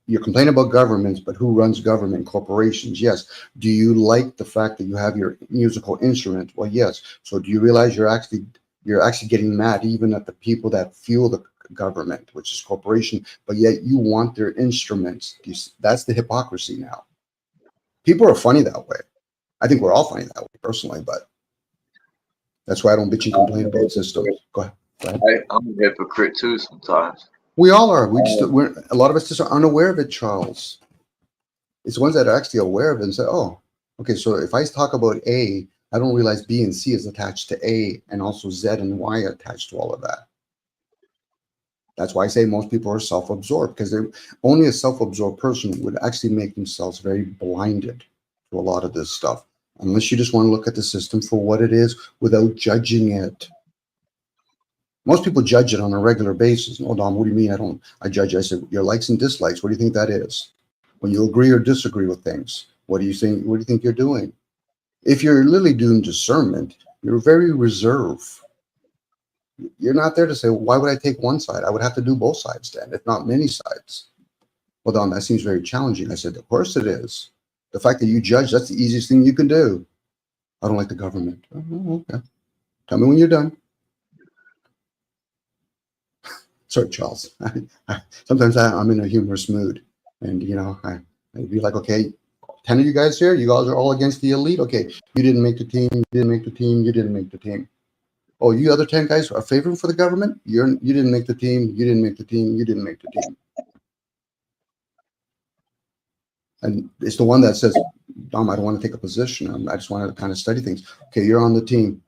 you're complaining about governments, but who runs government? Corporations, yes. Do you like the fact that you have your musical instrument? Well, yes. So do you realize you're actually getting mad even at the people that fuel the government, which is corporation, but yet you want their instruments? That's the hypocrisy now. People are funny that way. I think we're all funny that way personally, but that's why I don't bitch and complain about systems. Go ahead. I'm a hypocrite too sometimes. We all are. A lot of us just are unaware of it, Charles. It's the ones that are actually aware of it and say, oh, okay, so if I talk about A, I don't realize B and C is attached to A and also Z and Y are attached to all of that. That's why I say most people are self-absorbed, because only a self-absorbed person would actually make themselves very blinded to a lot of this stuff, unless you just want to look at the system for what it is without judging it. Most people judge it on a regular basis. No, Dom, what do you mean? I judge. I said, your likes and dislikes. What do you think that is? When you agree or disagree with things, what do you think? What do you think you're doing? If you're literally doing discernment, you're very reserved. You're not there to say, well, why would I take one side? I would have to do both sides then, if not many sides. Well, Dom, that seems very challenging. I said, of course it is. The fact that you judge, that's the easiest thing you can do. I don't like the government. Oh, okay. Tell me when you're done. Sorry, Charles. Sometimes I'm in a humorous mood, and I'd be like, okay, 10 of you guys here, you guys are all against the elite. Okay, you didn't make the team. You didn't make the team. You didn't make the team. Oh, you other 10 guys are favoring for the government. You didn't make the team. You didn't make the team. You didn't make the team. And it's the one that says, Dom, I don't want to take a position. I just want to kind of study things. Okay, you're on the team.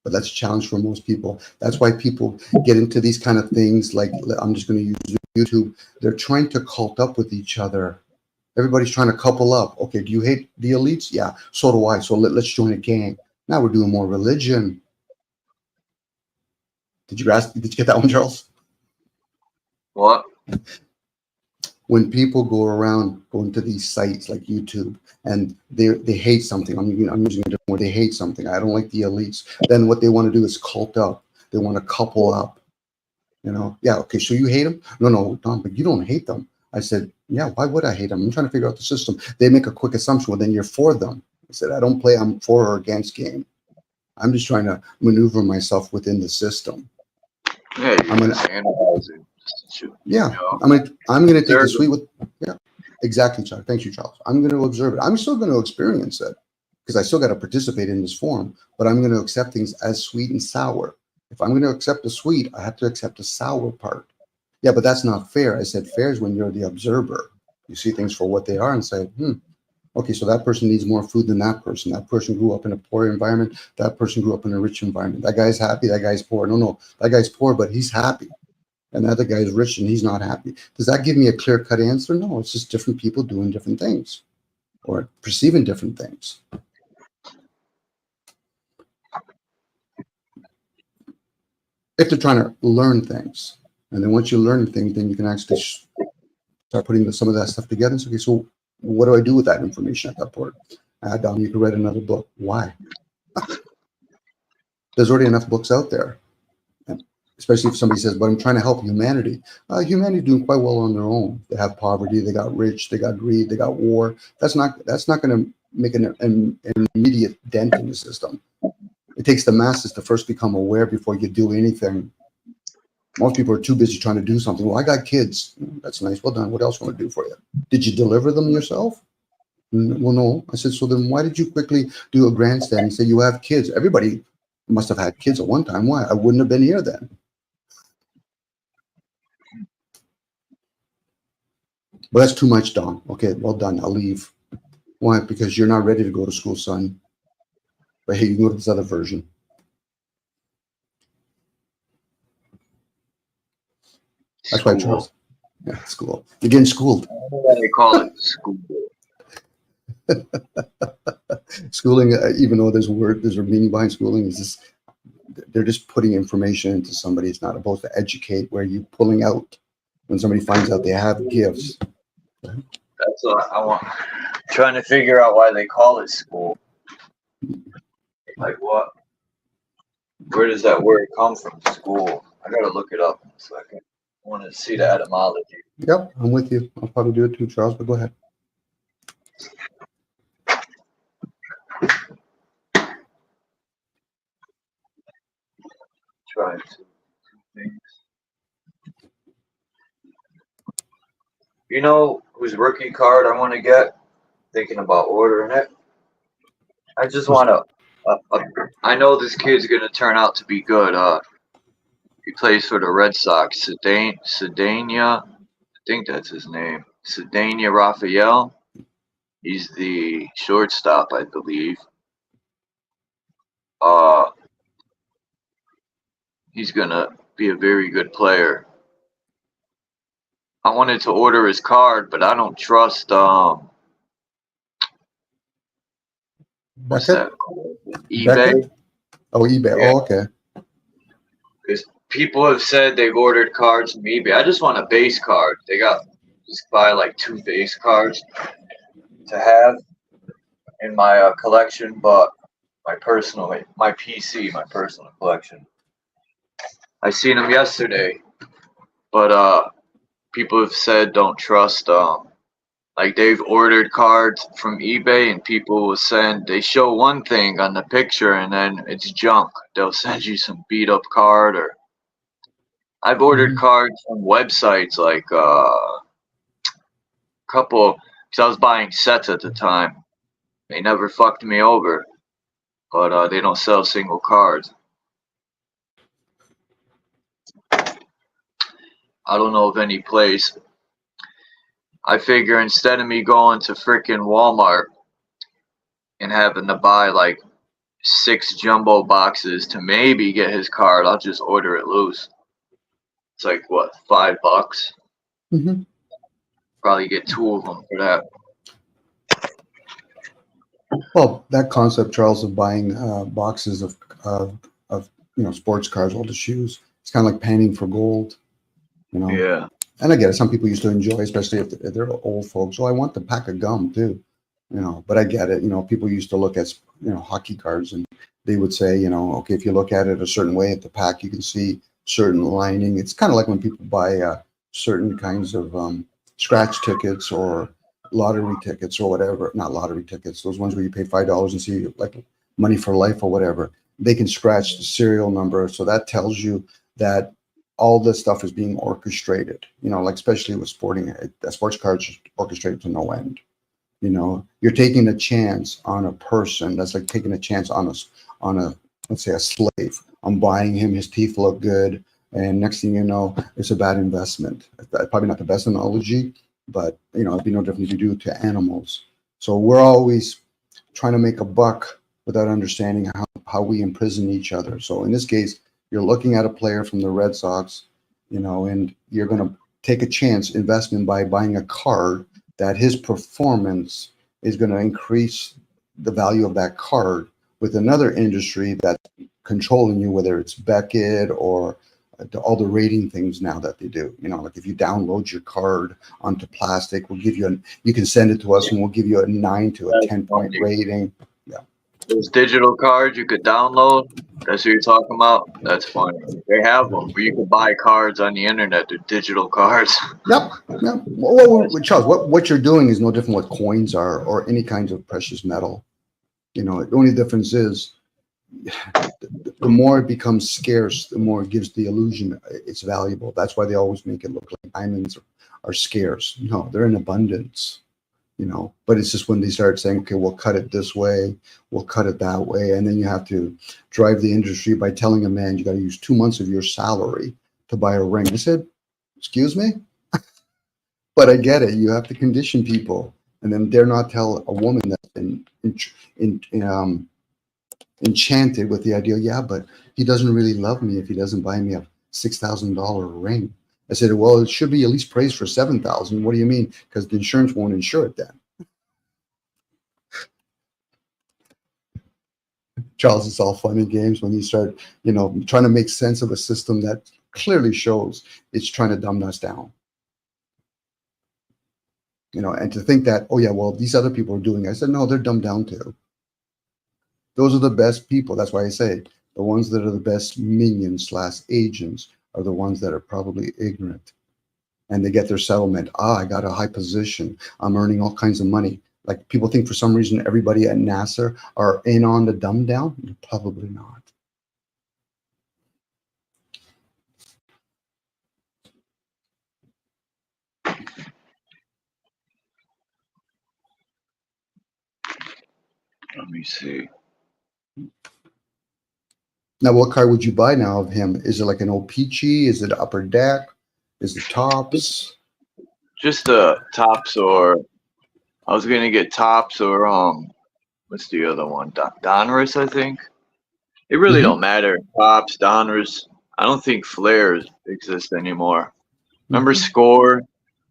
But that's a challenge for most people. That's why people get into these kind of things. Like, I'm just going to use YouTube. They're trying to cult up with each other. Everybody's trying to couple up. Okay, do you hate the elites? Yeah, so do I. So let's join a gang. Now we're doing more religion. Did you get that one, Charles? What? When people go around going to these sites like YouTube and they hate something, I'm using a different word, they hate something. I don't like the elites. Then what they want to do is cult up. They want to couple up. Yeah, okay, so you hate them? No, Tom, but you don't hate them. I said, yeah, why would I hate them? I'm trying to figure out the system. They make a quick assumption, well, then you're for them. I said, I don't play, I'm for or against game. I'm just trying to maneuver myself within the system. Yeah, I'm going to analyze it. Yeah, I'm gonna take the sweet with, yeah, exactly, Charles. Thank you, Charles. I'm going to observe it. I'm still going to experience it because I still got to participate in this form, but I'm going to accept things as sweet and sour. If I'm going to accept the sweet, I have to accept the sour part. Yeah, but that's not fair. I said fair is when you're the observer. You see things for what they are and say, okay, so that person needs more food than that person. That person grew up in a poor environment. That person grew up in a rich environment. That guy's happy. That guy's poor. No, that guy's poor, but he's happy. And the other guy is rich and he's not happy. Does that give me a clear-cut answer? No, it's just different people doing different things or perceiving different things. If they're trying to learn things. And then once you learn things, then you can actually start putting some of that stuff together. And say, okay, so what do I do with that information at that point? Dom, you can write another book. Why? There's already enough books out there. Especially if somebody says, but I'm trying to help humanity. Humanity doing quite well on their own. They have poverty, they got rich, they got greed, they got war. That's not going to make an immediate dent in the system. It takes the masses to first become aware before you do anything. Most people are too busy trying to do something. Well, I got kids. That's nice. Well done. What else can I do for you? Did you deliver them yourself? Well, no. I said, so then why did you quickly do a grandstand and say you have kids? Everybody must have had kids at one time. Why? I wouldn't have been here then. But that's too much, Don. Okay, well done. I'll leave. Why? Because you're not ready to go to school, son. But hey, you can go to this other version. That's why, Charles. Yeah, school. You're getting schooled. They call it school. Schooling, even though there's a meaning behind schooling, is just they're just putting information into somebody. It's not supposed to educate. Where you pulling out when somebody finds out they have gifts. That's what I want. Trying to figure out why they call it school. Like what? Where does that word come from? School. I gotta look it up in a second. I want to see the etymology. Yep, I'm with you. I'll probably do it too, Charles. But go ahead. Try two things. You know whose rookie card I want to get? Thinking about ordering it. I just want to. I know this kid's gonna turn out to be good. He plays for the Red Sox. Cedania, I think that's his name. Cedania Raphael. He's the shortstop, I believe. He's gonna be a very good player. I wanted to order his card, but I don't trust what's that called? eBay. Beckett? Oh, eBay. Yeah. Oh, okay. Because people have said they've ordered cards from eBay. I just want a base card. They got just buy like 2 base cards to have in my collection, but my personal collection. I seen them yesterday, but people have said don't trust like they've ordered cards from eBay and people will send, they show one thing on the picture and then it's junk. They'll send you some beat up card. Or I've ordered cards from websites like couple, because I was buying sets at the time. They never fucked me over, but they don't sell single cards. I don't know of any place. I figure instead of me going to frickin' Walmart and having to buy like 6 jumbo boxes to maybe get his card, I'll just order it loose. It's like what, $5? Probably get 2 of them for that. Well, that concept, Charles, of buying boxes of sports cars, all the shoes, it's kind of like panning for gold, you know. Yeah. And I get it. Some people used to enjoy, especially if they're old folks. Oh, I want the pack of gum too, you know. But I get it. You know, people used to look at hockey cards, and they would say, you know, okay, if you look at it a certain way at the pack, you can see certain lining. It's kind of like when people buy certain kinds of scratch tickets or lottery tickets or whatever. Not lottery tickets. Those ones where you pay $5 and see like money for life or whatever. They can scratch the serial number, so that tells you that all this stuff is being orchestrated, you know, like especially with sports cards orchestrated to no end. You know, you're taking a chance on a person. That's like taking a chance on a let's say a slave. I'm buying him, his teeth look good, and next thing you know, it's a bad investment. Probably not the best analogy, but you know, it'd be no different if you do to animals. So we're always trying to make a buck without understanding how we imprison each other. So in this case, you're looking at a player from the Red Sox, you know, and you're going to take a chance investment by buying a card that his performance is going to increase the value of that card with another industry that's controlling you, whether it's Beckett or all the rating things now that they do. You know, like if you download your card onto plastic, we'll give you you can send it to us and we'll give you a 9 to a 10-point rating. Yeah. Those digital cards you could download. That's what you're talking about? That's funny. They have them where you can buy cards on the internet. They're digital cards. Yep. Well, Charles, what you're doing is no different what coins are or any kinds of precious metal. You know, the only difference is the more it becomes scarce, the more it gives the illusion it's valuable. That's why they always make it look like diamonds are scarce. No, they're in abundance. You know, but it's just when they start saying, okay, we'll cut it this way, we'll cut it that way. And then you have to drive the industry by telling a man, you got to use 2 months of your salary to buy a ring. I said, excuse me? But I get it. You have to condition people, and then dare not tell a woman that's been enchanted with the idea. Yeah, but he doesn't really love me if he doesn't buy me a $6,000 ring. I said, well, it should be at least praised for $7,000. What do you mean? Because the insurance won't insure it then. Charles, it's all fun and games when you start, trying to make sense of a system that clearly shows it's trying to dumb us down. And to think that, oh yeah, well, these other people are doing it. I said, no, they're dumbed down too. Those are the best people. That's why I say the ones that are the best minions / agents are the ones that are probably ignorant. And they get their settlement. I got a high position. I'm earning all kinds of money. Like people think for some reason everybody at NASA are in on the dumb down. Probably not. Let me see. Now, what car would you buy now of him? Is it like an old Peachy? Is it upper deck? Is it tops? Just tops, or I was gonna get tops, or what's the other one? Donruss, I think. It really don't matter. Tops, Donruss. I don't think flares exist anymore. Remember Score?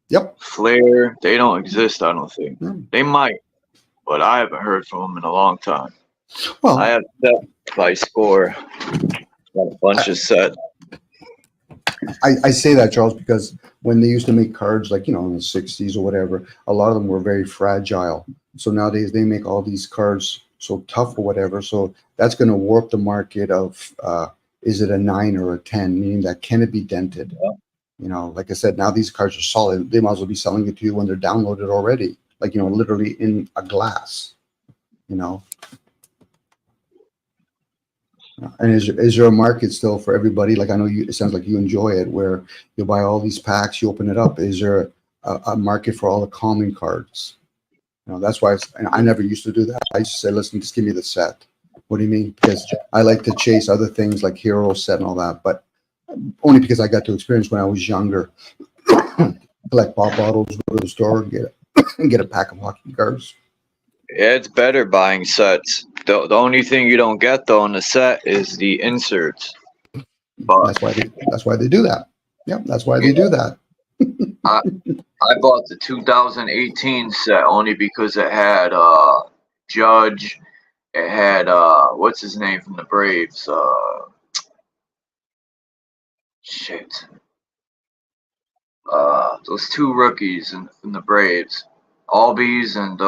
Yep. Flare, they don't exist, I don't think. They might, but I haven't heard from them in a long time. Well, I have set by Score. Got a bunch of sets. I say that, Charles, because when they used to make cards, like, in the 60s or whatever, a lot of them were very fragile. So nowadays they make all these cards so tough or whatever. So that's going to warp the market of, is it a 9 or a 10, meaning that can it be dented? Yeah. Like I said, now these cards are solid. They might as well be selling it to you when they're downloaded already, like, literally in a glass, And is there a market still for everybody? Like, I know it sounds like you enjoy it, where you buy all these packs, you open it up. Is there a market for all the common cards? That's why I never used to do that. I used to say, listen, just give me the set. What do you mean? Because I like to chase other things like Hero set and all that, but only because I got to experience when I was younger. Collect pop bottles, go to the store, get a pack of hockey cards. Yeah, it's better buying sets. The only thing you don't get though in the set is the inserts. But that's why they do that. Yep, that's why they do that. I bought the 2018 set only because it had Judge. It had what's his name from the Braves? Those two rookies in the Braves, Albies and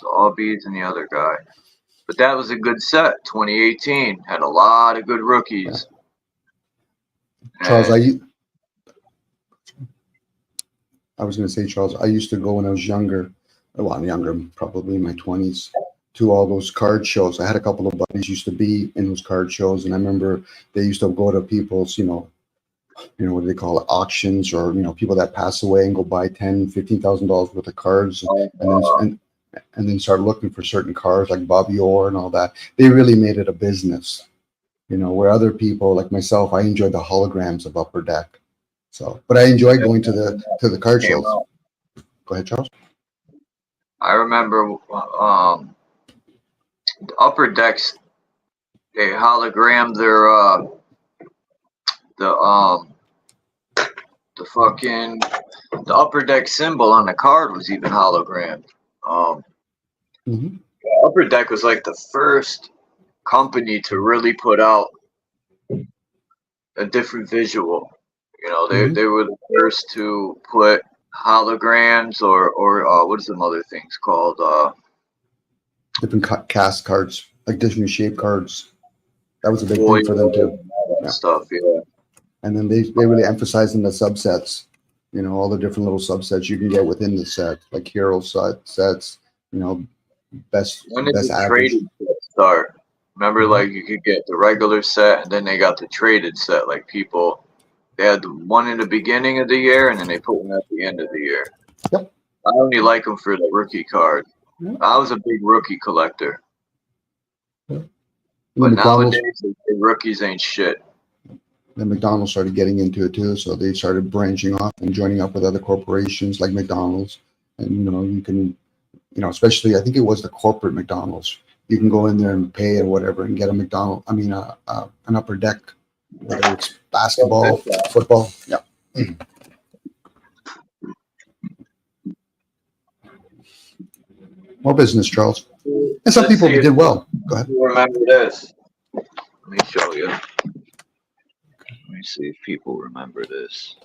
Albies and the other guy. But that was a good set. 2018 had a lot of good rookies. Charles, I was going to say, Charles, I used to go when I was younger. Well, I'm younger, probably in my 20s, to all those card shows. I had a couple of buddies used to be in those card shows, and I remember they used to go to people's, what do they call it, auctions, or people that pass away and go buy $10,000, $15,000 worth of cards, and then start looking for certain cards like Bobby Orr and all that. They really made it a business, where other people like myself, I enjoyed the holograms of Upper Deck. So, but I enjoy going to the card shows. Go ahead, Charles. I remember the Upper Decks, they hologrammed their the Upper Deck symbol on the card was even hologrammed. Upper Deck was like the first company to really put out a different visual. They were the first to put holograms or what is some other things called? Different cast cards, like different shape cards. That was a big thing for them too. Stuff, yeah. And then they really emphasized in the subsets, all the different little subsets you can get within the set, like hero sets, best When did best the average. traded set start? Remember, like you could get the regular set, and then they got the traded set. Like they had the one in the beginning of the year, and then they put one at the end of the year. Yep. I only like them for the rookie card. Yep. I was a big rookie collector. Yep. But nowadays, the rookies ain't shit. Then McDonald's started getting into it too, so they started branching off and joining up with other corporations like McDonald's. And you can, especially I think it was the corporate McDonald's. You can go in there and pay or whatever and get a an upper deck, whether it's basketball, football. Yeah. More business, Charles. And some people did well. Go ahead. Remember this. Let me show you. Let me see if people remember this.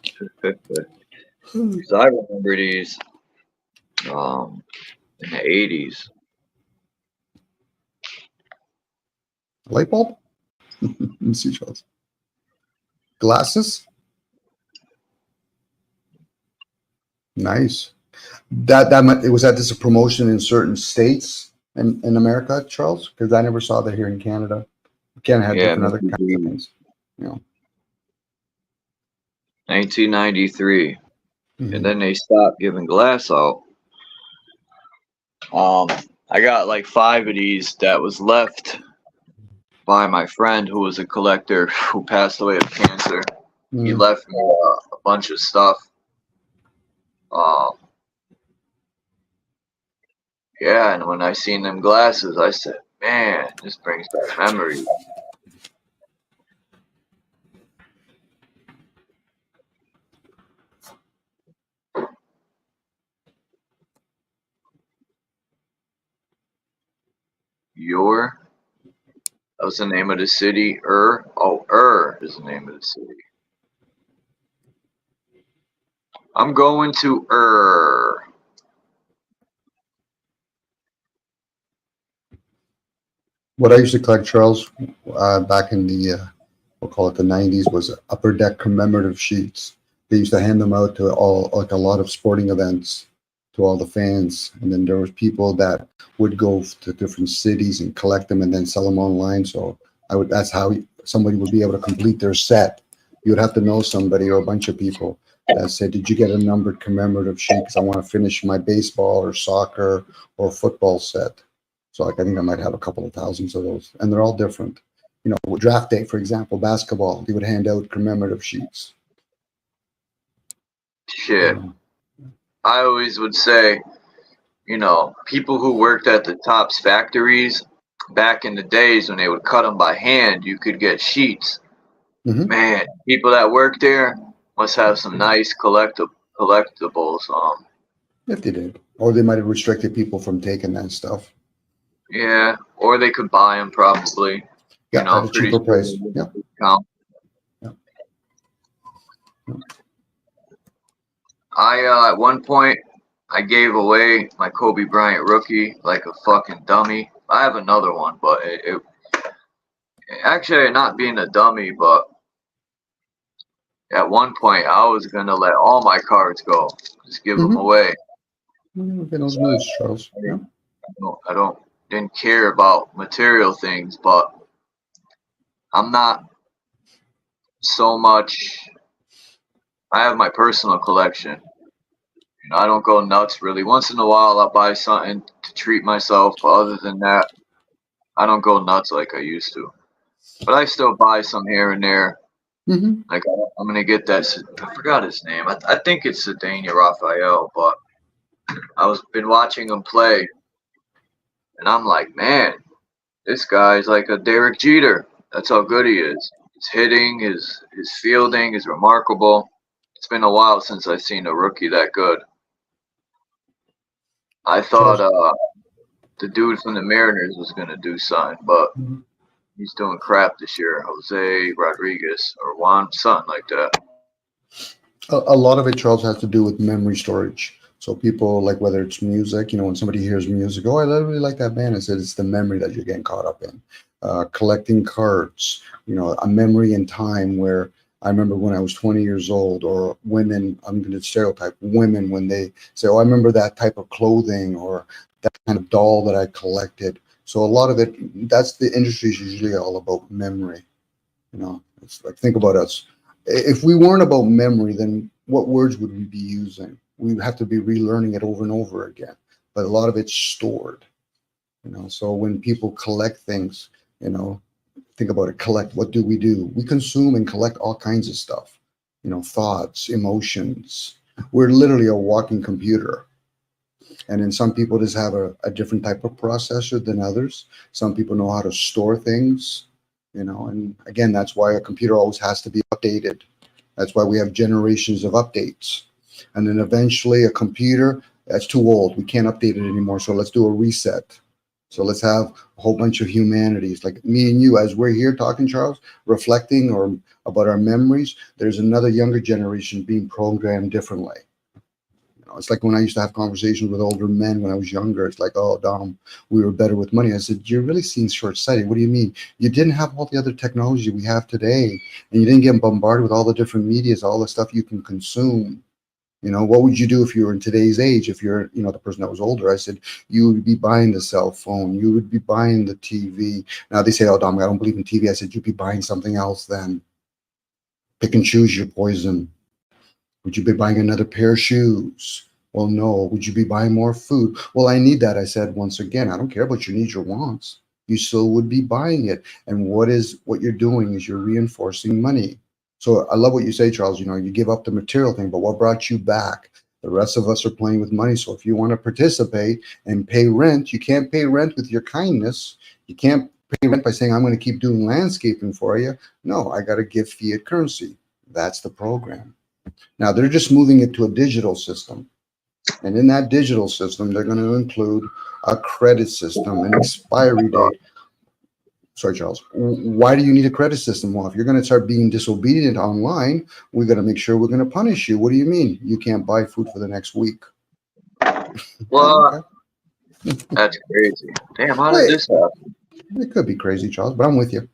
Because I remember these in the 80s. Light bulb? Let me see, Charles. Glasses? Nice. Was that just a promotion in certain states in America, Charles? Because I never saw that here in Canada. Canada had different other kinds of things. 1993. And then they stopped giving glass out. I got like 5 of these that was left by my friend who was a collector who passed away of cancer. He left me a bunch of stuff. Yeah, and when I seen them glasses, I said, man, this brings back memories. That was the name of the city. Is the name of the city. I'm going to What I used to collect, Charles, back in the, we'll call it the 90s, was upper deck commemorative sheets. They used to hand them out to a lot of sporting events, to all the fans. And then there was people that would go to different cities and collect them and then sell them online. So that's how somebody would be able to complete their set. You would have to know somebody or a bunch of people that said, did you get a numbered commemorative sheet? Because I want to finish my baseball or soccer or football set. So I think I might have a couple of thousands of those. And they're all different. Draft day, for example, basketball, they would hand out commemorative sheets. Shit. I always would say, people who worked at the Topps factories back in the days when they would cut them by hand, you could get sheets. Man, people that work there must have some nice collectibles. If they did. Or they might have restricted people from taking that stuff. Yeah, or they could buy them probably. Yeah, at a cheaper price. Yeah. At one point, I gave away my Kobe Bryant rookie like a fucking dummy. I have another one, but it actually not being a dummy, but at one point I was gonna let all my cards go, just give them away. Those moves, Charles. Yeah. I didn't care about material things, but I'm not so much. I have my personal collection. I don't go nuts really. Once in a while, I'll buy something to treat myself. But other than that, I don't go nuts like I used to. But I still buy some here and there. Like I'm gonna get that. I forgot his name. I think it's Sedania Raphael. But been watching him play, and I'm like, man, this guy's like a Derek Jeter. That's how good he is. His hitting, his fielding is remarkable. It's been a while since I've seen a rookie that good. I thought the dude from the Mariners was going to do something, but he's doing crap this year. Jose Rodriguez or Juan, something like that. A lot of it, Charles, has to do with memory storage. So people, like whether it's music, when somebody hears music, I really like that band. I said it's the memory that you're getting caught up in. Collecting cards, a memory in time where I remember when I was 20 years old, or women, I'm going to stereotype women when they say, I remember that type of clothing or that kind of doll that I collected. So a lot of it, that's the industry is usually all about memory. It's like, think about us. If we weren't about memory, then what words would we be using? We'd have to be relearning it over and over again. But a lot of it's stored, So when people collect things, think about it, collect. What do? We consume and collect all kinds of stuff, thoughts, emotions. We're literally a walking computer. And then some people just have a different type of processor than others. Some people know how to store things, and again, that's why a computer always has to be updated. That's why we have generations of updates. And then eventually a computer, that's too old. We can't update it anymore. So let's do a reset. So let's have a whole bunch of humanities, like me and you, as we're here talking, Charles, reflecting or about our memories. There's another younger generation being programmed differently. It's like when I used to have conversations with older men when I was younger. It's like, oh, Dom, we were better with money. I said, you're really seeing short-sighted. What do you mean? You didn't have all the other technology we have today, and you didn't get bombarded with all the different medias, all the stuff you can consume. What would you do if you were in today's age? If you're, the person that was older, I said, you would be buying the cell phone. You would be buying the TV. Now they say, oh, Dom, I don't believe in TV. I said, you'd be buying something else then. Pick and choose your poison. Would you be buying another pair of shoes? Well, no. Would you be buying more food? Well, I need that. I said, once again, I don't care about your needs or wants. You still would be buying it. And what you're doing is you're reinforcing money. So I love what you say, Charles. You give up the material thing, but what brought you back? The rest of us are playing with money. So if you want to participate and pay rent, you can't pay rent with your kindness. You can't pay rent by saying, I'm going to keep doing landscaping for you. No, I got to give fiat currency. That's the program. Now they're just moving it to a digital system. And in that digital system, they're going to include a credit system, an expiry date. Sorry, Charles. Why do you need a credit system? Well, if you're going to start being disobedient online, we're going to make sure we're going to punish you. What do you mean? You can't buy food for the next week. Well, okay. That's crazy. Damn, how did this happen? It could be crazy, Charles, but I'm with you.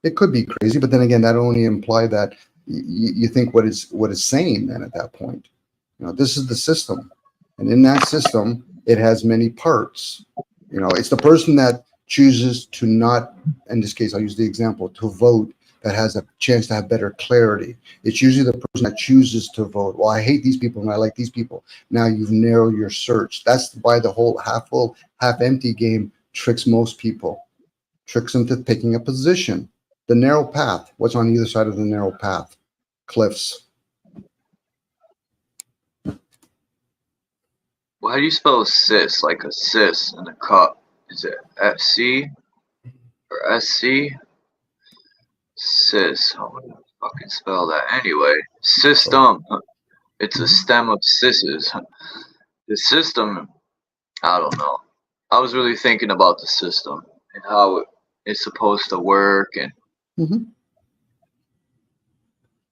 It could be crazy, but then again, that only imply that you think what is sane then at that point. This is the system. And in that system, it has many parts. It's the person that chooses to not, in this case, I'll use the example, to vote, that has a chance to have better clarity. It's usually the person that chooses to vote. Well, I hate these people and I like these people. Now you've narrowed your search. That's why the whole half full, half empty game tricks most people. Tricks them to picking a position. The narrow path. What's on either side of the narrow path? Cliffs. Well, how do you spell cis? Like a cis in a cup? Is it FC or SC? Cis. How would I fucking spell that? Anyway, system. It's a stem of sisses. The system, I don't know. I was really thinking about the system and how it's supposed to work. And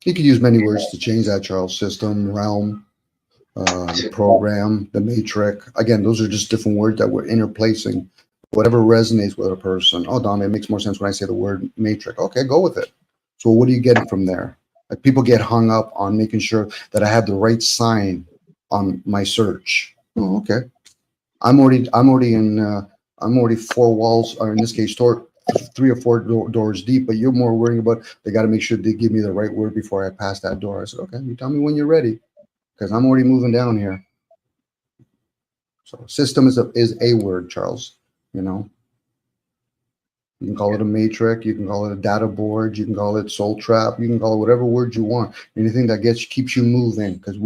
you could use many words to change that, Charles. System, realm, program, the matrix. Again, those are just different words that we're interplacing. Whatever resonates with a person. Oh, Don, it makes more sense when I say the word matrix. Okay, go with it. So what are you getting from there? Like people get hung up on making sure that I have the right sign on my search. Oh, okay. I'm already four walls, or in this case, 3 or 4 doors deep. But you're more worrying about they got to make sure they give me the right word before I pass that door. I said, okay, you tell me when you're ready, because I'm already moving down here. So system is a word, Charles. You can call it a matrix, you can call it a data board, you can call it soul trap, you can call it whatever word you want. Anything that keeps you moving, because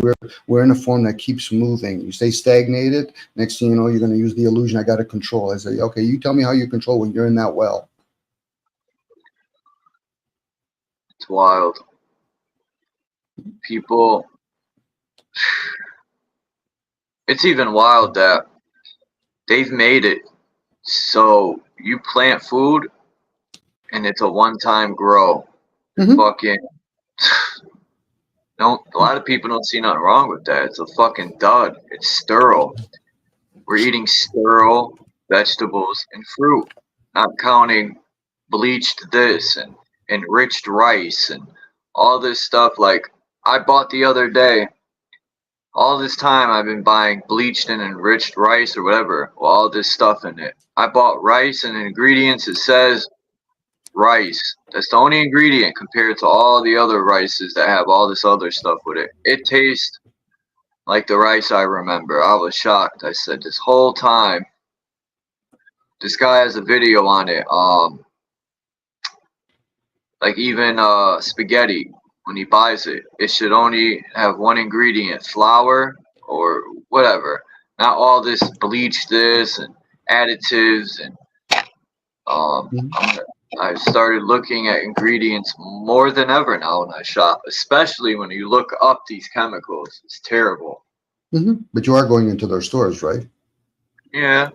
we're in a form that keeps moving. You stay stagnated, next thing you know, you're going to use the illusion, I got to control. I say, okay, you tell me how you control when you're in that well. it's wild. People, it's even wild that they've made it so you plant food and it's a one-time grow. Fucking a lot of people don't see nothing wrong with that. It's a fucking dud. It's sterile. We're eating sterile vegetables and fruit, not counting bleached this and enriched rice and all this stuff. Like I bought the other day, all this time I've been buying bleached and enriched rice or whatever, with all this stuff in it. I bought rice and ingredients, it says rice. That's the only ingredient compared to all the other rices that have all this other stuff with it. It tastes like the rice I remember. I was shocked. I said, this whole time, this guy has a video on it. Like even spaghetti, when he buys it, it should only have one ingredient, flour or whatever. Not all this bleach this and additives and I started looking at ingredients more than ever now when I shop, especially when you look up these chemicals. It's terrible. But you are going into their stores, right? Yeah.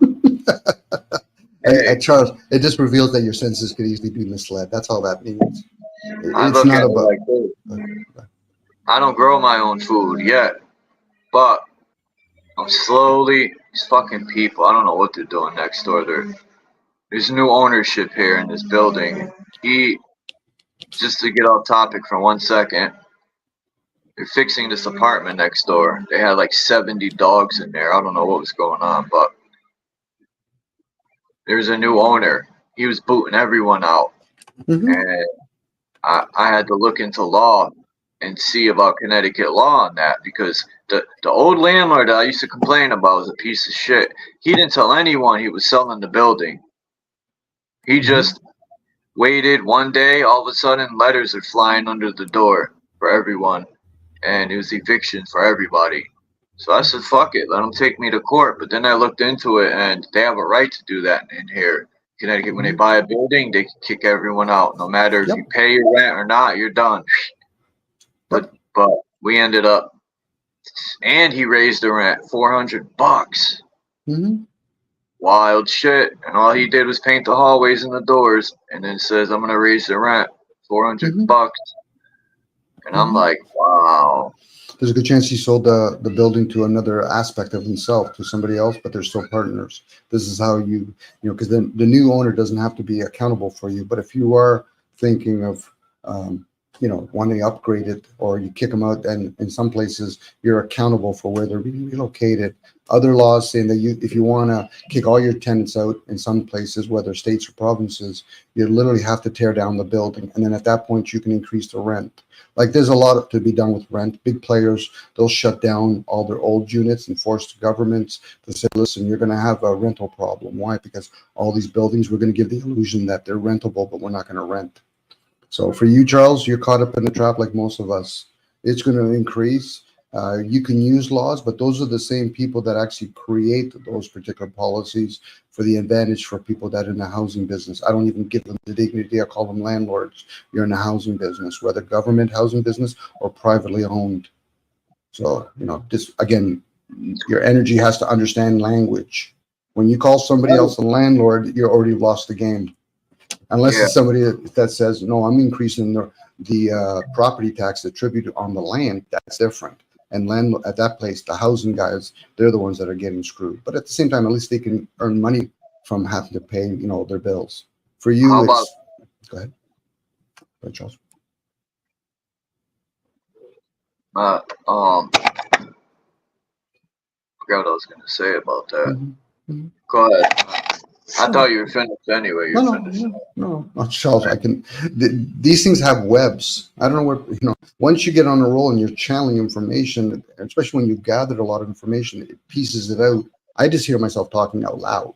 And Charles, it just reveals that your senses could easily be misled. That's all that means. I It's look not at it about. like this. I don't grow my own food yet, but I'm slowly, these fucking people, I don't know what they're doing next door. There's new ownership here in this building. Just to get off topic for 1 second, they're fixing this apartment next door. They had like 70 dogs in there. I don't know what was going on, but there's a new owner. He was booting everyone out. And I had to look into law and see about Connecticut law on that, because the old landlord that I used to complain about was a piece of shit. He didn't tell anyone he was selling the building. He just waited one day, all of a sudden letters are flying under the door for everyone, and it was eviction for everybody. So I said, fuck it, let them take me to court. But then I looked into it, and they have a right to do that in here. Connecticut, when they buy a building, they can kick everyone out. No matter if you pay your rent or not, you're done. But we ended up, and he raised the rent $400. Wild shit. And all he did was paint the hallways and the doors, and then says, I'm gonna raise the rent $400. And I'm like, wow. There's a good chance he sold the building to another aspect of himself, to somebody else, but they're still partners. This is how you know, because then the new owner doesn't have to be accountable for you. But if you are thinking of, wanting to upgrade it, or you kick them out, and in some places you're accountable for where they're being relocated. Other laws saying that if you want to kick all your tenants out in some places, whether states or provinces, you literally have to tear down the building. And then at that point, you can increase the rent. Like there's a lot to be done with rent. Big players, they'll shut down all their old units and force the governments to say, listen, you're going to have a rental problem. Why? Because all these buildings, we're going to give the illusion that they're rentable, but we're not going to rent. So for you, Charles, you're caught up in the trap like most of us. It's going to increase. You can use laws, but those are the same people that actually create those particular policies for the advantage for people that are in the housing business. I don't even give them the dignity. I call them landlords. You're in the housing business, whether government housing business or privately owned. So, just again, your energy has to understand language. When you call somebody else a landlord, you're already lost the game. Unless it's somebody that says, no, I'm increasing the property tax attributed on the land, that's different. And land at that place, the housing guys, they're the ones that are getting screwed. But at the same time, at least they can earn money from having to pay, their bills. For you, go ahead. Go ahead, Charles. I forgot what I was going to say about that. Go ahead. I thought you were finished anyway. No, Charles, these things have webs. I don't know where, once you get on a roll and you're channeling information, especially when you've gathered a lot of information, it pieces it out. I just hear myself talking out loud.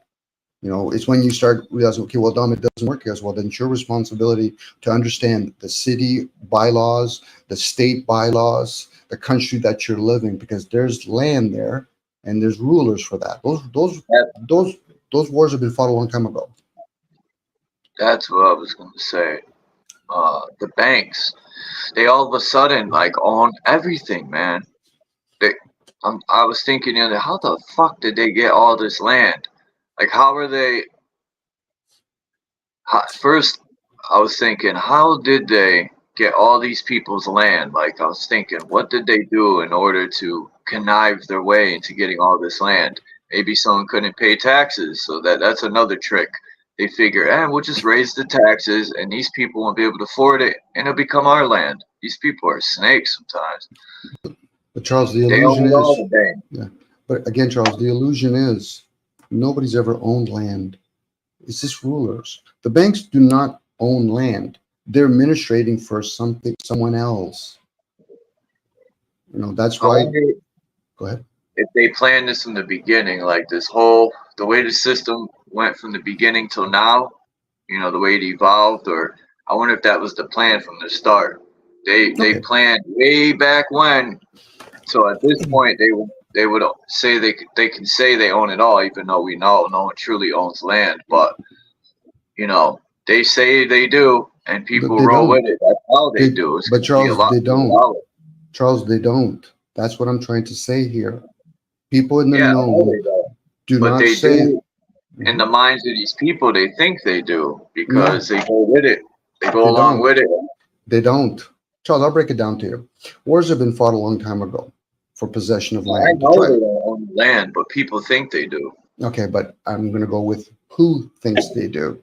It's when you start realizing, okay, well, Dom, it doesn't work as well. Then it's your responsibility to understand the city bylaws, the state bylaws, the country that you're living, because there's land there and there's rulers for that. Those wars have been fought a long time ago. That's what I was going to say. The banks, they all of a sudden own everything, man. I was thinking, how the fuck did they get all this land? How are they? First, I was thinking, how did they get all these people's land? I was thinking, what did they do in order to connive their way into getting all this land? Maybe someone couldn't pay taxes, so that's another trick. They figure, we'll just raise the taxes, and these people won't be able to afford it, and it'll become our land. These people are snakes sometimes. But Charles, the illusion is, But again, Charles, the illusion is nobody's ever owned land. It's just rulers. The banks do not own land. They're administrating for someone else. That's why. Go ahead. If they planned this from the beginning, the way the system went from the beginning till now, the way it evolved, or I wonder if that was the plan from the start. They Okay. planned way back when. So at this point, they would say they can say they own it all, even though we know no one truly owns land. But you know, they say they do, and people They roll don't. with it. That's how they do. It's But gonna be a Charles, lot they more don't. knowledge. Charles, they don't. That's what I'm trying to say here. People in the Yeah, I know know they don't. do But not they say. do. In the minds of these people, they think they do because No, they go with it. They go they along don't. with it. They don't. Charles, I'll break it down to you. Wars have been fought a long time ago for possession of I land. To know try. they don't own land, but people think they do. Okay, but I'm going to go with who thinks they do.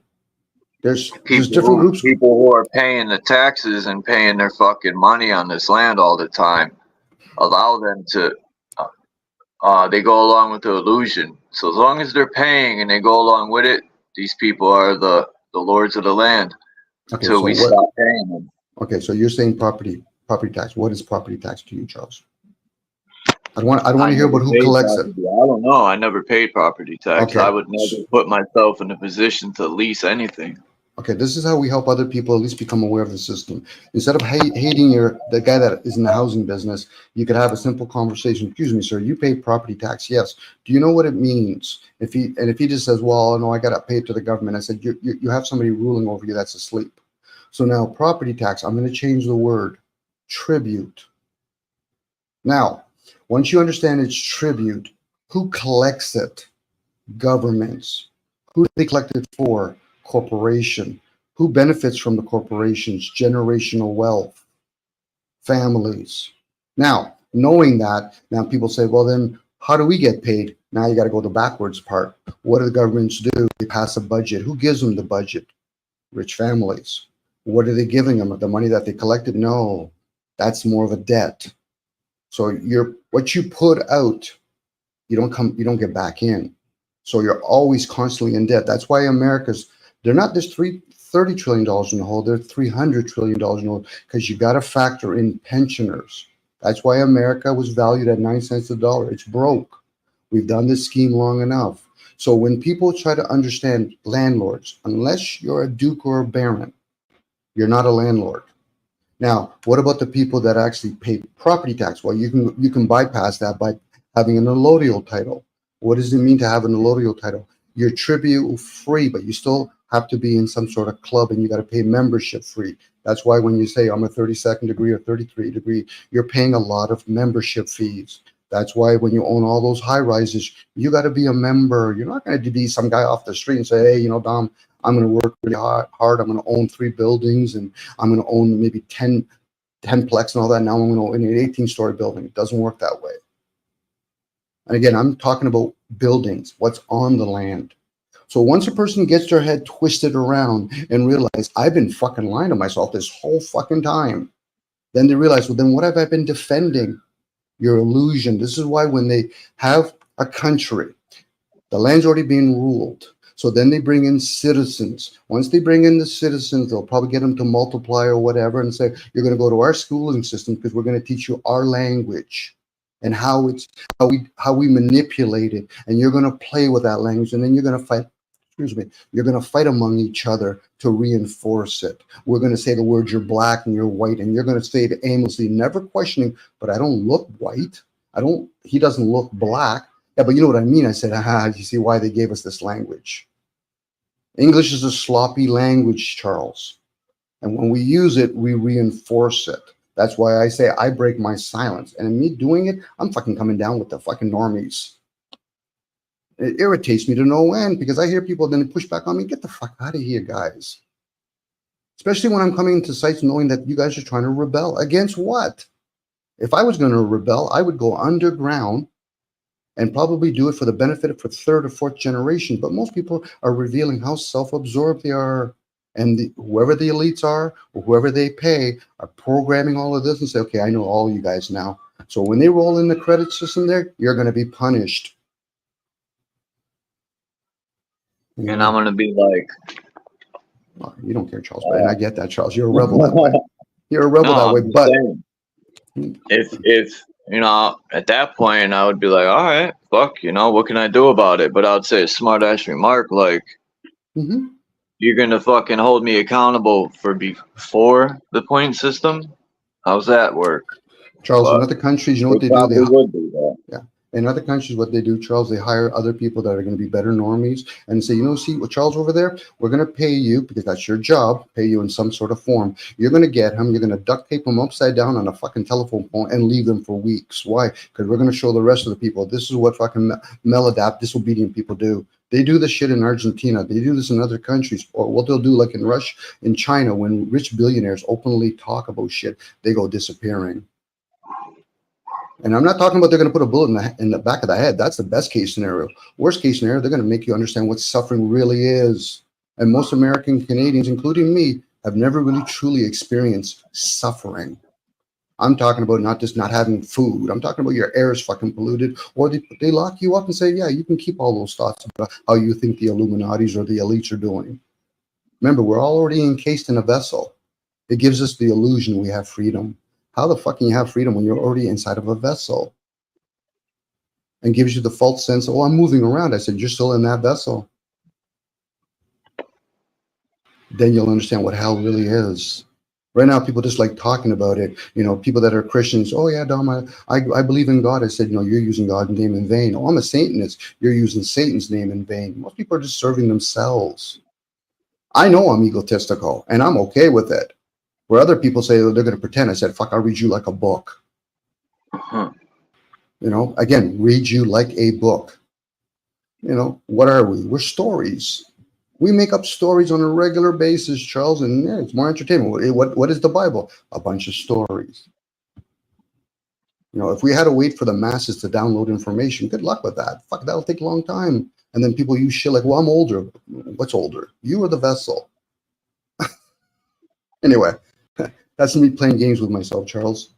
There's People different groups. who are paying the taxes and paying their fucking money on this land all the time, allow them to. They go along with the illusion. So as long as they're paying and they go along with it, these people are the lords of the land Okay, until so we what? stop paying them. Okay, so you're saying property tax. What is property tax to you, Charles? I don't want to hear never about who paid collects it. property. I don't know. I never paid property tax. Okay. I would never put myself in a position to lease anything. Okay, this is how we help other people at least become aware of the system. Instead of hating the guy that is in the housing business, you could have a simple conversation. Excuse me, sir, you pay property tax? Yes. Do you know what it means? If he just says, well, no, I got to pay it to the government. I said, you have somebody ruling over you that's asleep. So now property tax, I'm going to change the word tribute. Now, once you understand it's tribute, who collects it? Governments. Who do they collect it for? Corporation. Who benefits from the corporations? Generational wealth. Families. Now, knowing that, now people say, well, then how do we get paid? Now you got to go to the backwards part. What do the governments do? They pass a budget. Who gives them the budget? Rich families. What are they giving them? The money that they collected? No, that's more of a debt. So what you put out, you don't get back in. So you're always constantly in debt. That's why they're not just $30 trillion in the hole, they're $300 trillion in the hole, because you got to factor in pensioners. That's why America was valued at 9 cents a dollar. It's broke. We've done this scheme long enough. So when people try to understand landlords, unless you're a duke or a baron, you're not a landlord. Now, what about the people that actually pay property tax? Well, you can bypass that by having an allodial title. What does it mean to have an allodial title? You're tribute free, but you still have to be in some sort of club and you got to pay membership free. That's why when you say I'm a 32nd degree or 33 degree, you're paying a lot of membership fees. That's why when you own all those high rises, you got to be a member. You're not going to be some guy off the street and say, hey, Dom, I'm going to work really hard. I'm going to own 3 buildings and I'm going to own maybe 10 plex and all that. Now I'm going to own an 18-story building. It doesn't work that way. And again, I'm talking about buildings, what's on the land. So once a person gets their head twisted around and realize I've been fucking lying to myself this whole fucking time, then they realize, well, then what have I been defending? Your illusion. This is why when they have a country, the land's already being ruled. So then they bring in citizens. Once they bring in the citizens, they'll probably get them to multiply or whatever and say, you're going to go to our schooling system because we're going to teach you our language and how we manipulate it. And you're going to play with that language. And then you're going to fight. You're going to fight among each other to reinforce it. We're going to say the words, you're black and you're white, and you're going to say it aimlessly, never questioning, but I don't look white. He doesn't look black. Yeah, but you know what I mean? I said, you see why they gave us this language. English is a sloppy language, Charles. And when we use it, we reinforce it. That's why I say I break my silence. And in me doing it, I'm fucking coming down with the fucking normies. It irritates me to no end because I hear people then push back on me. Get the fuck out of here, guys. Especially when I'm coming to sites knowing that you guys are trying to rebel. Against what? If I was going to rebel, I would go underground and probably do it for the benefit for 3rd or 4th generation. But most people are revealing how self-absorbed they are. And whoever the elites are or whoever they pay are programming all of this and say, okay, I know all you guys now. So when they roll in the credit system there, you're going to be punished. And I'm gonna be like, well, you don't care, Charles, but I get that, Charles. You're a rebel that way. You're a rebel that way. But if at that point I would be like, all right, fuck, what can I do about it? But I would say a smart ass remark like, You're gonna fucking hold me accountable for before the point system? How's that work? Charles, in But other countries, you know they what they do? probably would do that. Yeah. In other countries, what they do, Charles, they hire other people that are going to be better normies and say, you know, see, what Charles over there, we're going to pay you because that's your job, pay you in some sort of form. You're going to get him, you're going to duct tape him upside down on a fucking telephone pole and leave them for weeks. Why? Because we're going to show the rest of the people this is what fucking maladapt, disobedient people do. They do this shit in Argentina. They do this in other countries. Or what they'll do, like in Russia, in China, when rich billionaires openly talk about shit, they go disappearing. And I'm not talking about they're going to put a bullet in the back of the head. That's the best case scenario. Worst case scenario, they're going to make you understand what suffering really is. And most American Canadians, including me, have never really truly experienced suffering. I'm talking about not just not having food. I'm talking about your air is fucking polluted, or they lock you up and say, yeah, you can keep all those thoughts about how you think the Illuminatis or the elites are doing. Remember, we're already encased in a vessel. It gives us the illusion we have freedom. How the fuck can you have freedom when you're already inside of a vessel? And gives you the false sense, oh, I'm moving around. I said, you're still in that vessel. Then you'll understand what hell really is. Right now, people just like talking about it. You know, people that are Christians, oh yeah, Dom, I believe in God. I said, no, you're using God's name in vain. Oh, I'm a Satanist. You're using Satan's name in vain. Most people are just serving themselves. I know I'm egotistical, and I'm okay with it. Where other people say they're going to pretend, I said, fuck, I'll read you like a book. Uh-huh. You know, again, read you like a book. You know, what are we? We're stories. We make up stories on a regular basis, Charles, and yeah, it's more entertainment. What is the Bible? A bunch of stories. You know, if we had to wait for the masses to download information, good luck with that. Fuck, that'll take a long time. And then people use shit like, well, I'm older. What's older? You or the vessel? Anyway, that's me playing games with myself, Charles.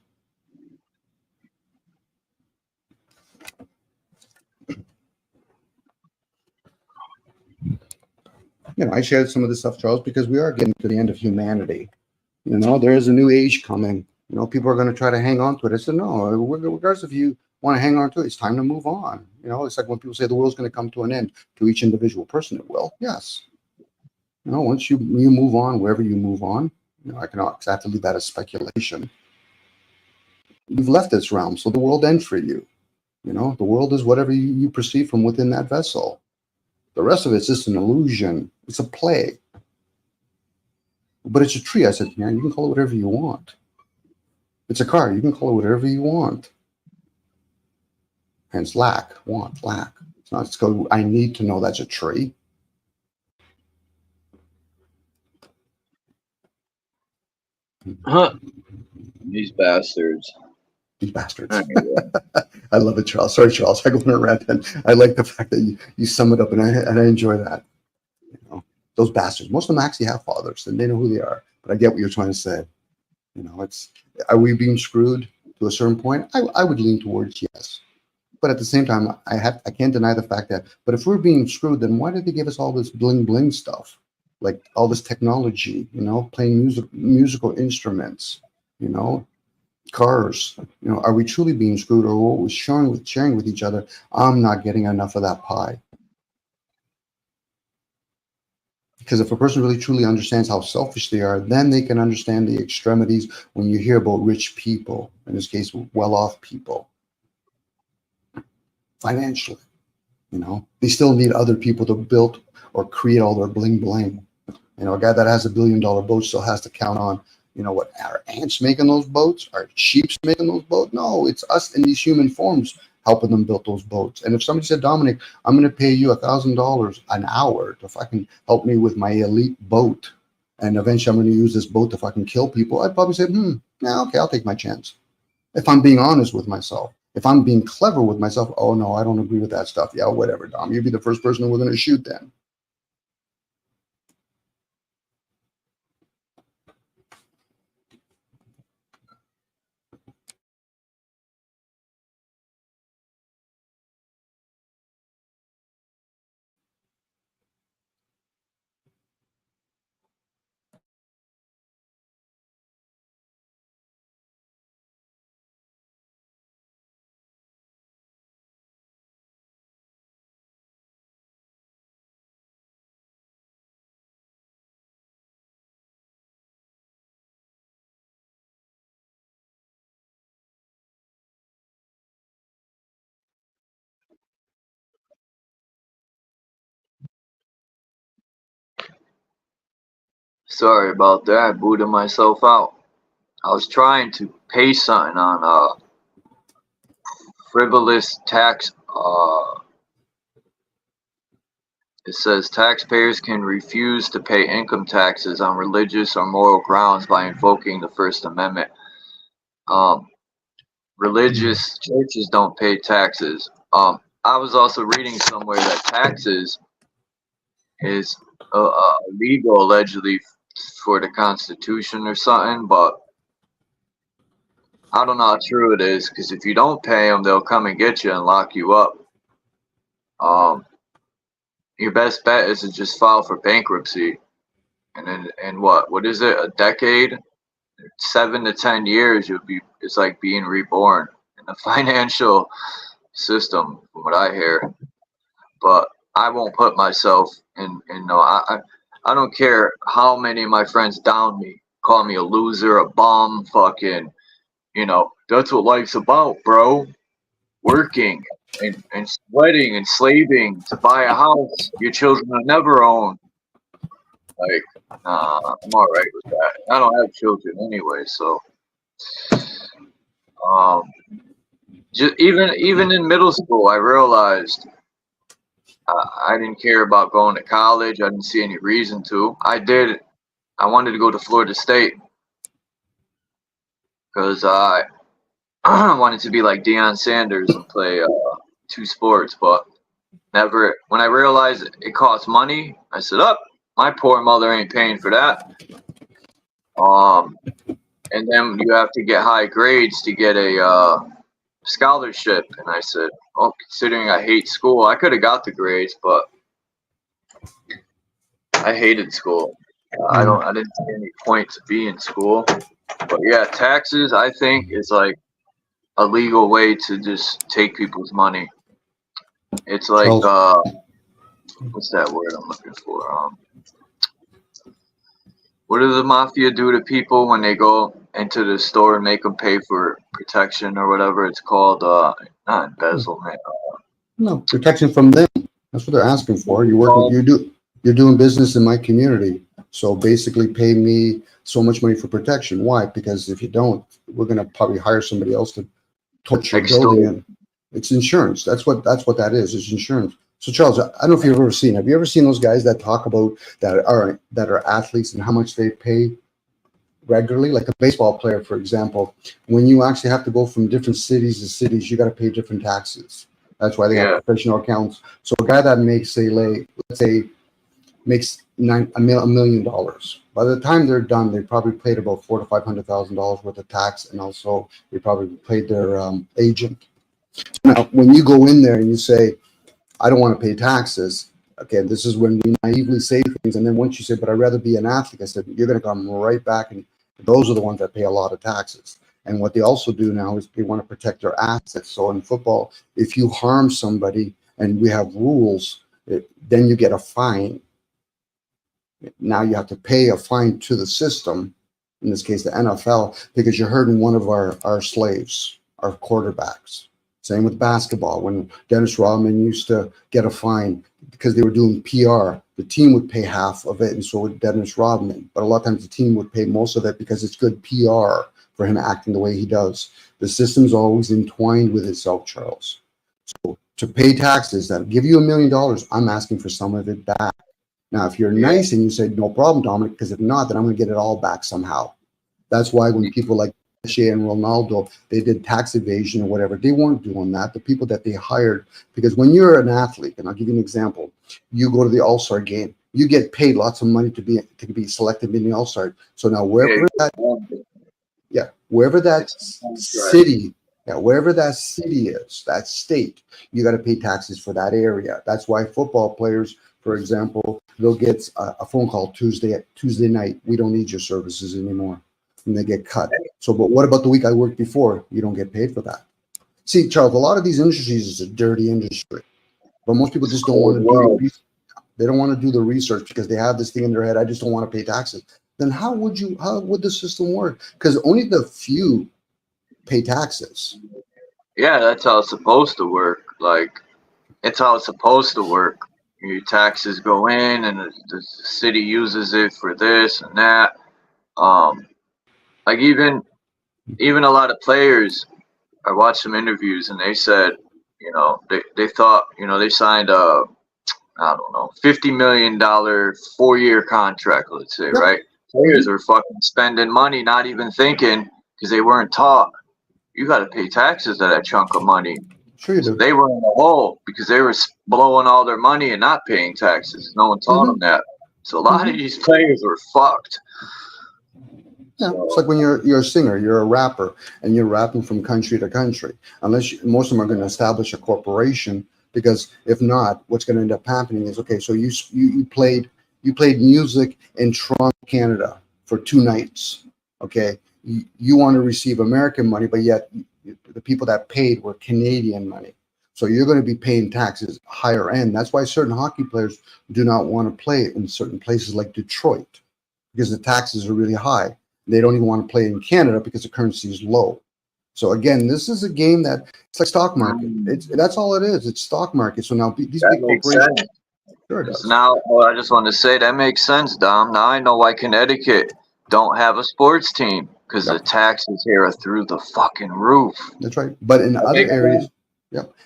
You know, I shared some of this stuff, Charles, because we are getting to the end of humanity. You know, there is a new age coming. You know, people are going to try to hang on to it. I said, no, regardless if you want to hang on to it, it's time to move on. You know, it's like when people say the world's going to come to an end to each individual person. It will. Yes. You know, once you move on, wherever you move on, you know, I cannot exactly leave that as speculation. You've left this realm, so the world ends for you. You know, the world is whatever you perceive from within that vessel. The rest of it's just an illusion. It's a play. But it's a tree. I said, man, you can call it whatever you want. It's a car. You can call it whatever you want. Hence lack, want, lack. It's not just go, I need to know that's a tree. Huh. These bastards. These bastards. Anyway. I love it, Charles. Sorry, Charles. I go on a rant, and I like the fact that you sum it up, and I enjoy that. You know, those bastards. Most of them actually have fathers, and they know who they are. But I get what you're trying to say. You know, are we being screwed to a certain point? I would lean towards yes. But at the same time, I can't deny the fact that, but if we're being screwed, then why did they give us all this bling bling stuff? Like all this technology, you know, playing musical instruments, you know, cars. You know, are we truly being screwed, or what we're sharing with each other? I'm not getting enough of that pie. Because if a person really truly understands how selfish they are, then they can understand the extremities when you hear about rich people, in this case, well-off people, financially. You know, they still need other people to build or create all their bling bling. You know, a guy that has $1 billion boat still has to count on, you know, what, our ants making those boats? Our sheep's making those boats? No, it's us in these human forms helping them build those boats. And if somebody said, Dominic, I'm going to pay you $1,000 an hour to fucking help me with my elite boat, and eventually I'm going to use this boat to fucking kill people, I'd probably say, yeah, okay, I'll take my chance. If I'm being honest with myself. If I'm being clever with myself, oh no, I don't agree with that stuff. Yeah, whatever, Dom. You'd be the first person we're going to shoot then. Sorry about that. I booted myself out. I was trying to pay something on frivolous tax. It says taxpayers can refuse to pay income taxes on religious or moral grounds by invoking the First Amendment. Religious churches don't pay taxes. I was also reading somewhere that taxes is legal allegedly for the Constitution or something, but I don't know how true it is, because if you don't pay them, they'll come and get you and lock you up. Your best bet is to just file for bankruptcy, and then in what is it, a decade, 7 to 10 years, it's like being reborn in the financial system, from what I hear. But I won't put myself in no. I don't care how many of my friends down me, call me a loser, a bum, fucking, that's what life's about, bro. Working and sweating and slaving to buy a house your children will never own. Like, nah, I'm all right with that. I don't have children anyway, so just even in middle school, I realized I didn't care about going to college. I didn't see any reason to. I wanted to go to Florida State because I wanted to be like Deion Sanders and play 2 sports, but never. When I realized it cost money, I said, my poor mother ain't paying for that. And then you have to get high grades to get a scholarship. And I said, considering I hate school, I could have got the grades, but I hated school. I didn't see any point to be in school. But yeah, taxes, I think, is like a legal way to just take people's money. It's like, what's that word I'm looking for? What does the mafia do to people when they go into the store and make them pay for protection or whatever it's called? Not embezzlement. No, protection from them. That's what they're asking for. You're doing business in my community, so basically pay me so much money for protection. Why? Because if you don't, we're gonna probably hire somebody else to torch your building. And it's insurance. That's what that is. It's insurance. So Charles, I don't know if you've ever seen. Have you ever seen those guys that talk about that are athletes and how much they pay regularly? Like a baseball player, for example, when you actually have to go from different cities to cities, you got to pay different taxes. That's why they have professional accounts. So a guy that makes, let's say, makes $1 million. By the time they're done, they probably paid about $400,000 to $500,000 worth of tax, and also they probably paid their agent. Now, when you go in there and you say, I don't want to pay taxes. Okay, this is when we naively say things, and then once you say, but I'd rather be an athlete, I said, you're going to come right back, and those are the ones that pay a lot of taxes. And what they also do now is they want to protect their assets. So in football, if you harm somebody and we have rules, then you get a fine. Now you have to pay a fine to the system, in this case the NFL, because you're hurting one of our slaves, our quarterbacks. Same with basketball. When Dennis Rodman used to get a fine because they were doing PR, the team would pay half of it, and so would Dennis Rodman. But a lot of times the team would pay most of it because it's good PR for him acting the way he does. The system's always entwined with itself, Charles. So to pay taxes, that give you $1 million, I'm asking for some of it back. Now, if you're nice and you say, no problem, Dominic, because if not, then I'm going to get it all back somehow. That's why when people like and Ronaldo, they did tax evasion or whatever, they weren't doing that. The people that they hired, because when you're an athlete, and I'll give you an example, you go to the All-Star game, you get paid lots of money to be selected in the All-Star. So now wherever that city is, that state, you got to pay taxes for that area. That's why football players, for example, they'll get a phone call Tuesday night. We don't need your services anymore. And they get cut. So, but what about the week I worked before? You don't get paid for that. See, Charles, a lot of these industries is a dirty industry, but most people just don't want to do they don't want to do the research because they have this thing in their head. I just don't want to pay taxes. Then how would the system work? Because only the few pay taxes. Yeah, that's how it's supposed to work. Like, it's how it's supposed to work. your taxes go in, and the city uses it for this and that. Like even a lot of players, I watched some interviews and they said, they thought, they signed a, I don't know, $50 million 4-year contract, let's say, right? Players are fucking spending money, not even thinking, because they weren't taught. You got to pay taxes to that chunk of money. Sure you do. They were in a hole because they were blowing all their money and not paying taxes. No one taught them that. So a lot of these players were fucked. Yeah, it's like when you're a singer, you're a rapper, and you're rapping from country to country. Unless most of them are going to establish a corporation, because if not, what's going to end up happening is, okay, so you played music in Toronto, Canada for 2 nights. Okay, you want to receive American money, but yet the people that paid were Canadian money. So you're going to be paying taxes higher end. That's why certain hockey players do not want to play in certain places like Detroit, because the taxes are really high. They don't even want to play in Canada because the currency is low. So again, this is a game that it's like stock market. That's all it is. It's stock market. So now these big corporations. Sure it does. Now, I just want to say that makes sense, Dom. Now I know why Connecticut don't have a sports team, because the taxes here are through the fucking roof. That's right. But in other areas,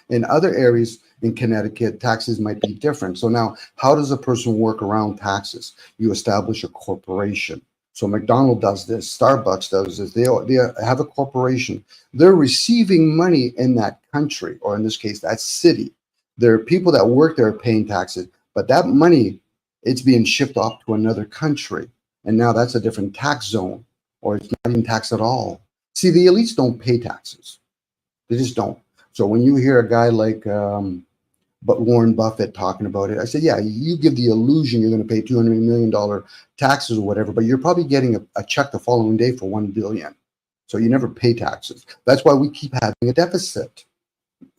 in other areas in Connecticut, taxes might be different. So now, how does a person work around taxes? You establish a corporation. So McDonald's does this, Starbucks does this. They have a corporation. They're receiving money in that country, or in this case, that city. There are people that work there paying taxes, but that money, it's being shipped off to another country. And now that's a different tax zone, or it's not even taxed at all. See, the elites don't pay taxes. They just don't. So when you hear a guy like but Warren Buffett talking about it, I said, yeah, you give the illusion you're going to pay $200 million taxes or whatever, but you're probably getting a check the following day for $1 billion. So you never pay taxes. That's why we keep having a deficit,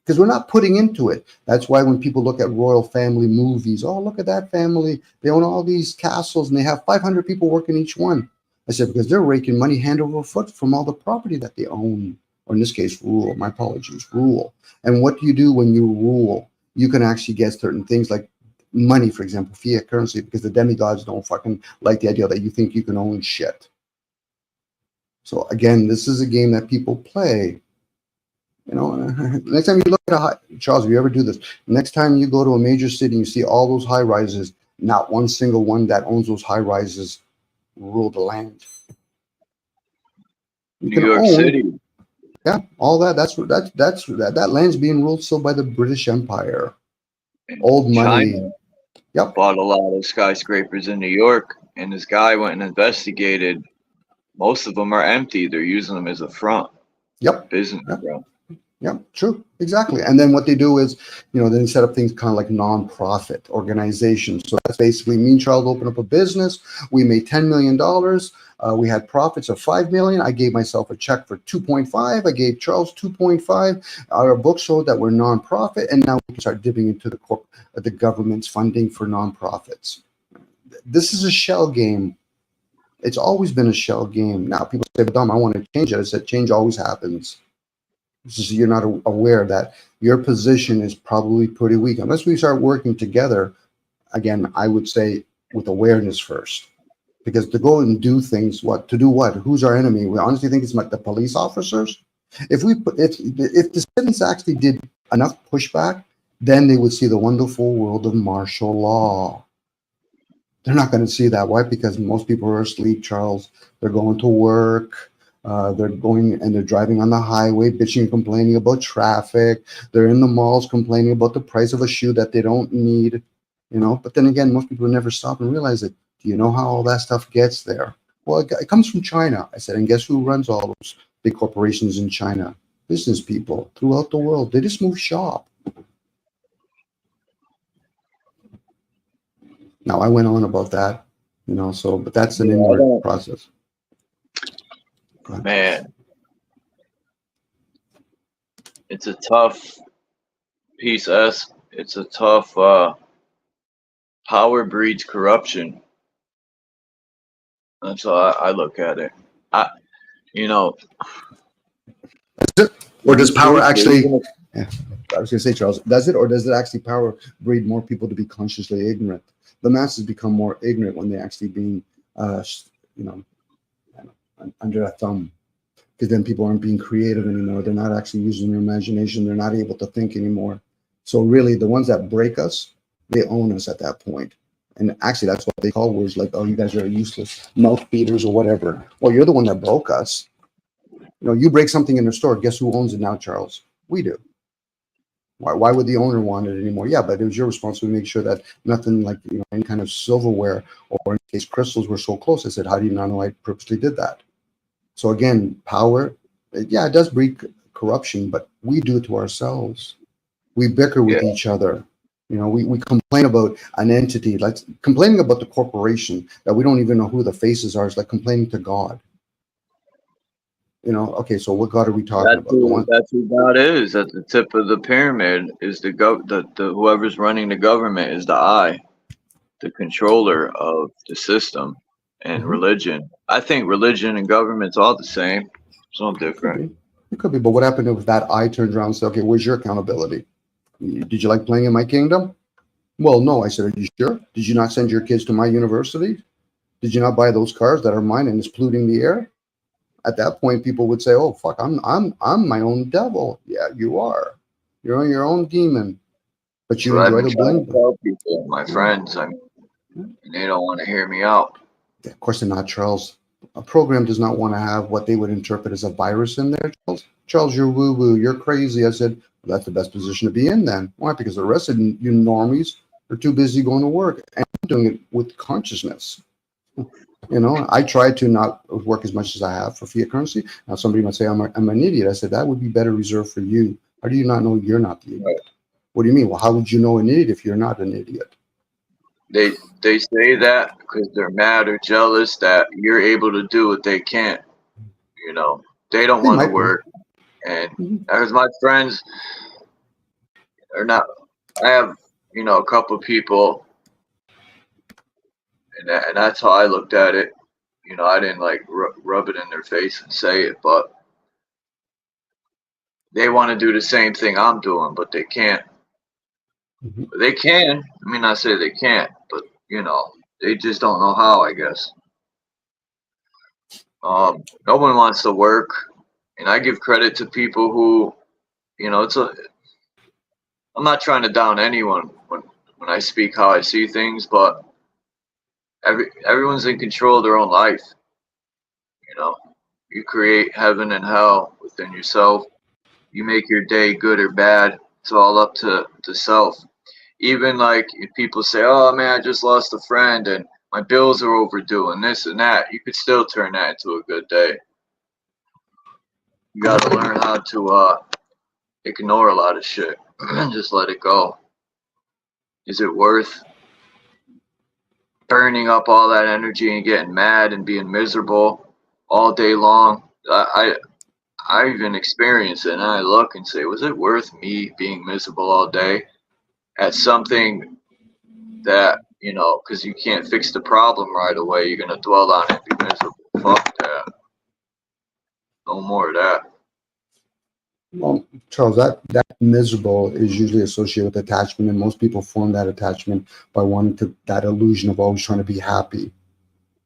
because we're not putting into it. That's why when people look at royal family movies, oh, look at that family. They own all these castles and they have 500 people working each one. I said, because they're raking money hand over foot from all the property that they own, or in this case, rule. My apologies, rule. And what do you do when you rule? You can actually get certain things like money, for example, fiat currency, because the demigods don't fucking like the idea that you think you can own shit. So again, this is a game that people play. Next time you look at Charles, if you ever do this, next time you go to a major city and you see all those high rises, not one single one that owns those high rises rule the land. New York City. Yeah, all that. That land's being ruled still by the British Empire. Old money. China Yep. bought a lot of skyscrapers in New York, and this guy went and investigated. Most of them are empty. They're using them as a front. Yep. Business front. Yeah, true, exactly. And then what they do is, then they set up things kind of like non-profit organizations. So that's basically me and Charles open up a business. We made $10 million. We had profits of $5 million. I gave myself a check for 2.5. I gave Charles 2.5. Our book showed that we're non-profit, and now we can start dipping into the government's funding for non-profits. This is a shell game. It's always been a shell game. Now people say, but Dom, I want to change it. I said, change always happens. It's just you're not aware that your position is probably pretty weak. Unless we start working together, again, I would say with awareness first. Because to go and do things, to do what? Who's our enemy? We honestly think it's like the police officers. If the citizens actually did enough pushback, then they would see the wonderful world of martial law. They're not going to see that. Why? Because most people are asleep, Charles. They're going to work. They're going and they're driving on the highway, bitching and complaining about traffic. They're in the malls complaining about the price of a shoe that they don't need, But then again, most people never stop and realize it. Do you know how all that stuff gets there? Well, it comes from China. I said, and guess who runs all those big corporations in China? Business people throughout the world. They just move shop. Now, I went on about that, but that's an inward process. Man, it's a tough piece. It's a tough power breeds corruption. That's how I look at it. Or does power actually? Yeah. I was going to say, Charles, does it, or does it actually power breed more people to be consciously ignorant? The masses become more ignorant when they're actually being, you know, under a thumb, because then people aren't being creative anymore. They're not actually using their imagination. They're not able to think anymore. So really, the ones that break us, they own us at that point. And actually, that's what they call words like, "Oh, you guys are useless mouth feeders" or whatever. Well, you're the one that broke us. You know, you break something in the store. Guess who owns it now, Charles? We do. Why would the owner want it anymore? Yeah, but it was your responsibility to make sure that nothing like, you know, any kind of silverware or in case crystals were so close. I said, how do you not know I purposely did that? So again, power, yeah, it does breed corruption, but we do it to ourselves. We bicker with each other. You know, we complain about an entity, like complaining about the corporation that we don't even know who the faces are. It's like complaining to God. You know, okay, so what God are we talking about? That's who God is. At the tip of the pyramid is the whoever's running the government is the I, the controller of the system, and religion. I think religion and government's all the same. It's no different. It could be, but what happened if that I turns around and says, okay, where's your accountability? Did you like playing in my kingdom? Well, no. I said, are you sure? Did you not send your kids to my university? Did you not buy those cars that are mine and is polluting the air? At that point, people would say, "Oh, fuck, I'm my own devil." Yeah, you are. You're your own demon. But you enjoy the blame. Tell people, my friends, they don't want to hear me out. Yeah, of course they're not, Charles. A program does not want to have what they would interpret as a virus in there, Charles. Charles, you're woo-woo. You're crazy. I said, well, that's the best position to be in then. Why? Because the rest of you normies are too busy going to work. And I'm doing it with consciousness. You know, I try to not work as much as I have for fiat currency. Now, somebody might say I'm an idiot. I said, that would be better reserved for you. How do you not know you're not the idiot? Right. What do you mean? Well, how would you know an idiot if you're not an idiot? They say that because they're mad or jealous that you're able to do what they can't. You know, they don't want to work. And as my friends are not, I have, you know, a couple of people. And that's how I looked at it. You know, I didn't like rub it in their face and say it, but they want to do the same thing I'm doing, but they can't. They can. I mean, I say they can't, but you know, they just don't know how, I guess. No one wants to work, and I give credit to people who, you know, I'm not trying to down anyone when I speak how I see things, but everyone's in control of their own life. You know, you create heaven and hell within yourself. You make your day good or bad. It's all up to self. Even like if people say, "Oh man, I just lost a friend and my bills are overdue and this and that," you could still turn that into a good day. You got to learn how to ignore a lot of shit and just let it go. Is it worth burning up all that energy and getting mad and being miserable all day long? I even experience it, and I look and say, was it worth me being miserable all day at something that, you know, because you can't fix the problem right away, you're going to dwell on it and be miserable. Fuck that. No more of that. Well, Charles, that miserable is usually associated with attachment, and most people form that attachment by wanting to, that illusion of always trying to be happy.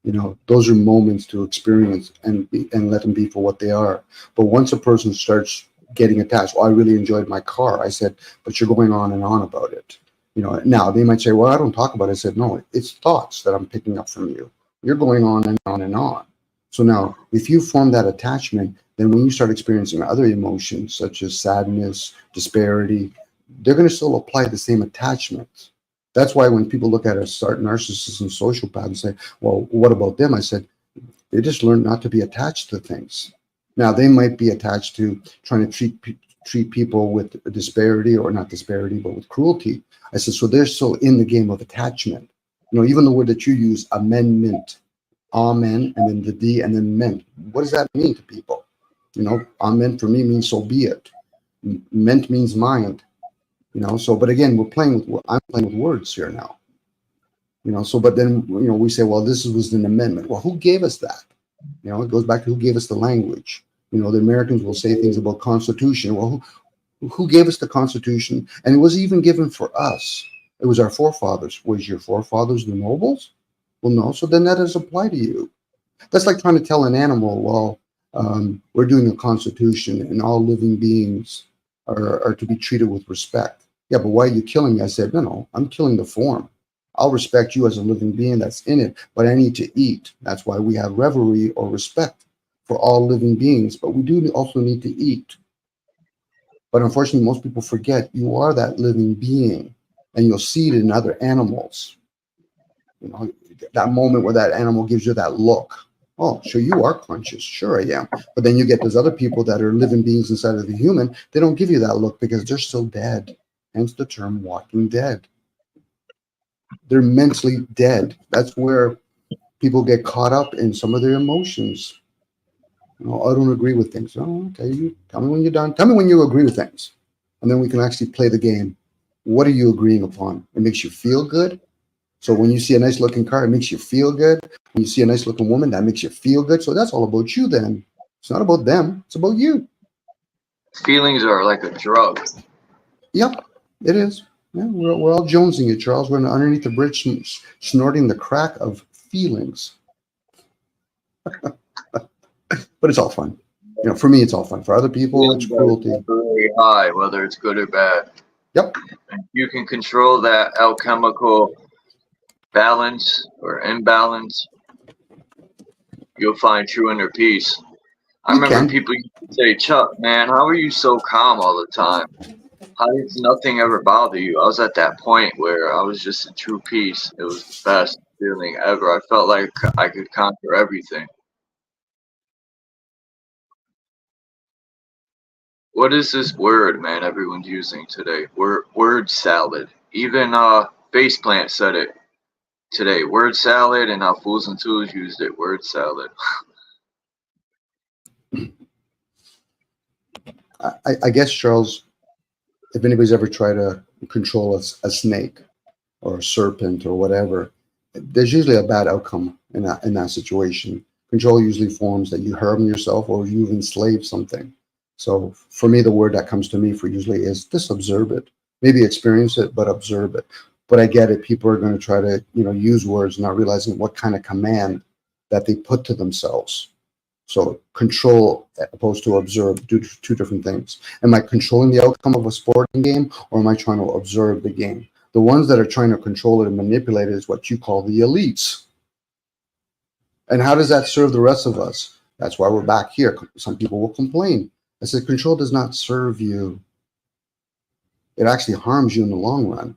You know, those are moments to experience and let them be for what they are. But once a person starts getting attached, well, I really enjoyed my car. I said, but you're going on and on about it. You know, now they might say, well, I don't talk about it. I said, no, it's thoughts that I'm picking up from you. You're going on and on and on. So now, if you form that attachment, then when you start experiencing other emotions such as sadness, disparity, they're going to still apply the same attachments. That's why when people look at a narcissist and sociopath and say, well, what about them? I said, they just learned not to be attached to things. Now, they might be attached to trying to treat people with disparity, or not disparity, but with cruelty. I said, so they're still in the game of attachment. You know, even the word that you use, amendment, amen, and then the D, and then ment. What does that mean to people? You know, amen for me means so be it. Ment means mind. You know, so, but again, I'm playing with words here now. You know, so, but then, you know, we say, well, this was an amendment. Well, who gave us that? You know, it goes back to who gave us the language. You know, the Americans will say things about Constitution. Well, Who gave us the Constitution? And it was even given for us. It was our forefathers. Was your forefathers the nobles? Well, no. So then that doesn't apply to you. That's like trying to tell an animal, well, we're doing a constitution and all living beings are to be treated with respect. Yeah, but why are you killing me? I said, no, I'm killing the form. I'll respect you as a living being that's in it, but I need to eat. That's why we have reverence or respect for all living beings, but we do also need to eat. But unfortunately, most people forget you are that living being, and you'll see it in other animals. You know, that moment where that animal gives you that look. Oh, sure, you are conscious. Sure, I am. But then you get those other people that are living beings inside of the human. They don't give you that look because they're so dead. Hence the term walking dead. They're mentally dead. That's where people get caught up in some of their emotions. You know, I don't agree with things. Oh, okay, you tell me when you're done. Tell me when you agree with things. And then we can actually play the game. What are you agreeing upon? It makes you feel good. So when you see a nice looking car, it makes you feel good. When you see a nice looking woman, that makes you feel good. So that's all about you then. It's not about them. It's about you. Feelings are like a drug. Yep, it is. Yeah, we're all jonesing it, Charles. We're underneath the bridge snorting the crack of feelings. But it's all fun. You know, for me, it's all fun. For other people, it's cruelty. Very high, whether it's good or bad. Yep. And you can control that alchemical balance or imbalance. You'll find true inner peace. I remember people used to say, Chuck, man, how are you so calm all the time? How does nothing ever bother you? I was at that point where I was just in true peace. It was the best feeling ever. I felt like I could conquer everything. What is this word, man, everyone's using today? Word salad. Even Faceplant said it today. Word salad, and now Fools and Tools used it. Word salad. I guess, Charles, if anybody's ever tried to control a snake or a serpent or whatever, there's usually a bad outcome in that situation. Control usually forms that you harm yourself or you've enslaved something. So for me, the word that comes to me for usually is just observe it. Maybe experience it, but observe it. But I get it. People are going to try to, use words, not realizing what kind of command that they put to themselves. So control opposed to observe, do two different things. Am I controlling the outcome of a sporting game, or am I trying to observe the game? The ones that are trying to control it and manipulate it is what you call the elites. And how does that serve the rest of us? That's why we're back here. Some people will complain. I said, control does not serve you. It actually harms you in the long run.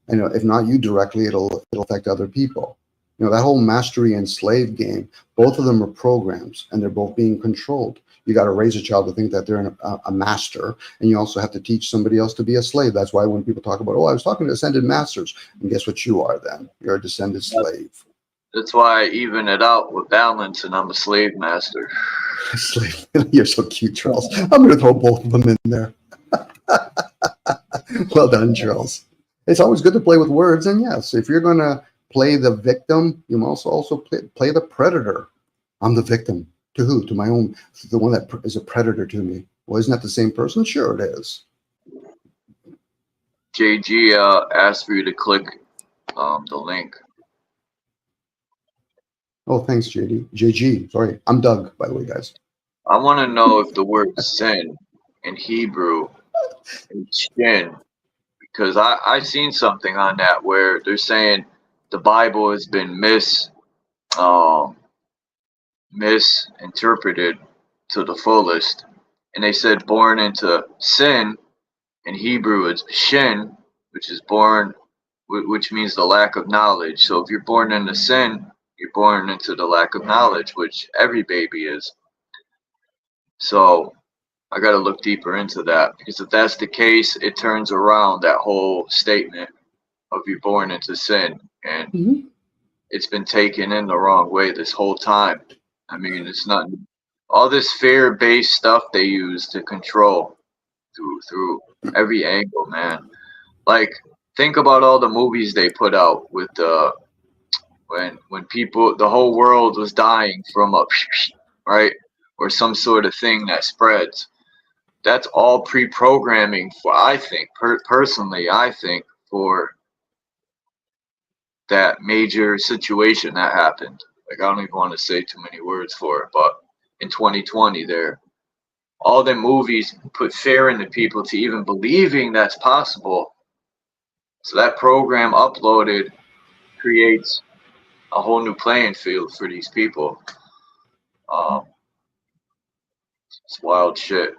And if not you directly, it'll affect other people. That whole mastery and slave game, both of them are programs, and they're both being controlled. You got to raise a child to think that they're a master, and you also have to teach somebody else to be a slave. That's why when people talk about, I was talking to ascended masters, and guess what you are then? You're a descended slave. That's why I even it out with balance, and I'm a slave master. Slave. You're so cute, Charles. I'm going to throw both of them in there. Well done, Charles. It's always good to play with words, and yes, if you're going to play the victim, you must also play the predator. I'm the victim. To who? To my own, the one that is a predator to me. Well, isn't that the same person? Sure it is. JG asked for you to click the link. Oh, thanks, JG. Sorry, I'm Doug, by the way, guys. I want to know if the word sin in Hebrew is shin, because I've seen something on that where they're saying the Bible has been misinterpreted to the fullest, and they said born into sin in Hebrew is shin, which is born, which means the lack of knowledge. So if you're born into sin, you're born into the lack of knowledge, which every baby is. So I got to look deeper into that, because if that's the case, it turns around that whole statement of you're born into sin, and it's been taken in the wrong way this whole time. I mean, it's not all this fear-based stuff they use to control through every angle, man. Like, think about all the movies they put out with when people, the whole world was dying from a right, or some sort of thing that spreads. that's all pre-programming for, I think, personally, I think, for that major situation that happened. Like, I don't even want to say too many words for it, but in 2020 there, all the movies put fear into people to even believing that's possible. So that program uploaded creates a whole new playing field for these people. It's wild shit.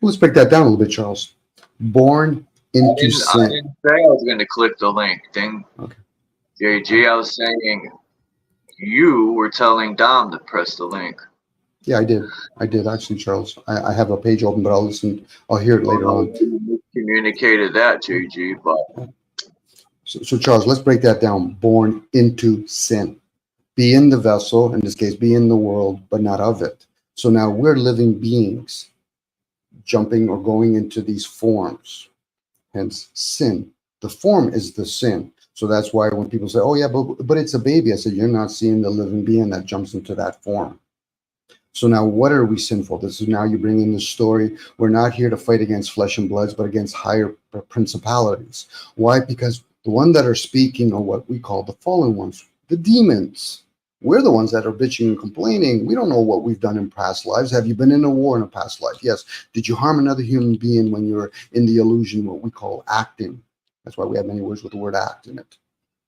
Let's break that down a little bit, Charles. Born into I sin. didn't say I was going to click the link. Ding. Okay. JG, I was saying you were telling Dom to press the link. Yeah, I did. I did actually, Charles. I have a page open, but I'll hear it later on. You communicated that, JG, but So Charles, let's break that down. Born into sin. Be in the vessel, in this case, be in the world, but not of it. So now we're living beings jumping or going into these forms, hence sin. The form is the sin. So that's why when people say, oh yeah, but it's a baby, I said, you're not seeing the living being that jumps into that form. So now what are we sinful? This is now you bring in the story. We're not here to fight against flesh and bloods, but against higher principalities. Why? Because the ones that are speaking are what we call the fallen ones, the demons. We're the ones that are bitching and complaining. We don't know what we've done in past lives. Have you been in a war in a past life? Yes. Did you harm another human being when you were in the illusion, what we call acting? That's why we have many words with the word act in it.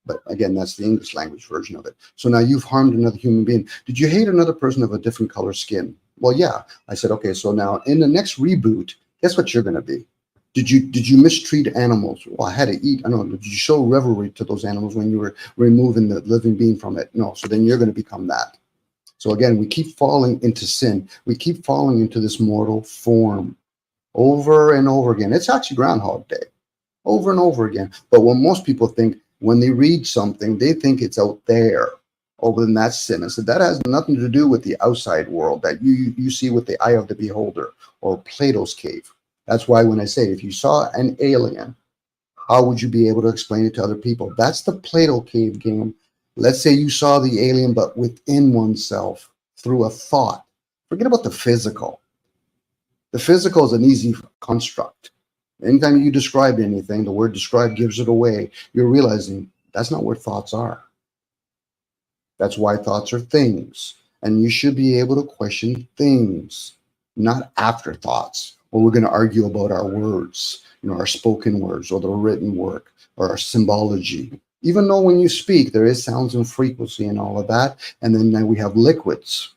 But again, that's the English language version of it. So now you've harmed another human being. Did you hate another person of a different color skin? Well, yeah. I said, okay, so now in the next reboot, guess what you're going to be? Did you mistreat animals? Well, I had to eat. I know. Did you show revelry to those animals when you were removing the living being from it? No. So then you're going to become that. So again, we keep falling into sin. We keep falling into this mortal form over and over again. It's actually Groundhog Day, over and over again. But when most people think, when they read something, they think it's out there. Oh, then that's sin. I said, that has nothing to do with the outside world that you see with the eye of the beholder or Plato's cave. That's why when I say, if you saw an alien, how would you be able to explain it to other people? That's the Plato cave game. Let's say you saw the alien, but within oneself through a thought. Forget about the physical. The physical is an easy construct. Anytime you describe anything, the word describe gives it away. You're realizing that's not where thoughts are. That's why thoughts are things. And you should be able to question things, not afterthoughts. Or we're going to argue about our words, our spoken words or the written work or our symbology. Even though when you speak, there is sounds and frequency and all of that. And then we have liquids.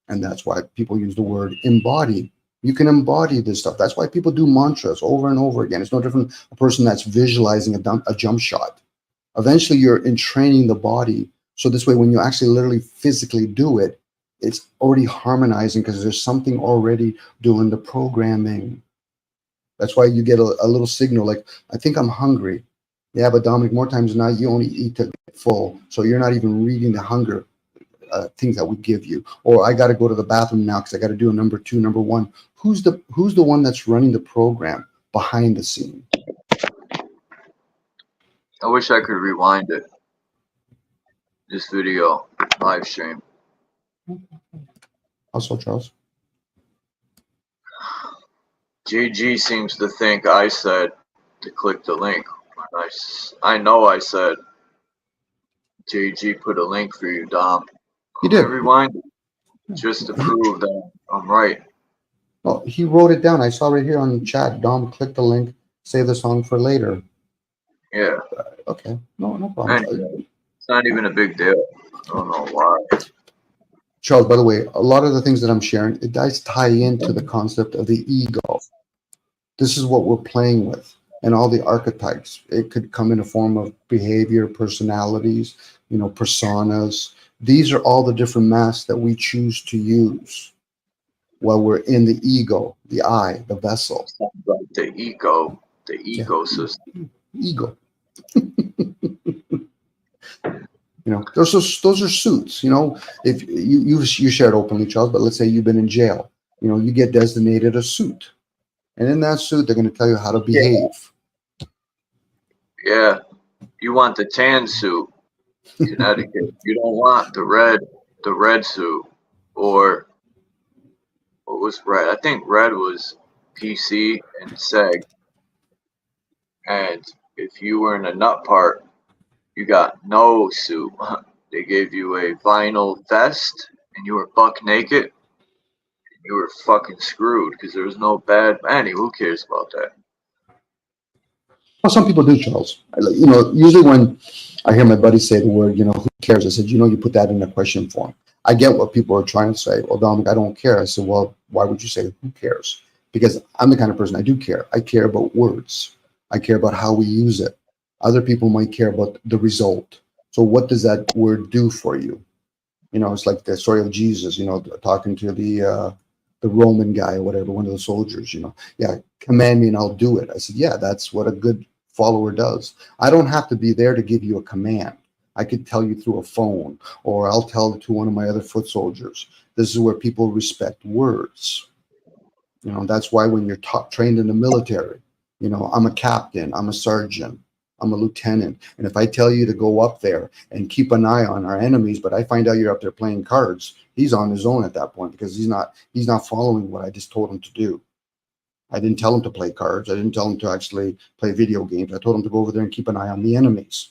And that's why people use the word embody. You can embody this stuff. That's why people do mantras over and over again. It's no different a person that's visualizing a jump shot. Eventually, you're entraining the body. So this way, when you actually literally physically do it, it's already harmonizing because there's something already doing the programming. That's why you get a little signal like, I think I'm hungry. Yeah, but Dominic, more times than not, you only eat to get full. So you're not even reading the hunger things that we give you. Or I got to go to the bathroom now because I got to do a number 2, number 1. Who's the one that's running the program behind the scene? I wish I could rewind it. This video, live stream. Also, Charles. JG seems to think I said to click the link. I know I said JG put a link for you, Dom. You did. Rewind it just to prove that I'm right. Well, he wrote it down. I saw right here on the chat. Dom, click the link. Save the song for later. Yeah. Okay. No problem. Anyway, it's not even a big deal. I don't know why. Charles, by the way, a lot of the things that I'm sharing, it does tie into the concept of the ego. This is what we're playing with. And all the archetypes. It could come in a form of behavior, personalities, personas. These are all the different masks that we choose to use while we're in the ego, the I, the vessel. Like the ecosystem. Ego. Those are suits. If you shared openly, Charles, but let's say you've been in jail. You get designated a suit, and in that suit, they're going to tell you how to behave. Yeah, you want the tan suit, Connecticut. You don't want the red suit, or what was red? I think red was PC and SEG. And if you were in a nut part, you got no suit. They gave you a vinyl vest, and you were buck naked. You were fucking screwed because there was no bad. Who cares about that? Well, some people do, Charles. You know, usually when I hear my buddies say the word, you know, who cares? I said, you know, you put that in a question form. I get what people are trying to say. Well, Dominic, I don't care. I said, well, why would you say who cares? Because I'm the kind of person I do care. I care about words. I care about how we use it. Other people might care about the result. So what does that word do for you? You know, it's like the story of Jesus, you know, talking to the Roman guy or whatever, one of the soldiers, you know, yeah, command me and I'll do it. I said, yeah, that's what a good follower does. I don't have to be there to give you a command. I could tell you through a phone, or I'll tell it to one of my other foot soldiers. This is where people respect words. You know, that's why when you're trained in the military, you know, I'm a captain, I'm a sergeant, I'm a lieutenant. And if I tell you to go up there and keep an eye on our enemies, but I find out you're up there playing cards, he's on his own at that point because he's not following what I just told him to do. I didn't tell him to play cards. I didn't tell him to actually play video games. I told him to go over there and keep an eye on the enemies.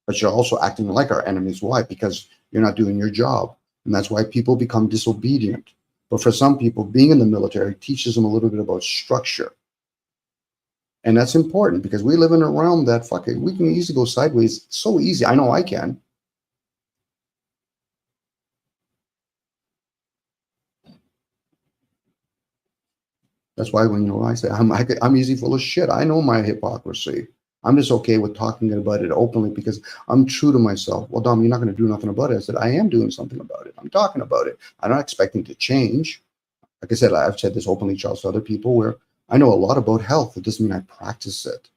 But you're also acting like our enemies. Why? Because you're not doing your job. And that's why people become disobedient. But for some people, being in the military teaches them a little bit about structure. And that's important because we live in a realm that we can easily go sideways. It's so easy. I know I can. That's why when I say I'm easy full of shit. I know my hypocrisy. I'm just okay with talking about it openly because I'm true to myself. Well, Dom, you're not going to do nothing about it. I said, I am doing something about it. I'm talking about it. I'm not expecting to change. Like I said, I've said this openly, Charles, to other people where I know a lot about health. It doesn't mean I practice it.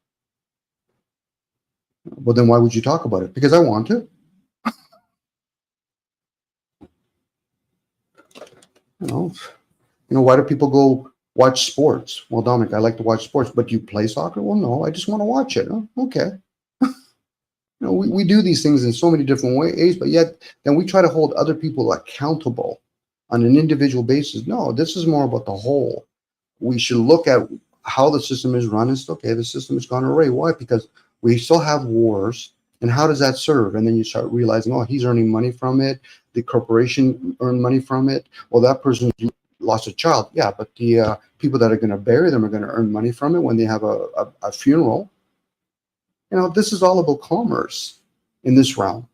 Well, then why would you talk about it? Because I want to. You know, why do people go watch sports? Well, Dominic, I like to watch sports, but do you play soccer? Well, no, I just want to watch it. Oh, okay. You know, we do these things in so many different ways, but yet then we try to hold other people accountable on an individual basis. No, this is more about the whole. We should look at how the system is run and say, okay, the system has gone away. Why? Because we still have wars. And how does that serve? And then you start realizing, oh, he's earning money from it. The corporation earned money from it. Well, that person lost a child. Yeah, but the people that are going to bury them are going to earn money from it when they have a funeral. You know, this is all about commerce in this realm.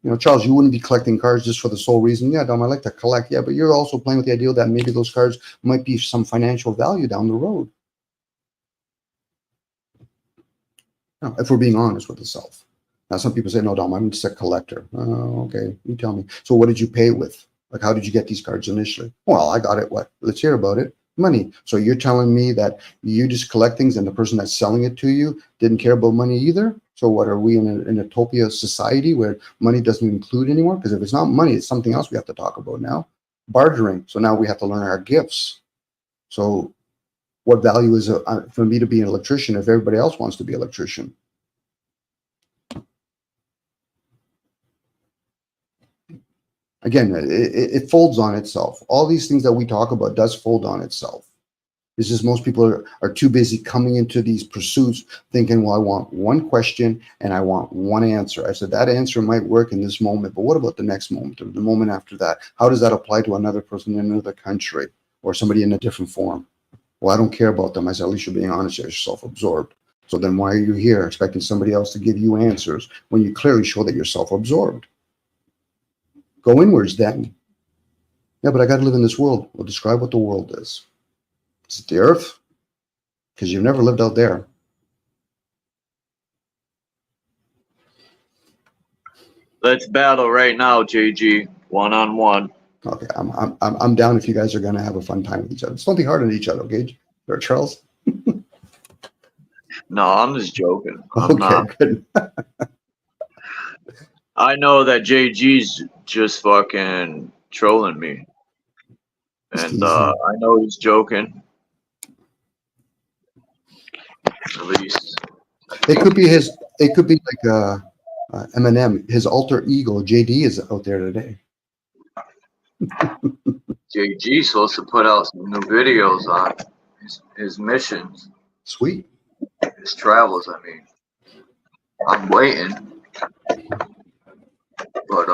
You know, Charles, you wouldn't be collecting cards just for the sole reason, yeah, Dom, I like to collect. Yeah, but you're also playing with the idea that maybe those cards might be some financial value down the road. Now, if we're being honest with the self. Now, some people say, no, Dom, I'm just a collector. Oh, okay, you tell me. So what did you pay with? Like, how did you get these cards initially? Well, I got it. What? Let's hear about it. Money. So you're telling me that you just collect things and the person that's selling it to you didn't care about money either? So what, are we in an utopia society where money doesn't include anymore? Because if it's not money, it's something else we have to talk about now. Bartering. So now we have to learn our gifts. So what value is it for me to be an electrician if everybody else wants to be an electrician? Again, it folds on itself. All these things that we talk about does fold on itself. It's just most people are too busy coming into these pursuits thinking, well, I want one question and I want one answer. I said that answer might work in this moment, but what about the next moment or the moment after that? How does that apply to another person in another country or somebody in a different form? Well, I don't care about them. I said, at least you're being honest, you're self-absorbed. So then why are you here expecting somebody else to give you answers when you clearly show that you're self-absorbed? Go inwards then. Yeah, but I got to live in this world. Well, describe what the world is. Is it the earth? Because you've never lived out there. Let's battle right now, JG. One-on-one. Okay, I'm down if you guys are going to have a fun time with each other. Just don't be hard on each other, okay, Charles? No, I'm just joking. I'm okay, not. Good. I know that JG's just fucking trolling me. And I know he's joking. At least. It could be his, it could be like Eminem, his alter ego, JD is out there today. JG's supposed to put out some new videos on his missions, Sweet. his travels. I mean, I'm waiting, but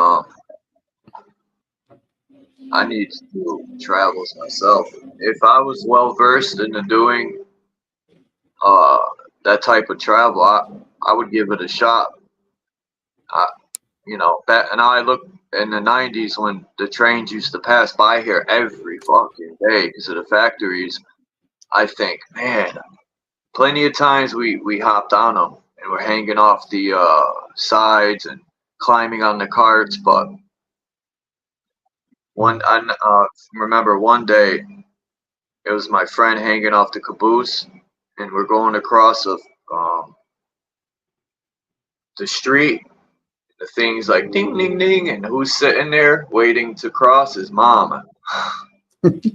I need to do travels myself. If I was well versed into doing that type of travel, I would give it a shot. And I look in the 90s when the trains used to pass by here every fucking day because of the factories. I think, man, plenty of times we hopped on them and we're hanging off the sides and climbing on the carts. But I remember one day it was my friend hanging off the caboose, and we're going across the street. The thing's like ding, ding, ding, and who's sitting there waiting to cross? His mom. That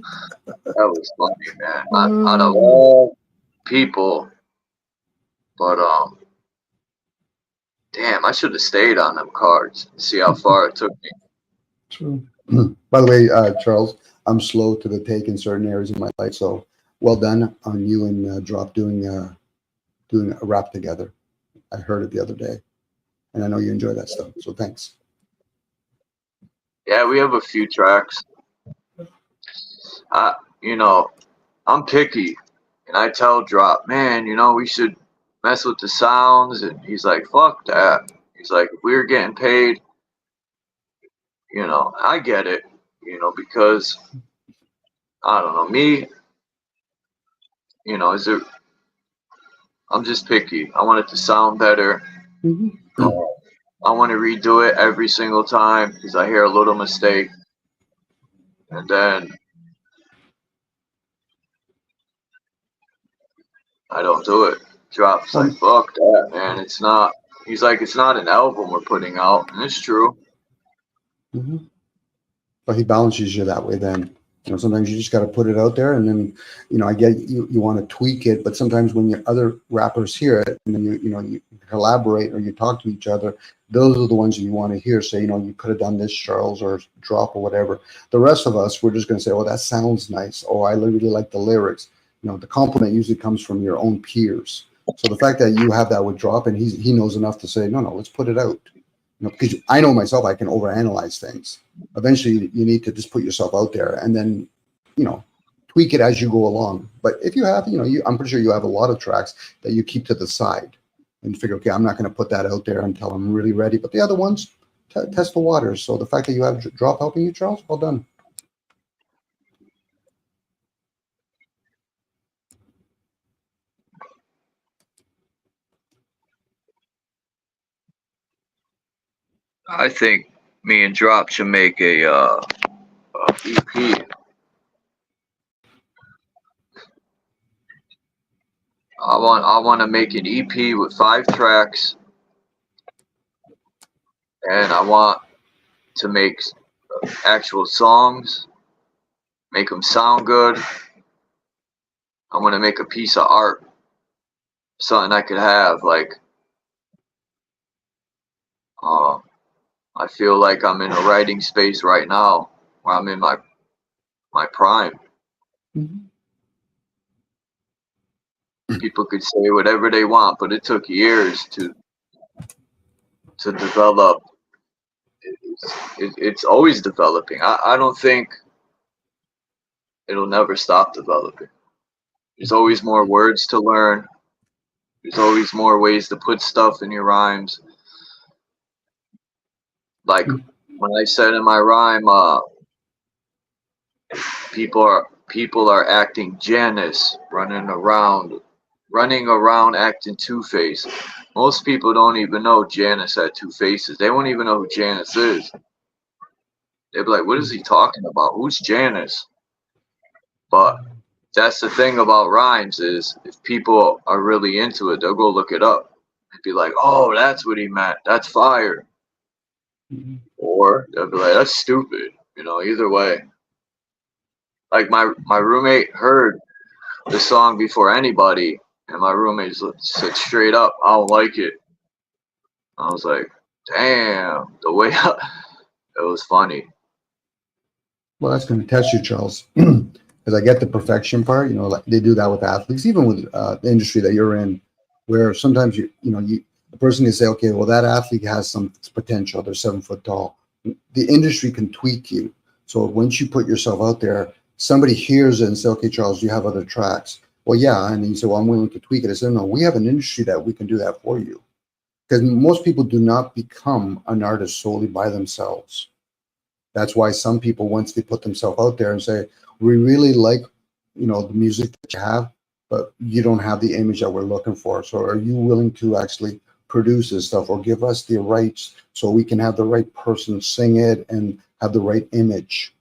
was funny, man. Out of all people, but damn, I should have stayed on them cards. See how far it took me. True. By the way, Charles, I'm slow to the take in certain areas of my life, so well done on you and Drop doing a rap together. I heard it the other day, and I know you enjoy that stuff, so thanks. Yeah, we have a few tracks. I'm picky, and I tell Drop, man, we should mess with the sounds, and he's like, fuck that. He's like, if we were getting paid, I get it, because I don't know, me, I'm just picky. I want it to sound better. Mm-hmm. I want to redo it every single time because I hear a little mistake, and then I don't do it. Drop's like, fuck that, man. It's not. He's like, it's not an album we're putting out, and it's true. Mm-hmm. But he balances you that way then. Sometimes you just got to put it out there, and then, I get you want to tweak it, but sometimes when your other rappers hear it, and then you collaborate or you talk to each other, those are the ones that you want to hear. Say, you could have done this, Charles, or Drop, or whatever. The rest of us, we're just going to say, oh, that sounds nice. Oh, I really like the lyrics. The compliment usually comes from your own peers. So the fact that you have that with Drop, and he knows enough to say, no, let's put it out. Because I know myself, I can overanalyze things. Eventually, you need to just put yourself out there and then, tweak it as you go along. But if you have, I'm pretty sure you have a lot of tracks that you keep to the side and you figure, okay, I'm not going to put that out there until I'm really ready. But the other ones, test the waters. So the fact that you have Drop helping you, Charles, well done. I think me and Drop should make a EP. I want to make an EP with 5 tracks, and I want to make actual songs, make them sound good. I want to make a piece of art, something I could have, like, I feel like I'm in a writing space right now, where I'm in my prime. Mm-hmm. People could say whatever they want, but it took years to develop. It's always developing. I don't think it'll never stop developing. There's always more words to learn. There's always more ways to put stuff in your rhymes. Like when I said in my rhyme, people are acting Janice, running around acting Two-Face. Most people don't even know Janice had 2 faces. They won't even know who Janice is. They'd be like, what is he talking about? Who's Janice? But that's the thing about rhymes is if people are really into it, they'll go look it up. They'd be like, oh, that's what he meant. That's fire. Mm-hmm. Or they'll be like, that's stupid. Either way. Like my roommate heard the song before anybody, and my roommate said straight up, I don't like it. I was like, damn, the way it was funny. Well, that's going to test you, Charles, because I get the perfection part. You know, like they do that with athletes, even with the industry that you're in, where sometimes the person can say, okay, well, that athlete has some potential. They're 7 foot tall. The industry can tweak you. So once you put yourself out there, somebody hears it and say, okay, Charles, do you have other tracks? Well, yeah. And you say, well, I'm willing to tweak it. I said, no, we have an industry that we can do that for you. Because most people do not become an artist solely by themselves. That's why some people, once they put themselves out there and say, we really like, the music that you have, but you don't have the image that we're looking for. So are you willing to actually produce this stuff or give us the rights so we can have the right person sing it and have the right image?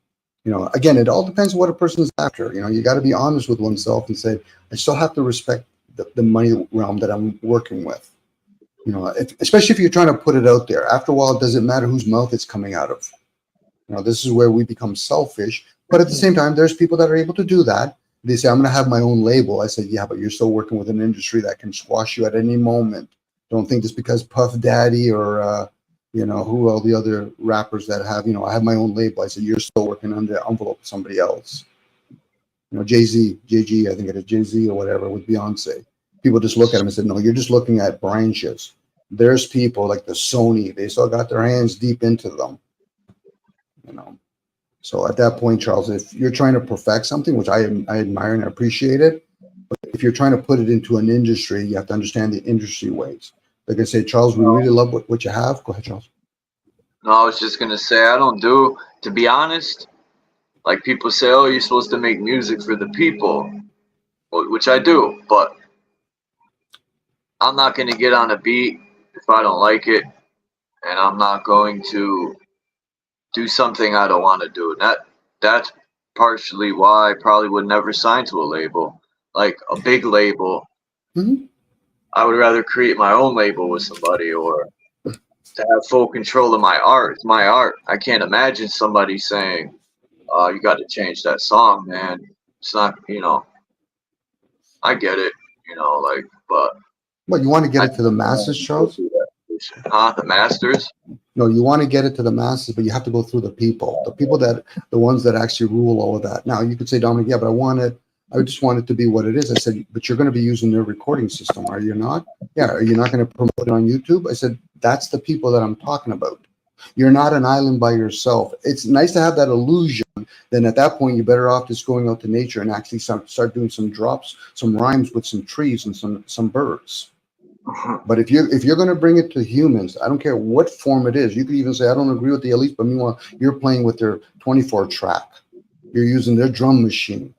Again, it all depends on what a person's after. You got to be honest with oneself and say, I still have to respect the money realm that I'm working with. Especially if you're trying to put it out there. After a while, it doesn't matter whose mouth it's coming out of. This is where we become selfish. But at the same time, there's people that are able to do that. They say, I'm going to have my own label. I said, yeah, but you're still working with an industry that can squash you at any moment. Don't think just because Puff Daddy or, who all the other rappers that have, I have my own label. I said, you're still working under the envelope of somebody else. Jay-Z, I think it is Jay-Z or whatever with Beyonce. People just look at him and said, no, you're just looking at branches. There's people like the Sony, they still got their hands deep into them. So at that point, Charles, if you're trying to perfect something, which I admire and appreciate it, but if you're trying to put it into an industry, you have to understand the industry ways. Like I say, Charles, we really love what you have. Go ahead, Charles. No, I was just going to say, I don't do, to be honest, like people say, oh, you're supposed to make music for the people, which I do, but I'm not going to get on a beat if I don't like it, and I'm not going to do something I don't want to do. And that's partially why I probably would never sign to a label, like a big label. Mm-hmm. I would rather create my own label with somebody, or to have full control of my art. It's my art. I can't imagine somebody saying, you got to change that song, man. It's not, I get it, but. Well, you want to get it to the masses, Charles? Huh? The masters? No, you want to get it to the masses, but you have to go through the people, the ones that actually rule all of that. Now, you could say, Dominic, yeah, but I just want it to be what it is. I said, but you're going to be using their recording system, are you not? Yeah, are you not going to promote it on YouTube? I said, that's the people that I'm talking about. You're not an island by yourself. It's nice to have that illusion. Then at that point, you're better off just going out to nature and actually start doing some drops, some rhymes with some trees and some birds. But if you're going to bring it to humans, I don't care what form it is. You could even say, I don't agree with the elites, but meanwhile, you're playing with their 24 track. You're using their drum machine.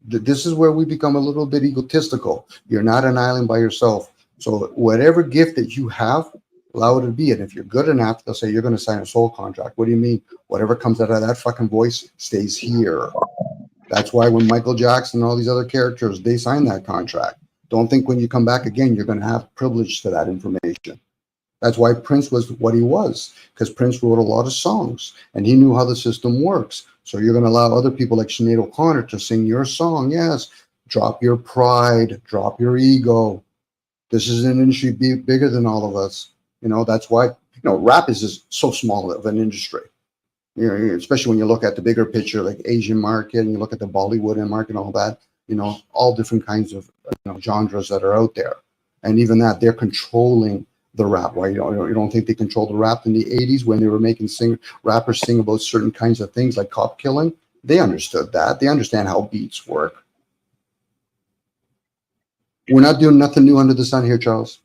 This is where we become a little bit egotistical. You're not an island by yourself. So whatever gift that you have, allow it to be. And if you're good enough, they'll say, you're going to sign a soul contract. What do you mean? Whatever comes out of that fucking voice stays here. That's why when Michael Jackson and all these other characters, they sign that contract. Don't think when you come back again, you're going to have privilege to that information. That's why Prince was what he was, because Prince wrote a lot of songs and he knew how the system works. So you're going to allow other people like Sinead O'Connor to sing your song. Yes. Drop your pride, drop your ego. This is an industry bigger than all of us. That's why, rap is just so small of an industry. Especially when you look at the bigger picture, like Asian market, and you look at the Bollywood and market and all that. All different kinds of genres that are out there. And even that, they're controlling the rap. Why you don't think they controlled the rap in the 80s when they were making rappers sing about certain kinds of things like cop killing? They understood that. They understand how beats work. We're not doing nothing new under the sun here, Charles.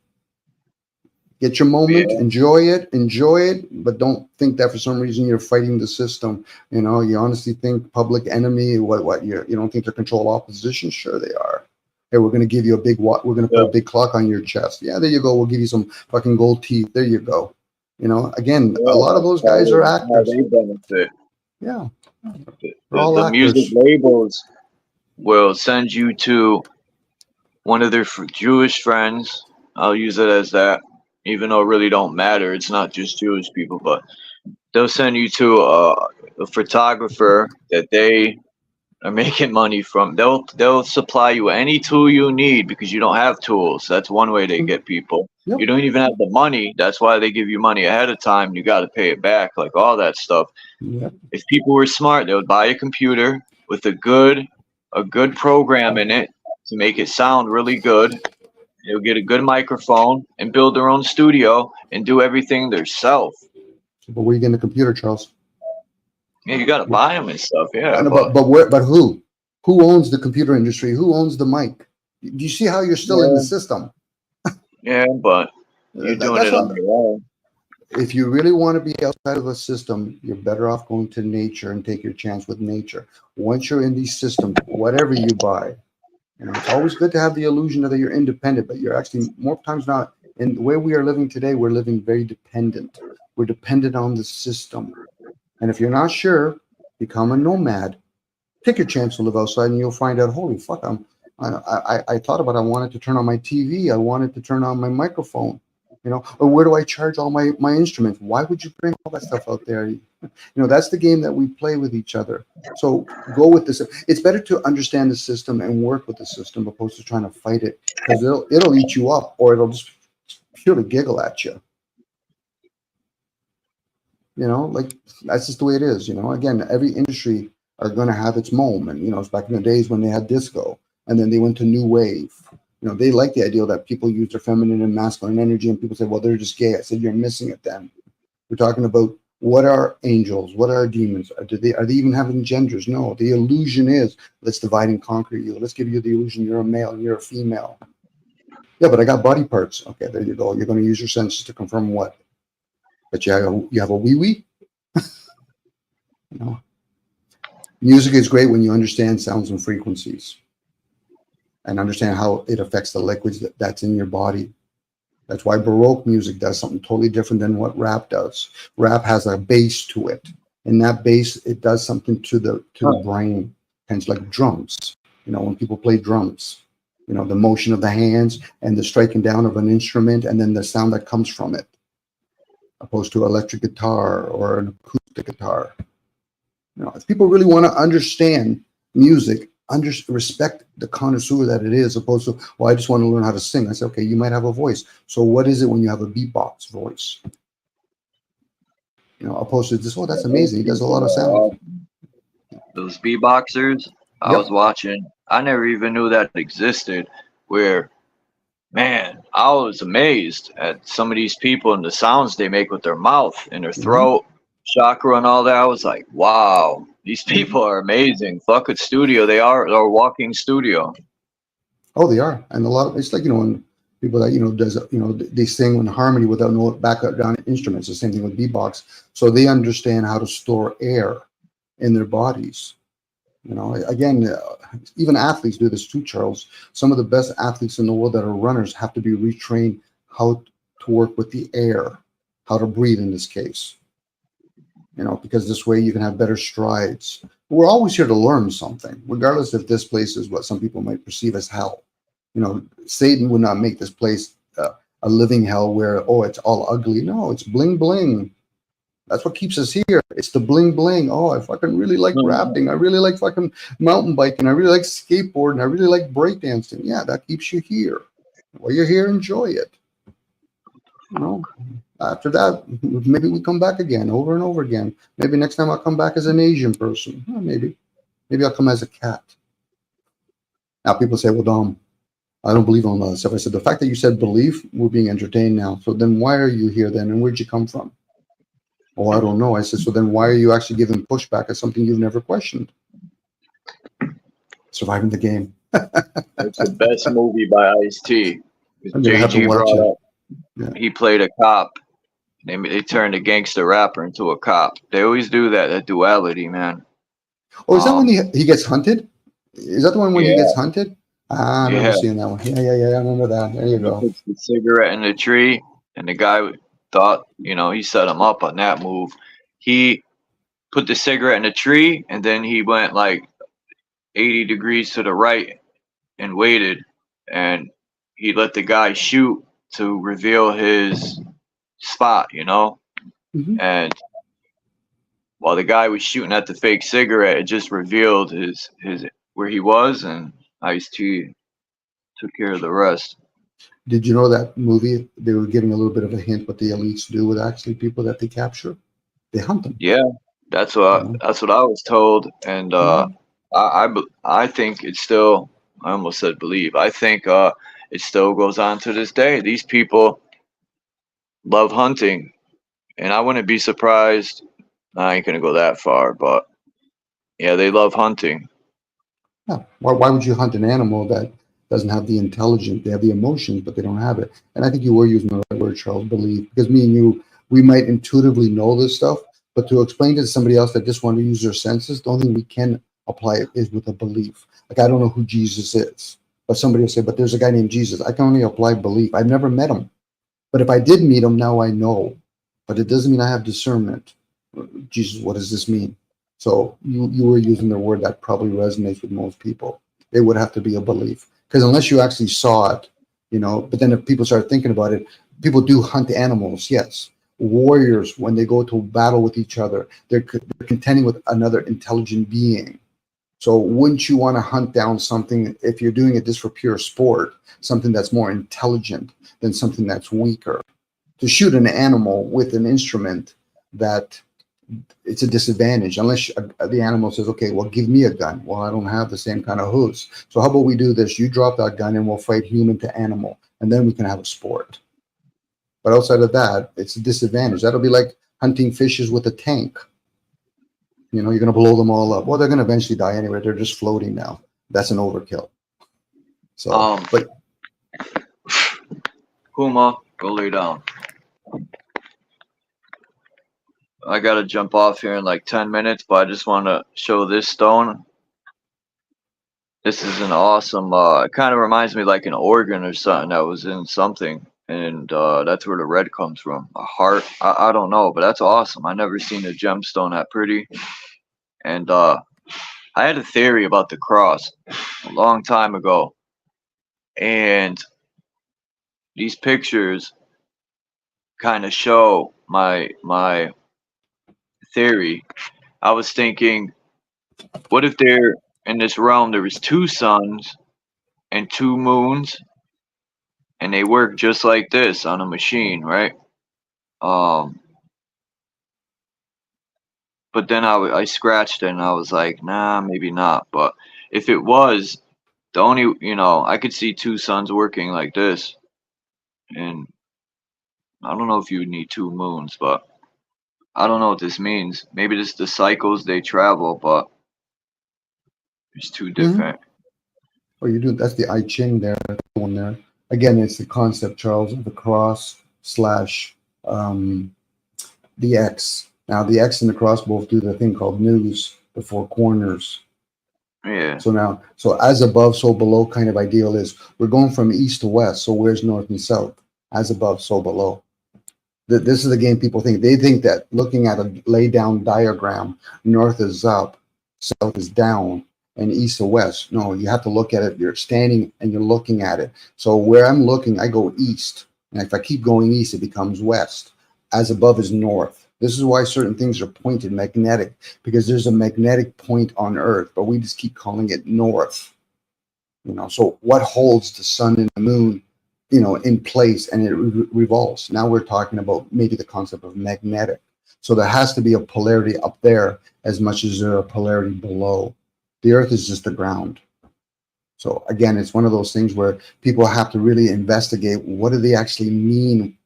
Get your moment, enjoy it, but don't think that for some reason you're fighting the system. You honestly think Public Enemy, what you don't think they're control opposition? Sure they are. Hey, we're going to give you we're going to put a big clock on your chest. Yeah, there you go. We'll give you some fucking gold teeth. There you go. Again, a lot of those guys are actors. They benefit. Yeah. The music labels will send you to one of their Jewish friends. I'll use it as that. Even though it really don't matter, it's not just Jewish people, but they'll send you to a photographer that they are making money from. They'll supply you any tool you need because you don't have tools. That's one way they get people. Yep. You don't even have the money. That's why they give you money ahead of time. You got to pay it back, like all that stuff. Yep. If people were smart, they would buy a computer with a good program in it to make it sound really good. They'll get a good microphone and build their own studio and do everything themselves. But where you getting the computer, Charles? Yeah, you got to buy them and stuff. Yeah, I know, but who? Who owns the computer industry? Who owns the mic? Do you see how you're still in the system? Yeah, but you're doing it on your own. If you really want to be outside of a system, you're better off going to nature and take your chance with nature. Once you're in these systems, whatever you buy, it's always good to have the illusion that you're independent, but you're actually more times not. In the way we are living today, we're living very dependent. We're dependent on the system. And if you're not sure, become a nomad. Take your chance to live outside, and you'll find out, holy fuck, I thought about it. I wanted to turn on my TV. I wanted to turn on my microphone. Or where do I charge all my instruments? Why would you bring all that stuff out there? That's the game that we play with each other. So go with this. It's better to understand the system and work with the system opposed to trying to fight it, because it'll eat you up, or it'll just purely giggle at you. Like that's just the way it is. Again, every industry are going to have its moment. It's back in the days when they had disco, and then they went to new wave. They like the idea that people use their feminine and masculine energy, and people say, well, they're just gay. I said, you're missing it then. We're talking about what are angels? What are demons? Are they even having genders? No, the illusion is, let's divide and conquer you. Let's give you the illusion you're a male and you're a female. Yeah, but I got body parts. Okay, there you go. You're going to use your senses to confirm what? That you have a wee-wee? Music is great when you understand sounds and frequencies, and understand how it affects the liquids that's in your body. That's why Baroque music does something totally different than what rap does. Rap has a bass to it. And that bass, it does something to the brain. Kind of like drums. When people play drums, the motion of the hands and the striking down of an instrument, and then the sound that comes from it, opposed to electric guitar or an acoustic guitar. If people really want to understand music, respect the connoisseur that it is, opposed to, well, I just want to learn how to sing. I say, okay, you might have a voice. So what is it when you have a beatbox voice? Opposed to this, oh, that's amazing. He does a lot of sound. Those beatboxers I was watching, I never even knew that existed, where, man, I was amazed at some of these people and the sounds they make with their mouth and their throat, chakra and all that. I was like, wow. These people are amazing. Fuck a studio. They are a walking studio. Oh, they are. And a lot of, it's like, when people that, they sing in harmony without no background instruments. The same thing with beatbox. So they understand how to store air in their bodies. Again, even athletes do this too, Charles. Some of the best athletes in the world that are runners have to be retrained how to work with the air, how to breathe in this case. Because this way you can have better strides. We're always here to learn something, regardless if this place is what some people might perceive as hell. Satan would not make this place a living hell where, oh, it's all ugly. No, it's bling bling. That's what keeps us here. It's the bling bling. Oh, I fucking really like rafting. I really like fucking mountain biking. I really like skateboarding. I really like breakdancing. Yeah, that keeps you here. While you're here, enjoy it. After that, maybe we come back again, over and over again. Maybe next time I'll come back as an Asian person. Maybe I'll come as a cat. Now people say, well, Dom, I don't believe on all that stuff. I said, the fact that you said belief, we're being entertained now. So then why are you here then? And where'd you come from? Oh, I don't know. I said, so then why are you actually giving pushback at something you've never questioned? Surviving the game. It's the best movie by Ice-T. JG brought up. Yeah. He played a cop. They turned a gangster rapper into a cop. They always do that, that duality, man. Oh, is that when he gets hunted? Is that the one when he gets hunted? I remember seeing that one. Yeah, I remember that. There you go. He puts the cigarette in the tree, and the guy thought, he set him up on that move. He put the cigarette in the tree, and then he went like 80 degrees to the right and waited, and he let the guy shoot to reveal his spot, and while the guy was shooting at the fake cigarette, it just revealed his where he was, and Ice-T took care of the rest. Did you know that movie? They were giving a little bit of a hint what the elites do with actually people that they capture. They hunt them. Yeah, that's what I was told, and I think it's still. I almost said believe. I think it still goes on to this day. These people love hunting, and I wouldn't be surprised. I ain't gonna go that far, but yeah, they love hunting. Yeah. Why would you hunt an animal that doesn't have the intelligence? They have the emotions, but they don't have it. And I think you were using the right word, Charles, believe, because me and you, we might intuitively know this stuff, but to explain to somebody else that just want to use their senses, the only thing we can apply it is with a belief. Like, I don't know who Jesus is, but somebody will say, but there's a guy named Jesus. I can only apply belief. I've never met him. But if I did meet him, now I know. But it doesn't mean I have discernment. Jesus, what does this mean? So you were using the word that probably resonates with most people. It would have to be a belief. Because unless you actually saw it, but then if people start thinking about it, people do hunt animals, yes. Warriors, when they go to battle with each other, they're contending with another intelligent being. So wouldn't you want to hunt down something, if you're doing it just for pure sport, something that's more intelligent than something that's weaker? To shoot an animal with an instrument, that it's a disadvantage unless the animal says, okay, well, give me a gun. Well, I don't have the same kind of hooves. So how about we do this? You drop that gun and we'll fight human to animal, and then we can have a sport. But outside of that, it's a disadvantage. That'll be like hunting fishes with a tank. You're going to blow them all up. Well, they're going to eventually die anyway. They're just floating now. That's an overkill. So, but Kuma, go lay down. I gotta jump off here in like 10 minutes, but I just want to show this stone. This is an awesome, it kind of reminds me like an organ or something that was in something. And that's where the red comes from. A heart, I don't know, but that's awesome. I never seen a gemstone that pretty. And I had a theory about the cross a long time ago. And these pictures kind of show my theory. I was thinking, what if there in this realm there was 2 suns and 2 moons, and they work just like this on a machine, right? But then I scratched it and I was like, nah, maybe not. But if it was, the only, I could see 2 suns working like this, and I don't know if you would need 2 moons, but I don't know what this means. Maybe this is the cycles they travel, but it's 2 different. Oh, you do. That's the I Ching there, one there. Again, it's the concept, Charles, of the cross / the X. Now, the X and the cross both do the thing called news, the 4 corners. Yeah. So as above, so below kind of ideal is we're going from east to west. So where's north and south? As above, so below. This is the game people think. They think that looking at a laid down diagram, north is up, south is down, and east to west. No, you have to look at it. You're standing and you're looking at it. So where I'm looking, I go east. And if I keep going east, it becomes west. As above is north. This is why certain things are pointed magnetic, because there's a magnetic point on Earth, but we just keep calling it north. So what holds the sun and the moon, in place, and it revolves? Now we're talking about maybe the concept of magnetic. So there has to be a polarity up there as much as there are polarity below. The Earth is just the ground. So again, it's one of those things where people have to really investigate, what do they actually mean,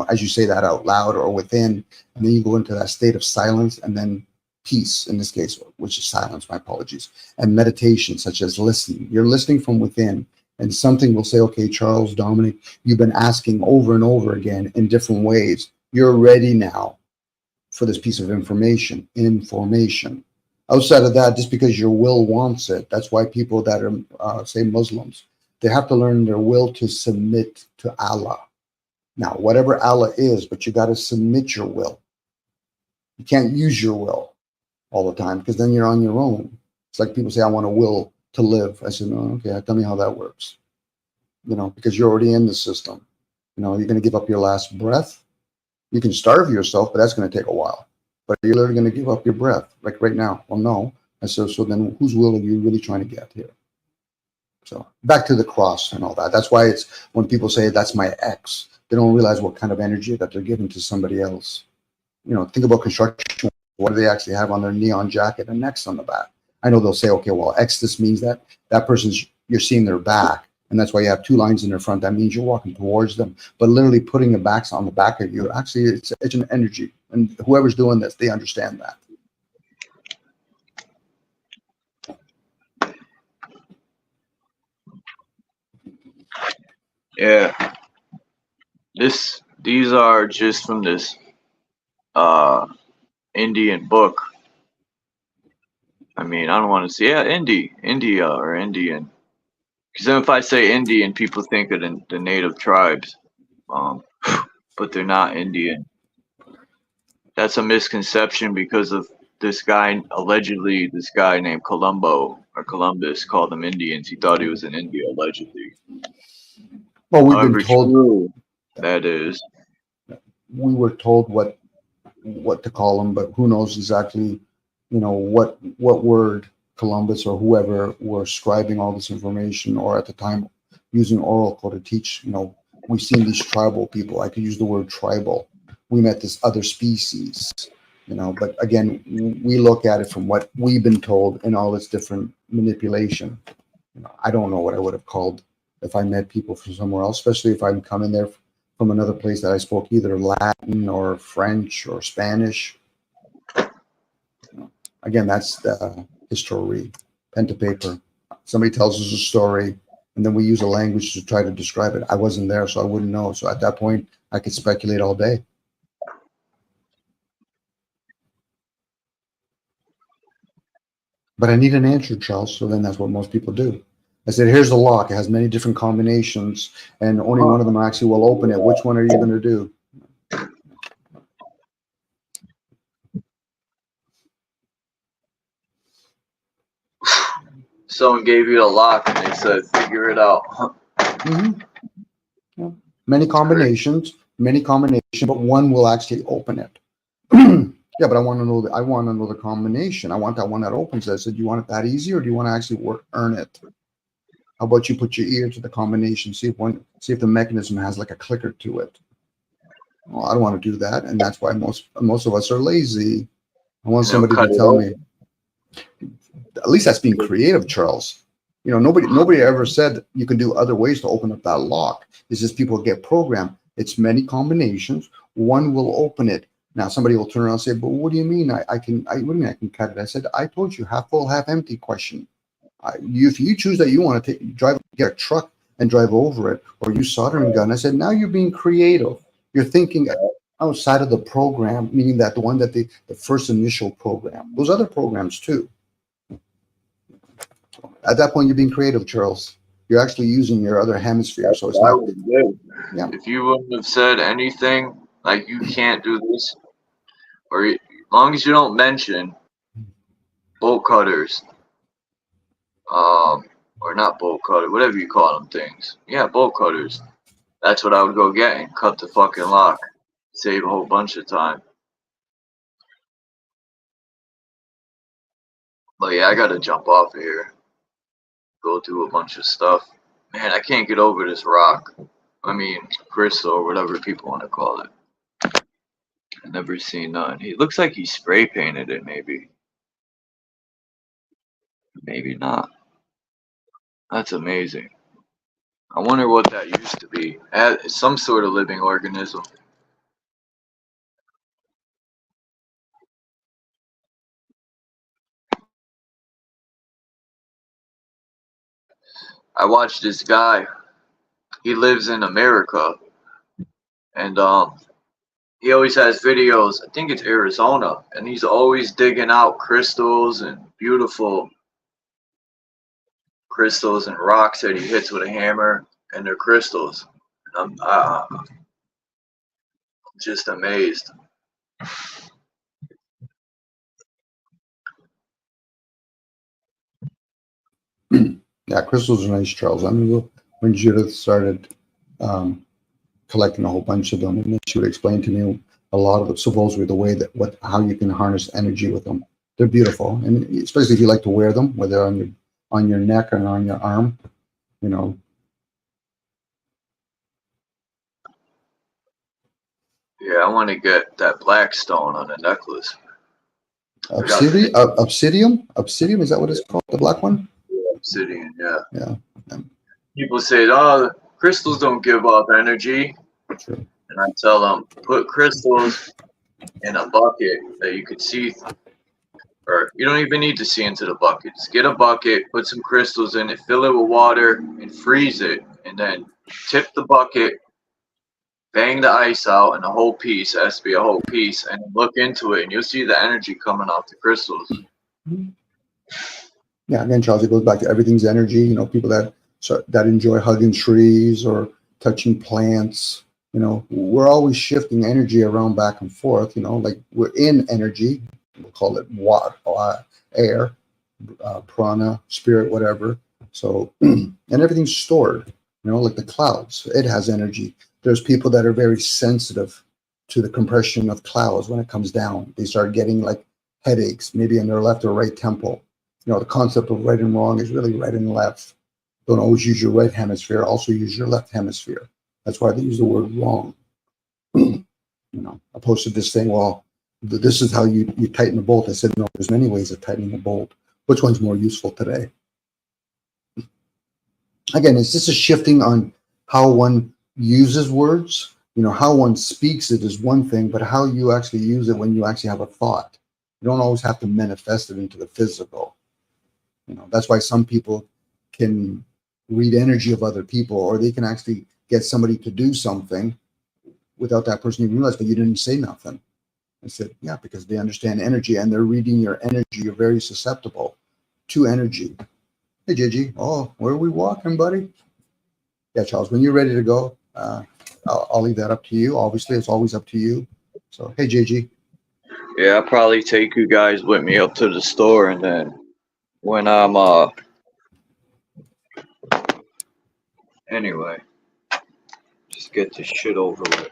as you say that out loud or within, and then you go into that state of silence, and then peace, in this case, which is silence, my apologies, and meditation, such as listening. You're listening from within, and something will say, okay, Charles, Dominic, you've been asking over and over again in different ways. You're ready now for this piece of information. Outside of that, just because your will wants it, that's why people that are, say, Muslims, they have to learn their will to submit to Allah. Now, whatever Allah is, but you got to submit your will. You can't use your will all the time, because then you're on your own. It's like people say, I want a will to live. I said, no, okay, tell me how that works. Because you're already in the system. You're going to give up your last breath. You can starve yourself, but that's going to take a while. but you're literally going to give up your breath, like right now. Well, no. And so then whose will are you really trying to get here? So back to the cross and all that. That's why it's when people say that's my ex, they don't realize what kind of energy that they're giving to somebody else. You know, think about construction. What do they actually have on their neon jacket and X on the back? I know they'll say, okay, well, X, this means that person's, you're seeing their back. And that's why you have two lines in their front. That means you're walking towards them. But literally putting the backs on the back of you, actually, it's an energy. And whoever's doing this, they understand that. Yeah. These are just from this Indian book. I mean, I don't want to say, yeah, India or Indian. Because then if I say Indian, people think of the native tribes. But they're not Indian. That's a misconception because of this guy, allegedly, this guy named Columbo or Columbus called them Indians. He thought he was in India, allegedly. Well, we've However been told true that is. we were told what to call them, but who knows exactly, you know, what word Columbus or whoever were scribing all this information, or at the time using Oracle to teach. You know, we've seen these tribal people. I could use the word tribal. We met this other species, you know, but again, we look at it from what we've been told and all this different manipulation. You know, I don't know what I would have called if I met people from somewhere else, especially if I'm coming there from another place that I spoke either Latin or French or Spanish. You know, again, that's the history, pen to paper. Somebody tells us a story, and then we use a language to try to describe it. I wasn't there, so I wouldn't know. So at that point, I could speculate all day. But I need an answer, Charles. So then that's what most people do. I said, here's the lock. It has many different combinations, and only one of them actually will open it. Which one are you going to do? Someone gave you a lock and they said, figure it out. Mm-hmm. Yeah. Many combinations, but one will actually open it. Yeah, but I want to know the combination. I want that one that opens it. I said, do you want it that easy, or do you want to actually earn it? How about you put your ear to the combination, see if the mechanism has like a clicker to it. Well, I don't want to do that, and that's why most of us are lazy. I want somebody to tell me. At least that's being creative, Charles. You know, nobody ever said you can do other ways to open up that lock. It's just people get programmed. It's many combinations. One will open it. Now somebody will turn around and say, "But what do you mean? What do you mean I can cut it?" I said, "I told you, half full, half empty question. If you choose that you want to get a truck and drive over it, or use soldering gun," I said, "now you're being creative. You're thinking outside of the program, meaning that the one that the first initial program. Those other programs too. At that point, you're being creative, Charles. You're actually using your other hemisphere. So it's not. Yeah. If you wouldn't have said anything like you can't do this, or as long as you don't mention bolt cutters, or not bolt cutter, whatever you call them things. Yeah, bolt cutters. That's what I would go get and cut the fucking lock. Save a whole bunch of time. But yeah, I gotta jump off of here. Go do a bunch of stuff. Man, I can't get over this rock. I mean, crystal or whatever people want to call it. I've never seen none. He looks like he spray painted it, maybe. Maybe not. That's amazing. I wonder what that used to be. Some sort of living organism. I watched this guy. He lives in America, and he always has videos. I think it's Arizona, and he's always digging out crystals and beautiful crystals and rocks that he hits with a hammer, and they're crystals. I'm just amazed. Yeah, crystals are nice, Charles. I mean, when Judith started collecting a whole bunch of them, and then she would explain to me a lot of the, supposedly the way that how you can harness energy with them. They're beautiful, and especially if you like to wear them, whether on your neck or on your arm, you know. Yeah, I want to get that black stone on a necklace. Obsidian, obsidian, is that what it's called? The black one? Obsidian, yeah. Yeah. People say, oh, crystals don't give off energy. True. And I tell them, put crystals in a bucket that you could see, or you don't even need to see into the bucket. Just get a bucket, put some crystals in it, fill it with water, and freeze it. And then tip the bucket, bang the ice out, and the whole piece, it has to be a whole piece, and look into it, and you'll see the energy coming off the crystals. Yeah, again, Charles, it goes back to everything's energy. You know, people that enjoy hugging trees or touching plants. You know, we're always shifting energy around back and forth. You know, like we're in energy. We'll call it water, air, prana, spirit, whatever. So, and everything's stored. You know, like the clouds, it has energy. There's people that are very sensitive to the compression of clouds when it comes down. They start getting like headaches, maybe in their left or right temple. You know, the concept of right and wrong is really right and left. Don't always use your right hemisphere. Also use your left hemisphere. That's why they use the word wrong. You know, I posted this thing, well, this is how you tighten a bolt. I said, no, there's many ways of tightening a bolt. Which one's more useful today? Again, it's just a shifting on how one uses words. You know, how one speaks it is one thing, but how you actually use it when you actually have a thought. You don't always have to manifest it into the physical. You know, that's why some people can read energy of other people, or they can actually get somebody to do something without that person even realize, but you didn't say nothing. I said, yeah, because they understand energy and they're reading your energy. You're very susceptible to energy. Hey, JG. Oh, where are we walking, buddy? Yeah, Charles, when you're ready to go, I'll leave that up to you. Obviously, it's always up to you. So, hey, JG. Yeah, I'll probably take you guys with me up to the store, and then when I'm anyway, just get this shit over with.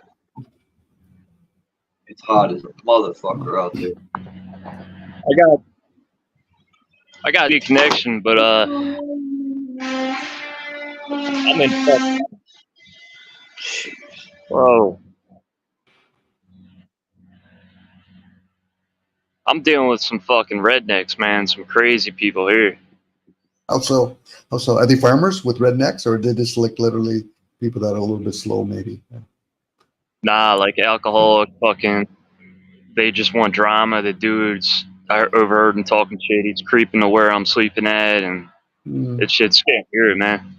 It's hot as a motherfucker out there. I got a good connection, but I'm in. Whoa. I'm dealing with some fucking rednecks, man. Some crazy people here. Also, are they farmers with rednecks, or did this like literally people that are a little bit slow, maybe? Yeah. Nah, like alcoholic fucking. They just want drama. The dudes, I overheard him talking shit. He's creeping to where I'm sleeping at, and it's shit's getting weird, man.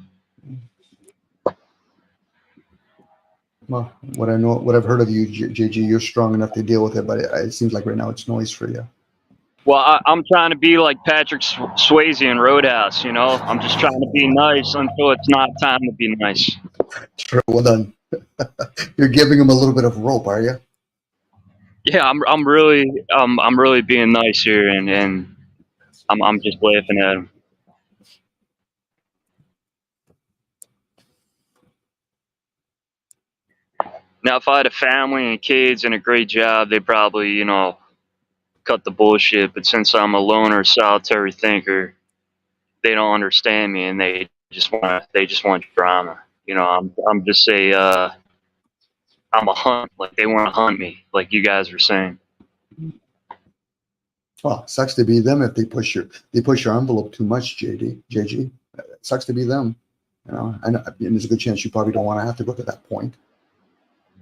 Well, what I've heard of you, JG, you're strong enough to deal with it, but it seems like right now it's noise for you. Well, I'm trying to be like Patrick Swayze in Roadhouse, you know? I'm just trying to be nice until it's not time to be nice. Sure, well done. You're giving him a little bit of rope, are you? Yeah, I'm really being nice here, and I'm just laughing at him. Now, if I had a family and kids and a great job, they probably, you know, cut the bullshit. But since I'm a loner, solitary thinker, they don't understand me, and they just want drama. You know, I'm just I'm a hunt. Like they want to hunt me, like you guys were saying. Well, sucks to be them if they push your envelope too much, JG. It sucks to be them. You know, and there's a good chance you probably don't want to have to go to that point.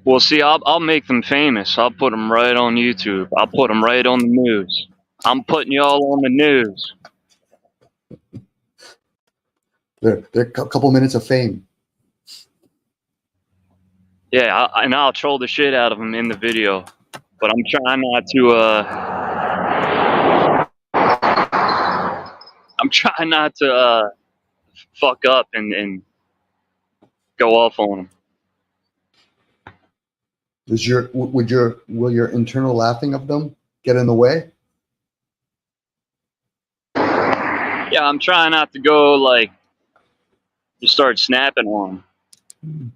Well, see, I'll make them famous. I'll put them right on YouTube. I'll put them right on the news. I'm putting y'all on the news. They're a couple minutes of fame. Yeah, and I'll troll the shit out of them in the video. But I'm trying not to fuck up and go off on them. Will your internal laughing of them get in the way? Yeah, I'm trying not to go like just start snapping on them.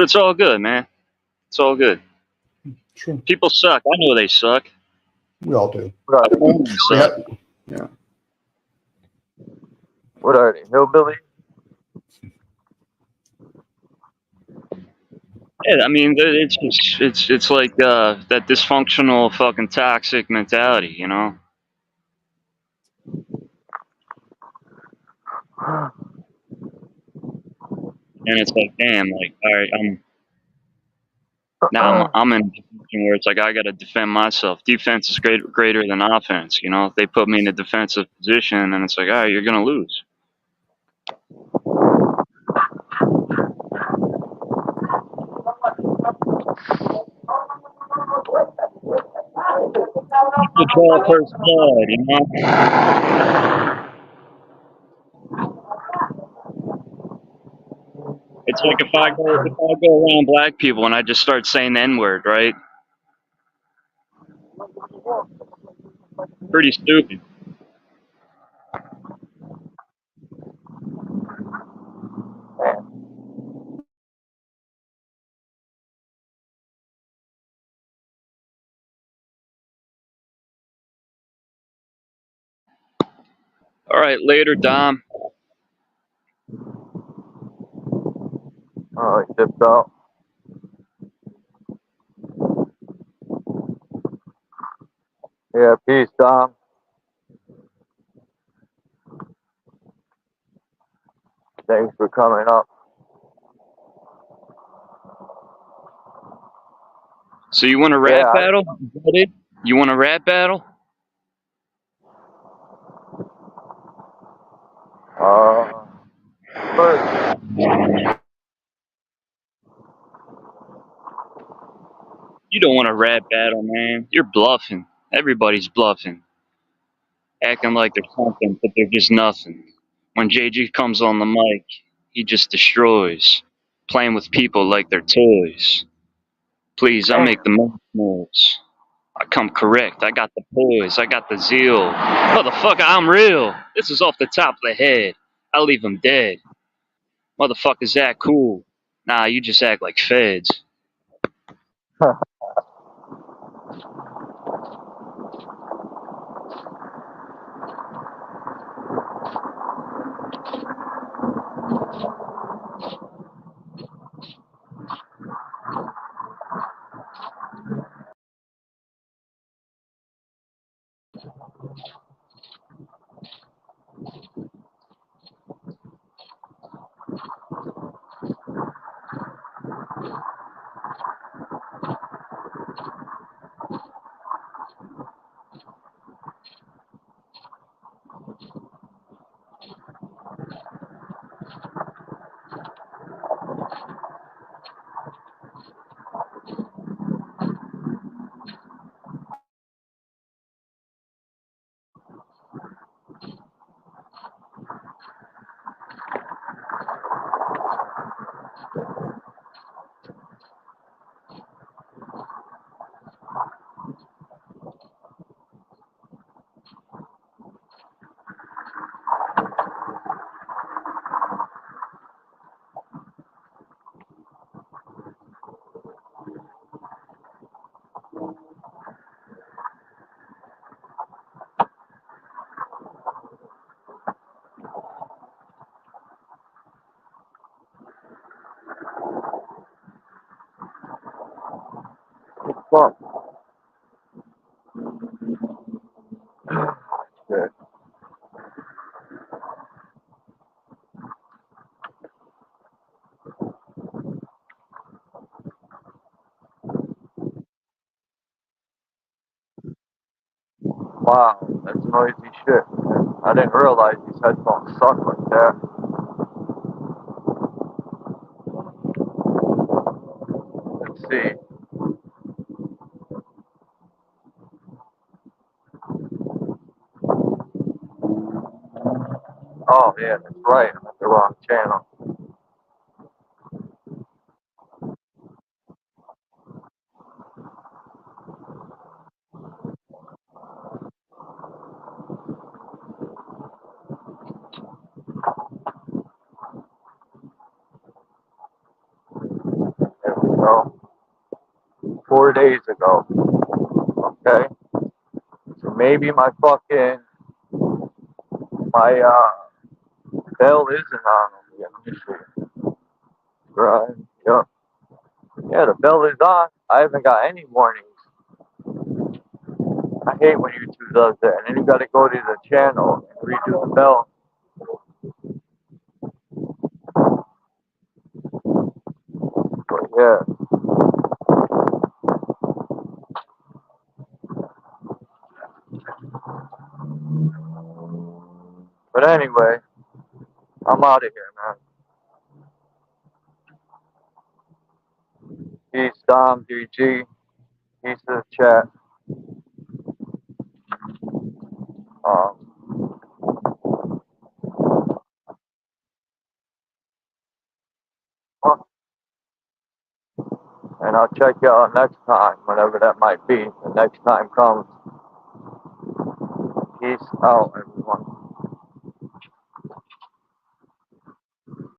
But it's all good, man. It's all good. Sure. People suck. I know they suck. We all do. What are they? They suck. Yeah. What are they? Hillbilly? Yeah, I mean, it's just, it's like that dysfunctional fucking toxic mentality, you know. And it's like, damn, like, all right, I'm in a position where it's like I got to defend myself. Defense is greater than offense, you know. They put me in a defensive position, and it's like, all right, you're gonna lose. People draw first blood, you know. It's like if I go around black people and I just start saying the N-word, right? Pretty stupid. All right, later, Dom. Oh, he dipped out. Yeah, peace, Dom. Thanks for coming up. So you want a rap battle? Is that it? You want a rap battle? But You don't want a rap battle, man. You're bluffing. Everybody's bluffing. Acting like they're something, but they're just nothing. When JG comes on the mic, he just destroys. Playing with people like they're toys. Please, I make the most noise. I come correct. I got the poise. I got the zeal. Motherfucker, I'm real. This is off the top of the head. I leave them dead. Motherfuckers act cool. Nah, you just act like feds. fuck. Shit. Wow, that's noisy shit. I didn't realize these headphones suck like that. Let's see. Oh, yeah, that's right. I'm at the wrong channel. 4 days ago. Okay? So maybe my bell isn't on them yet. Let me see. Right. Yep. Yeah, the bell is on. I haven't got any warnings. I hate when YouTube does that. And then you gotta go to the channel and redo the bell. But yeah. But anyway, I'm out of here, man. Peace, Dom, DG. Peace to the chat. And I'll check y'all next time, whenever that might be. The next time comes. Peace out, everyone.